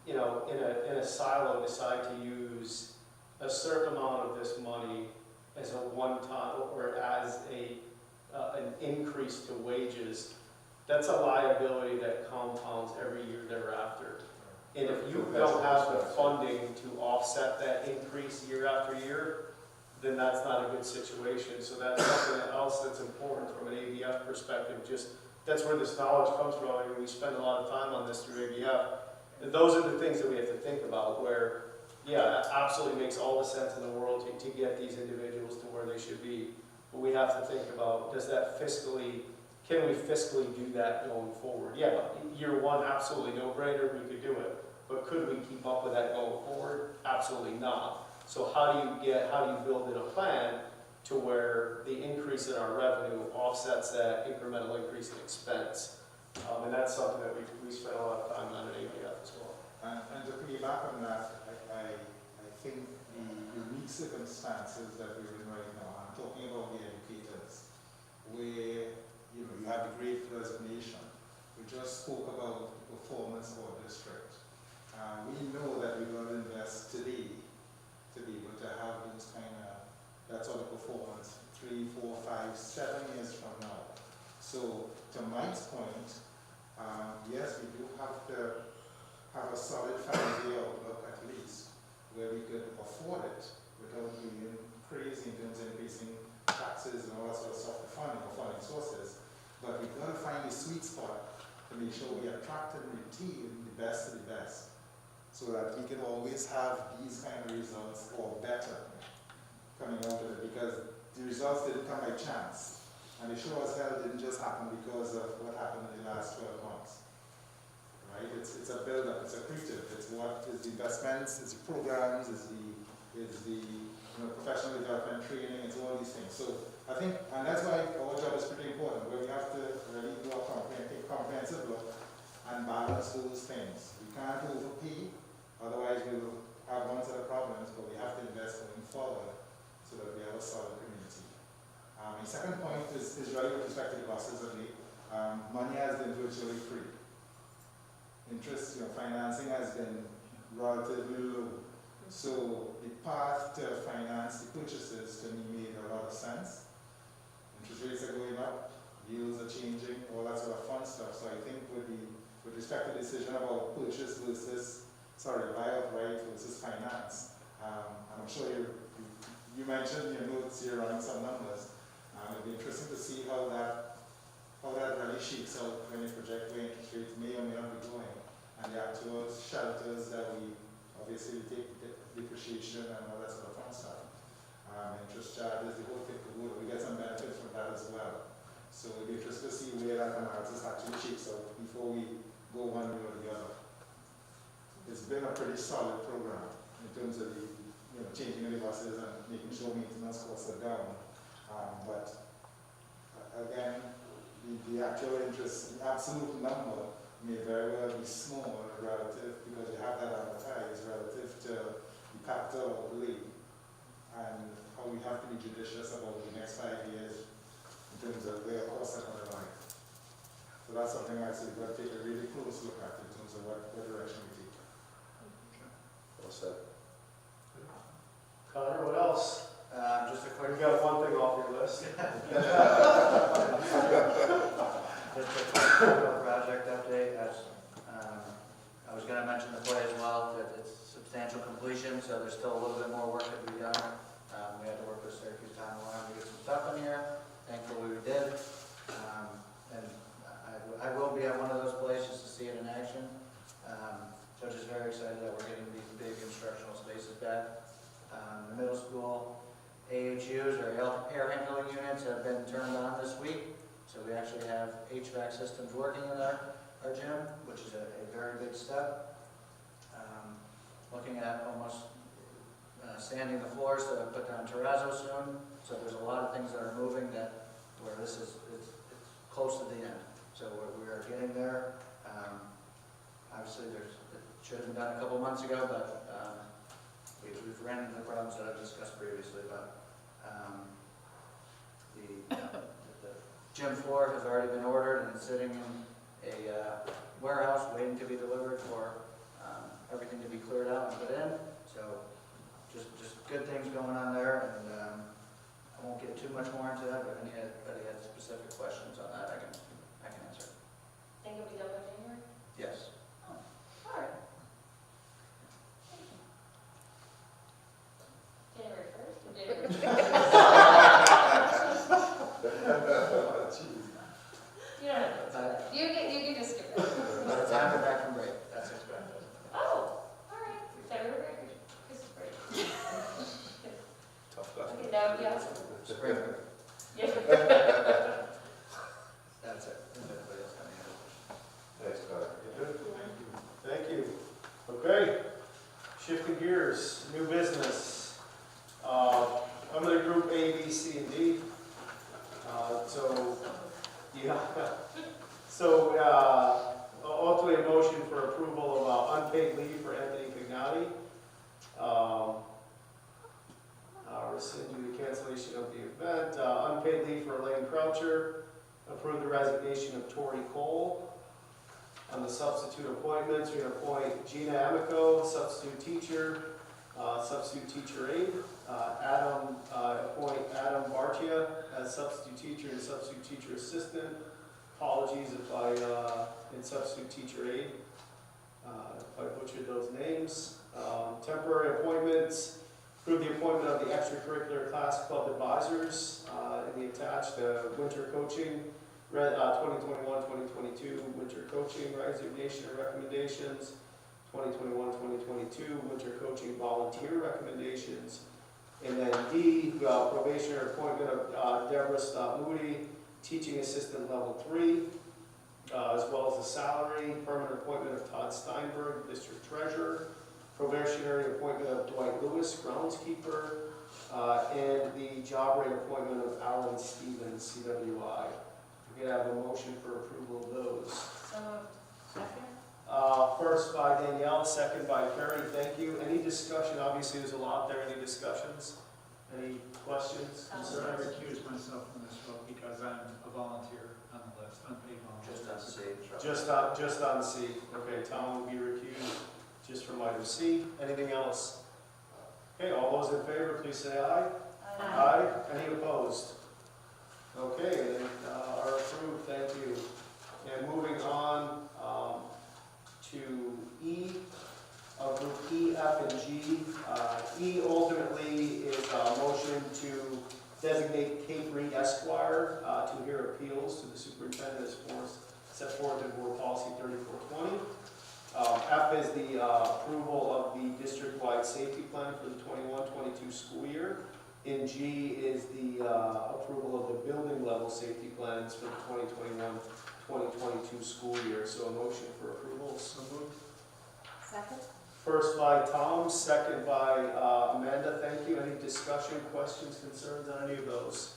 [SPEAKER 1] in a silo decide to use a certain amount of this money as a one-time or as an increase to wages, that's a liability that compounds every year thereafter. And if you don't have the funding to offset that increase year after year, then that's not a good situation. So that's something else that's important from an ABF perspective. Just that's where this knowledge comes from. I mean, we spend a lot of time on this through ABF. And those are the things that we have to think about where, yeah, it absolutely makes all the sense in the world to get these individuals to where they should be. But we have to think about, can we fiscally do that going forward? Yeah, year one, absolutely no-brainer, we could do it. But could we keep up with that going forward? Absolutely not. So how do you build in a plan to where the increase in our revenue offsets that incremental increase in expense? And that's something that we spend a lot of time on at ABF as well.
[SPEAKER 3] And to piggyback on that, I think the unique circumstances that we're in right now, I'm talking about the educators, where you have the great resignation. We just spoke about the performance of our district. We know that we're going to invest today to be able to have those that sort of performance 3, 4, 5, 7 years from now. So to Mike's point, yes, we do have to have a solid family outlook at least, where we could afford it without being crazy in terms of increasing taxes and all that sort of stuff, the funding sources. But we've got to find a sweet spot to make sure we attract and retain the best of the best, so that we can always have these kind of results or better coming out of it. Because
[SPEAKER 14] the results didn't come by chance. And the show as hell didn't just happen because of what happened in the last 12 months. Right? It's a build-up, it's accretive. It's what is the investments, it's the programs, it's the professional development training, it's all these things. So I think, and that's why our job is pretty important, where we have to really do a comprehensive look and balance those things. We can't overpay, otherwise we will have one set of problems, but we have to invest going forward so that we have a solid community. My second point is really with respect to the buses of late. Money has been virtually free. Interest, financing has been relatively low. So the path to finance the purchases to me made a lot of sense. Interest rates are going up, yields are changing, all that sort of fun stuff. So I think with respect to the decision about purchase versus, buy outright versus finance, and I'm sure you mentioned in your notes here running some numbers. It'd be interesting to see how that really shakes out when you project where interest rates may or may not be going, and the actual shelters that we obviously take depreciation and all that sort of fun stuff. Interest charges, the whole thing, we get some benefits from that as well. So it'd be interesting to see where that analysis actually shakes out before we go one way or the other. It's been a pretty solid program in terms of the changing the buses and making sure maintenance costs are down. But again, the actual interest, the absolute number may very well be small relative, because you have that advertised relative to the capital outlay and how we have to be judicious about the next 5 years in terms of where costs are going to lie. So that's something I say we've got to take a really close look at in terms of what direction we take.
[SPEAKER 2] Well said.
[SPEAKER 1] Connor, what else?
[SPEAKER 3] Just a quick
[SPEAKER 1] We got one thing off your list.
[SPEAKER 3] Just a quick project update. As I was going to mention the play as well, that it's substantial completion, so there's still a little bit more work to be done. We had to work with Syracuse Town Alarm to get some stuff in here. Thankfully we did. And I will be at one of those places to see it in action. So just very excited that we're getting these big instructional spaces back. The middle school AHUs, or air handling units, have been turned on this week. So we actually have HVAC systems working in our gym, which is a very big step. Looking at almost sanding the floors to put down terrazzo soon. So there's a lot of things that are moving where it's close to the end. So we are getting there. Obviously it should have been done a couple months ago, but we've ran into the problems that I've discussed previously. But the gym floor has already been ordered and it's sitting in a warehouse waiting to be delivered for everything to be cleared out and put in. So just good things going on there, and I won't get too much more into that, but if anybody has specific questions on that, I can answer.
[SPEAKER 7] Think it'll be done by January?
[SPEAKER 3] Yes.
[SPEAKER 7] All right. January 1st or January 2nd? You don't have to.
[SPEAKER 12] You can just skip it.
[SPEAKER 3] By the time we're back from break, that's expected.
[SPEAKER 7] Oh, all right. February break or Christmas break?
[SPEAKER 2] Tough question.
[SPEAKER 7] Okay, that would be awesome.
[SPEAKER 3] Spring.
[SPEAKER 7] Yeah.
[SPEAKER 3] That's it. If anybody else has any other questions.
[SPEAKER 2] Thanks, Connor.
[SPEAKER 1] Good. Thank you. Okay, shifting gears, new business. I'm going to group A, B, C, and D. Ultimately a motion for approval of unpaid leave for Anthony Pignati. Rescind due to cancellation of the event. Unpaid leave for Elaine Croucher. Approve the resignation of Tori Cole. On the substitute appointments, we're going to appoint Gina Amico, substitute teacher aide. Appoint Adam Bartia as substitute teacher and substitute teacher assistant. Apologies if in substitute teacher aide, if I butchered those names. Temporary appointments. Approve the appointment of the extracurricular class club advisors in the attached winter coaching, 2021-2022 winter coaching resignation and recommendations, 2021-2022 winter coaching volunteer recommendations, And then D, probationary appointment of Deborah Moody, teaching assistant level 3, as well as the salary, permanent appointment of Todd Steinberg, district treasurer, probationary appointment of Dwight Lewis, groundskeeper, and the job rate appointment of Alan Stevens, CWI. We could have a motion for approval of those.
[SPEAKER 7] So moved.
[SPEAKER 6] Second?
[SPEAKER 1] First by Danielle, second by Carrie. Thank you. Any discussion? Obviously, there's a lot there. Any discussions? Any questions,
[SPEAKER 13] I
[SPEAKER 1] concerns?
[SPEAKER 13] recuse myself from this vote because I'm a volunteer on the list, unpaid volunteer.
[SPEAKER 1] Just on C. Okay, Tom will be recused just from item C. Anything else? Okay, all those in favor, please say aye. Aye. Any opposed? Okay, they are approved. Thank you. And moving on to E, group E, F, and G. E ultimately is a motion to designate Kate Reed Esquire to hear appeals to the superintendent as set forth in Board Policy 3420. F is the approval of the district-wide safety plan for the 21-22 school year. And G is the approval of the building level safety plans for the 2021-2022 school year. So a motion for approval. So moved.
[SPEAKER 11] Second?
[SPEAKER 1] First by Tom, second by Amanda. Thank you. Any discussion, questions, concerns on any of those?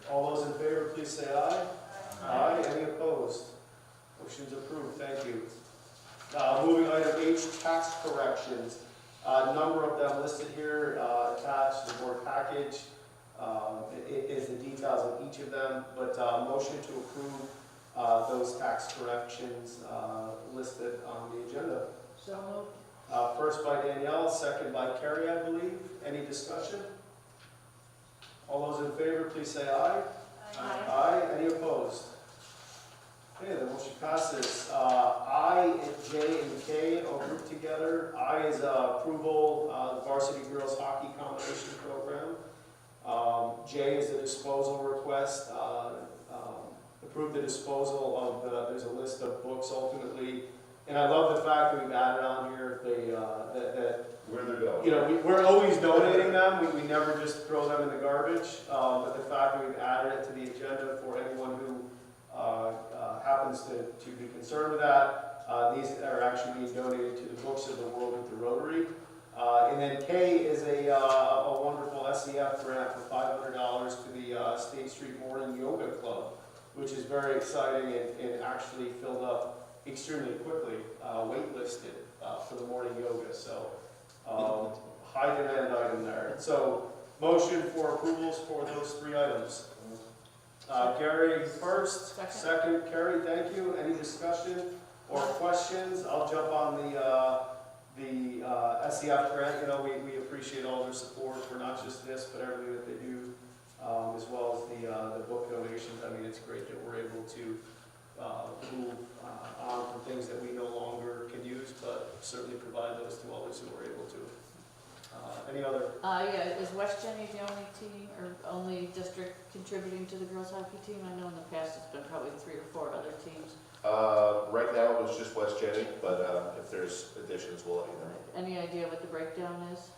[SPEAKER 1] All those in favor, please say aye. Aye. Any opposed? Motion's approved. Thank you. Moving item H, tax corrections. A number of them listed here, attached to the board package. It is the details of each of them, but motion to approve those tax corrections listed on the agenda.
[SPEAKER 6] So moved.
[SPEAKER 1] First by Danielle, second by Carrie, I believe. Any discussion? All those in favor, please say aye. Aye. Any opposed? Okay, the motion passes. I, J, and K are grouped together. I is approval of varsity girls hockey combination program. J is the disposal request. Approve the disposal of there's a list of books ultimately. And I love the fact that we've added on here that
[SPEAKER 2] Where they're going.
[SPEAKER 1] you know, we're always donating them. We never just throw them in the garbage. But the fact that we've added it to the agenda for anyone who happens to be concerned with that, these are actually being donated to the Books of the World with the Rotary. And then K is a wonderful SEF grant for $500 to the State Street Morning Yoga Club, which is very exciting and actually filled up extremely quickly, waitlisted for the morning yoga. So high demand item there. So motion for approvals for those three items. Gary first, second Carrie, thank you. Any discussion or questions? I'll jump on the SEF grant. You know, we appreciate all their support for not just this, but everything that they do, as well as the book donations. I mean, it's great that we're able to move on from things that we no longer can use, but certainly provide those to others who are able to. Any other?
[SPEAKER 6] Yeah, is West Jenny the only team or only district contributing to the girls hockey team? I know in the past it's been probably 3 or 4 other teams.
[SPEAKER 2] Right now it was just West Jenny, but if there's additions, we'll let you know.
[SPEAKER 6] Any idea what the breakdown is?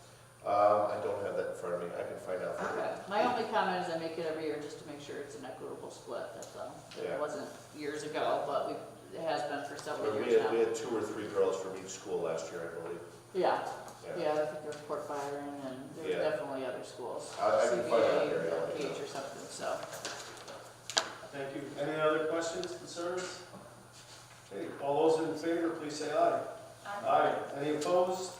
[SPEAKER 2] I don't have that in front of me. I can find out for you.
[SPEAKER 6] Okay. My only comment is I make it every year just to make sure it's an equitable split, that's all.
[SPEAKER 2] Yeah.
[SPEAKER 6] It wasn't years ago, but it has been for several
[SPEAKER 2] We
[SPEAKER 6] years
[SPEAKER 2] had
[SPEAKER 6] now.
[SPEAKER 2] 2 or 3 girls from each school last year, I believe.
[SPEAKER 6] Yeah, yeah, I think there's Port Byron and there's
[SPEAKER 2] Yeah.
[SPEAKER 6] definitely other schools.
[SPEAKER 2] I can find out
[SPEAKER 6] CBA
[SPEAKER 2] there,
[SPEAKER 6] or
[SPEAKER 2] yeah.
[SPEAKER 6] PH or something, so.
[SPEAKER 1] Thank you. Any other questions, concerns? Okay, all those in favor, please say aye. Aye. Any opposed?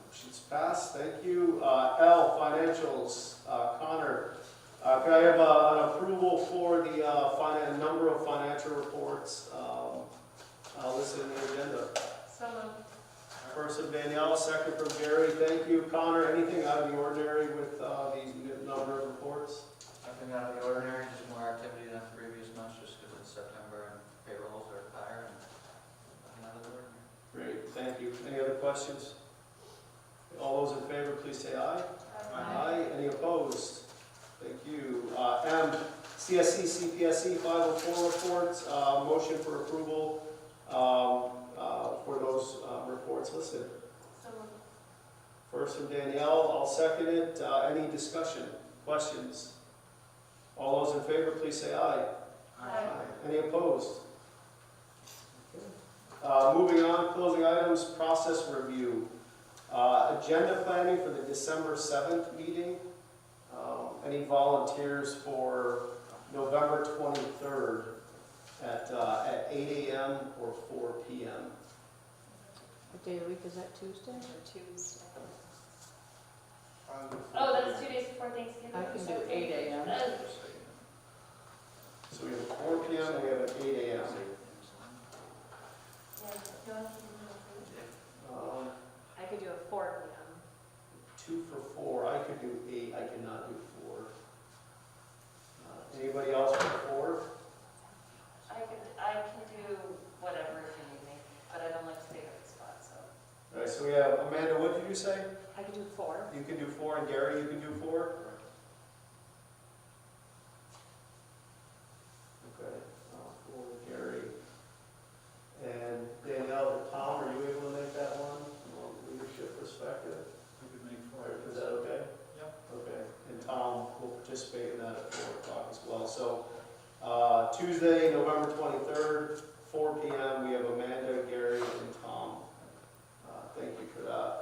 [SPEAKER 1] Motion's passed. Thank you. L, financials. Connor, can I have an approval for the number of financial reports listed in the agenda?
[SPEAKER 7] So moved.
[SPEAKER 1] First from Danielle, second from Gary. Thank you. Connor, anything out of the ordinary with these number of reports?
[SPEAKER 9] Nothing out of the ordinary, just more activity than previous months, just because it's September and payrolls are higher and nothing out of the ordinary.
[SPEAKER 1] Great, thank you. Any other questions? All those in favor, please say aye. Aye. Any opposed? Thank you. M, CSC, CPSC 504 reports. Motion for approval for those reports listed.
[SPEAKER 7] So moved.
[SPEAKER 1] First from Danielle, I'll second it. Any discussion, questions? All those in favor, please say aye.
[SPEAKER 7] Aye.
[SPEAKER 1] Any opposed? Moving on, closing items, process review. Agenda planning for the December 7th meeting. Any volunteers for November 23rd at 8 a.m. or 4 p.m.?
[SPEAKER 6] What day of the week is that, Tuesday?
[SPEAKER 10] Tuesday.
[SPEAKER 7] Oh, that's 2 days before Thanksgiving.
[SPEAKER 6] I can do 8 a.m.
[SPEAKER 1] So we have a 4 p.m. and we have an 8 a.m.
[SPEAKER 10] I could do a 4 p.m.
[SPEAKER 1] 2 for 4. I could do 8. I cannot do 4. Anybody else for 4?
[SPEAKER 7] I can do whatever if you need me, but I don't like to take up the spot, so.
[SPEAKER 1] All right, so we have Amanda, what did you say?
[SPEAKER 10] I could do 4.
[SPEAKER 1] You can do 4, and Gary, you can do 4? Okay, 4, Gary. And Danielle or Tom, are you able to make that one from a leadership perspective?
[SPEAKER 13] We could make 4.
[SPEAKER 1] Is that okay?
[SPEAKER 13] Yep.
[SPEAKER 1] Okay, and Tom will participate in that at 4 o'clock as well. So Tuesday, November 23rd, 4 p.m., we have Amanda, Gary, and Tom. Thank you for that.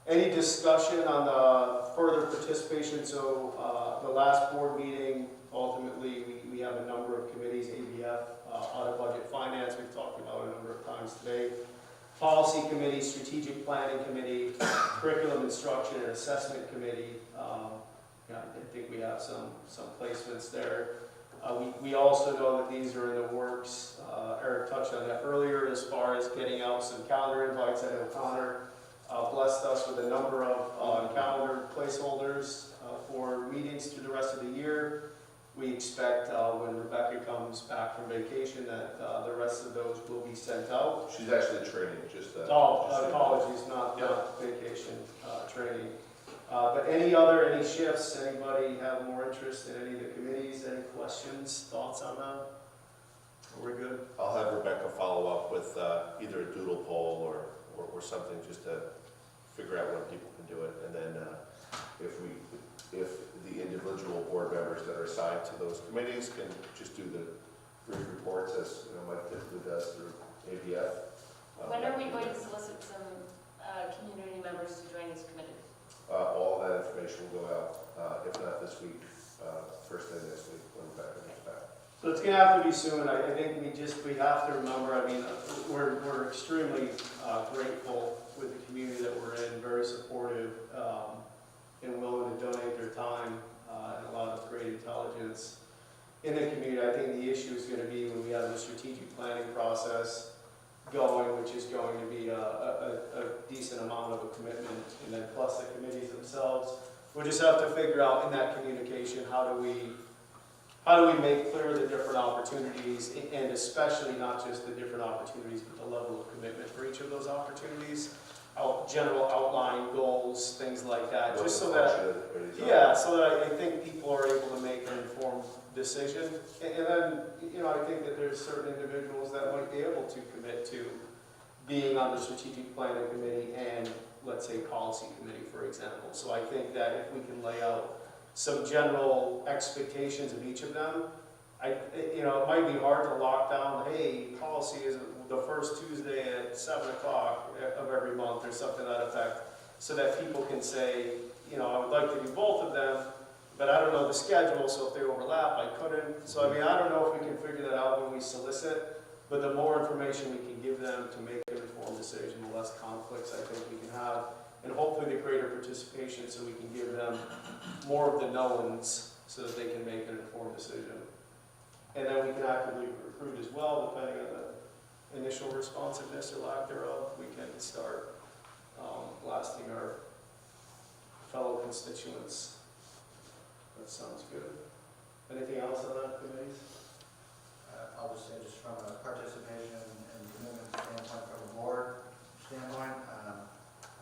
[SPEAKER 1] Any discussion on the further participation? So the last board meeting, ultimately, we have a number of committees, ABF, Audit, Budget, Finance, we've talked about a number of times today. Policy Committee, Strategic Planning Committee, Curriculum Instruction and Assessment Committee. I think we have some placements there. We also know that these are in the works. Eric touched on that earlier as far as getting out some calendar invites. I know Connor blessed us with a number of calendar placeholders for meetings through the rest of the year. We expect when Rebecca comes back from vacation that the rest of those will be sent out.
[SPEAKER 2] She's actually training, just
[SPEAKER 1] Apologies, not vacation, training. But any shifts, anybody have more interest in any of the committees, any questions, thoughts on that? We're good?
[SPEAKER 2] I'll have Rebecca follow up with either a doodle poll or something just to figure out when people can do it. And then if the individual board members that are assigned to those committees can just do the brief reports as Mike typically does through ABF.
[SPEAKER 7] When are we going to solicit some community members to join these committees?
[SPEAKER 2] All that information will go out, if not this week, first day next week when Rebecca gets back.
[SPEAKER 1] So it's going to have to be soon. I think we have to remember, we're extremely grateful with the community that we're in, very supportive and willing to donate their time and a lot of great intelligence in the community. I think the issue is going to be when we have the strategic planning process going, which is going to be a decent amount of a commitment, and then plus the committees themselves. We'll just have to figure out in that communication, how do we make clear the different opportunities, and especially not just the different opportunities, but the level of commitment for each of those opportunities, general outline goals, things like that, just so that, so that I think people are able to make an informed decision. And then, I think that there's certain individuals that might be able to commit to being on the strategic planning committee and, let's say, policy committee, for example. So I think that if we can lay out some general expectations of each of them, it might be hard to lock down, hey, policy is the first Tuesday at 7 o'clock of every month or something to that effect, so that people can say, I would like to do both of them, but I don't know the schedule, so if they overlap, I couldn't. So I don't know if we can figure that out when we solicit, but the more information we can give them to make an informed decision, the less conflicts I think we can have, and hopefully the greater participation, so we can give them more of the knowns so that they can make an informed decision. And then we can actively recruit as well, depending on the initial responsiveness or lack thereof. We can start blasting our fellow constituents. That sounds good. Anything else on that, committees?
[SPEAKER 15] I'll just say, just from a participation and commitment standpoint, from a board standpoint,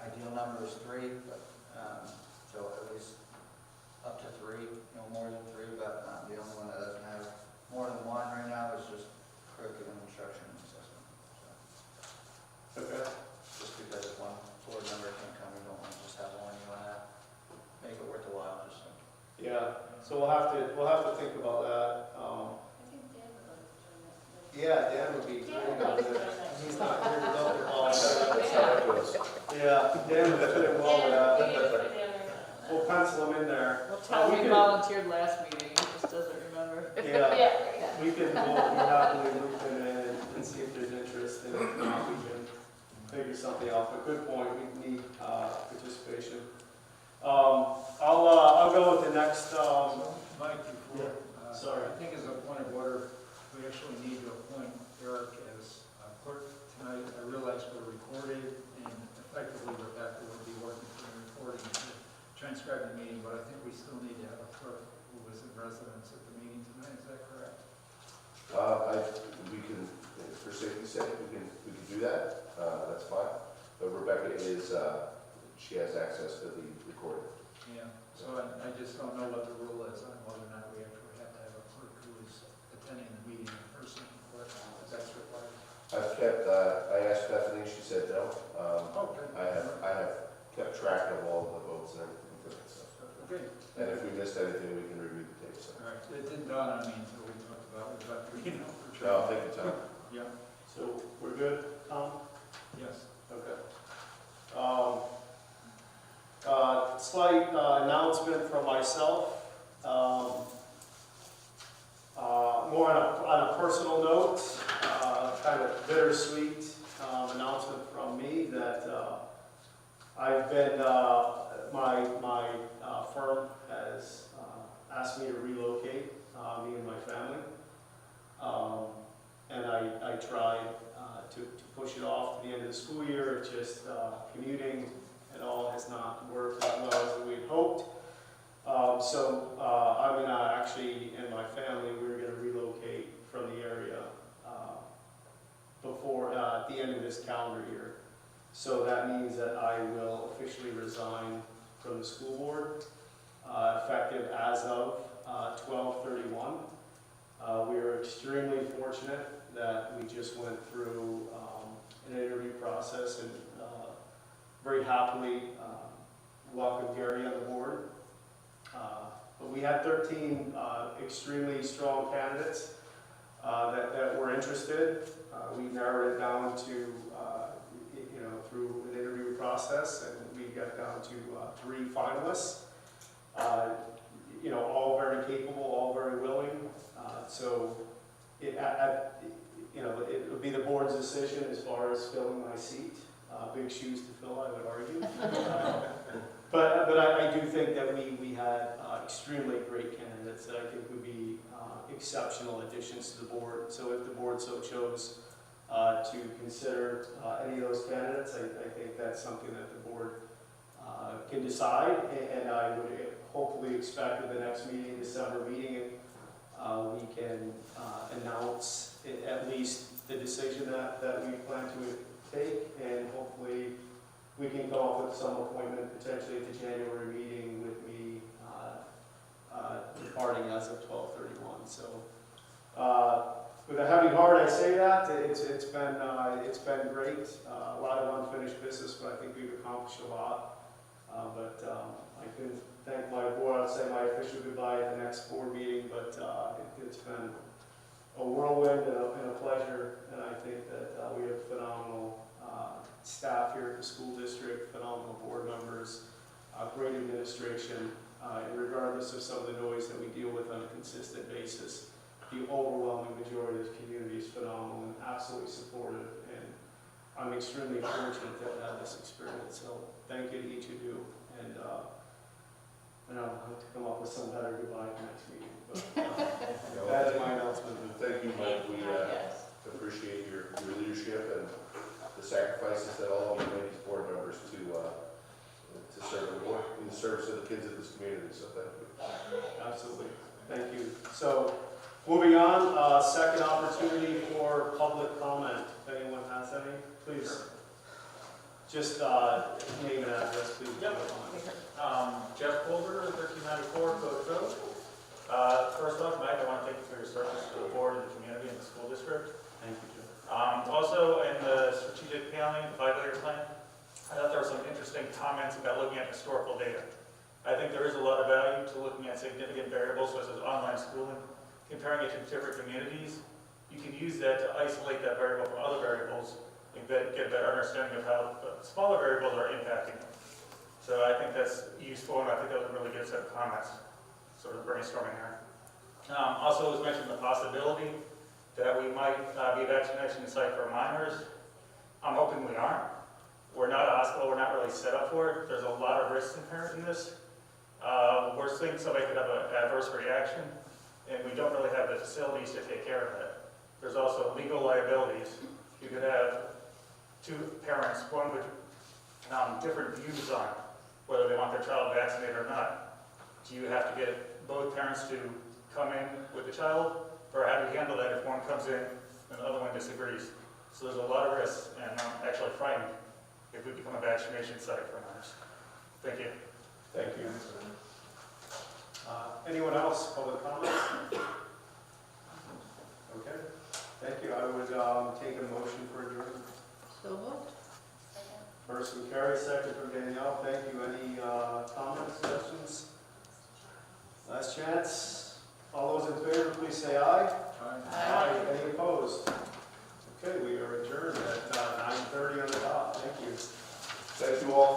[SPEAKER 15] ideal number is 3, but so at least up to 3, more than 3, but the only one that doesn't have more than 1 right now is just curriculum instruction and assessment. So,
[SPEAKER 1] Okay.
[SPEAKER 15] just because it's one board member
[SPEAKER 1] Yeah, Dan would fit in well with that.
[SPEAKER 7] We need to put Dan right now.
[SPEAKER 1] We'll pencil him in there.
[SPEAKER 6] Well, tell
[SPEAKER 1] We
[SPEAKER 6] him he
[SPEAKER 1] can-
[SPEAKER 6] volunteered last meeting, he just doesn't remember.
[SPEAKER 1] Yeah,
[SPEAKER 7] Yeah.
[SPEAKER 1] we can, we'll happily loop him in and see if there's interest, and if not, we can figure something out. But good point, we need participation. I'll go with the next,
[SPEAKER 13] Mike, before,
[SPEAKER 1] sorry.
[SPEAKER 13] I think as a point of order, we actually need to appoint Eric as clerk tonight. I realize we're recorded, and effectively Rebecca will be working for the recording to transcribe the meeting, but I think we still need to have a clerk who was in residence at the meeting tonight. Is that correct?
[SPEAKER 2] We can, for safety's sake, we can do that. That's fine. But Rebecca is, she has access to the recording.
[SPEAKER 13] Yeah, so I just don't know what the rule is on whether or not we actually have to have a clerk who is attending the meeting in person, but that's required.
[SPEAKER 2] I asked Bethany, she said no.
[SPEAKER 13] Okay.
[SPEAKER 2] I have kept track of all the votes and everything for that stuff.
[SPEAKER 13] Okay.
[SPEAKER 2] And if we missed anything, we can review the tapes.
[SPEAKER 13] All right, it didn't dawn on me until we talked about it, but, you know, for sure.
[SPEAKER 2] No, take your time.
[SPEAKER 13] Yeah,
[SPEAKER 1] So we're good, Tom?
[SPEAKER 13] yes.
[SPEAKER 1] Okay. Slight announcement from myself. More on a personal note, kind of bittersweet announcement from me that I've been, my firm has asked me to relocate, me and my family. And I tried to push it off to the end of the school year. It just commuting and all has not worked as well as we had hoped. So I'm gonna actually, and my family, we're gonna relocate from the area before at the end of this calendar year. So that means that I will officially resign from the school board, effective as of 12/31. We are extremely fortunate that we just went through an interview process and very happily welcomed Gary on the board. But we had 13 extremely strong candidates that were interested. We narrowed it down to, through an interview process, and we got down to 3 finalists. All very capable, all very willing. So it would be the board's decision as far as filling my seat. Big shoes to fill, I would argue. But I do think that we had extremely great candidates that I think would be exceptional additions to the board. So if the board so chose to consider any of those candidates, I think that's something that the board can decide, and I would hopefully expect at the next meeting, December meeting, we can announce at least the decision that we plan to take, and hopefully we can come up with some appointment potentially at the January meeting with me departing as of 12/31. So with a heavy heart, I say that it's been great. A lot of unfinished business, but I think we've accomplished a lot. But I can thank my board. I'll say my official goodbye at the next board meeting, but it's been a whirlwind and a pleasure, and I think that we have phenomenal staff here at the school district, phenomenal board members, great administration, and regardless of some of the noise that we deal with on a consistent basis, the overwhelming majority of the community is phenomenal and absolutely supportive, and I'm extremely fortunate to have this experience. So thank you to each of you, and I'll have to come up with some better goodbye at the next meeting. But that is my announcement.
[SPEAKER 2] Thank you, Mike. We appreciate your leadership and the sacrifices that all of you made as board members to serve the board in the service of the kids of this community. So thank you.
[SPEAKER 1] Absolutely. Thank you. So moving on, second opportunity for public comment. If anyone has any, please. Just name and address, please.
[SPEAKER 16] Yep. Jeff Colbert, 1394 Coach Road. First off, Mike, I want to thank you for your service to the board, the community, and the school district.
[SPEAKER 1] Thank you, Jeff.
[SPEAKER 16] Also, in the strategic planning, the 5-layer plan, I thought there were some interesting comments about looking at historical data. I think there is a lot of value to looking at significant variables such as online schooling, comparing it to different communities. You can use that to isolate that variable from other variables and get a better understanding of how the smaller variables are impacting them. So I think that's useful, and I think that was a really good set of comments, sort of brainstorming there. Also, it was mentioned the possibility that we might be a vaccination site for minors. I'm hoping we aren't. We're not a hospital, we're not really set up for it. There's a lot of risks inherent in this. Worst thing, somebody could have an adverse reaction, and we don't really have the facilities to take care of that. There's also legal liabilities. You could have two parents, one with different views on whether they want their child vaccinated or not. Do you have to get both parents to come in with the child, or how do you handle that if one comes in and the other one disagrees? So there's a lot of risks, and I'm actually frightened if we become a vaccination site for minors. Thank you.
[SPEAKER 2] Thank you.
[SPEAKER 1] Anyone else, public comment? Okay, thank you. I would take a motion for adjournment.
[SPEAKER 6] So moved.
[SPEAKER 1] First from Carrie, second from Danielle. Thank you. Any comments, questions? Last chance. All those in favor, please say aye.
[SPEAKER 6] Aye.
[SPEAKER 1] Any opposed? Okay, we are adjourned at 9:30 on the dot. Thank you.
[SPEAKER 2] Thank you all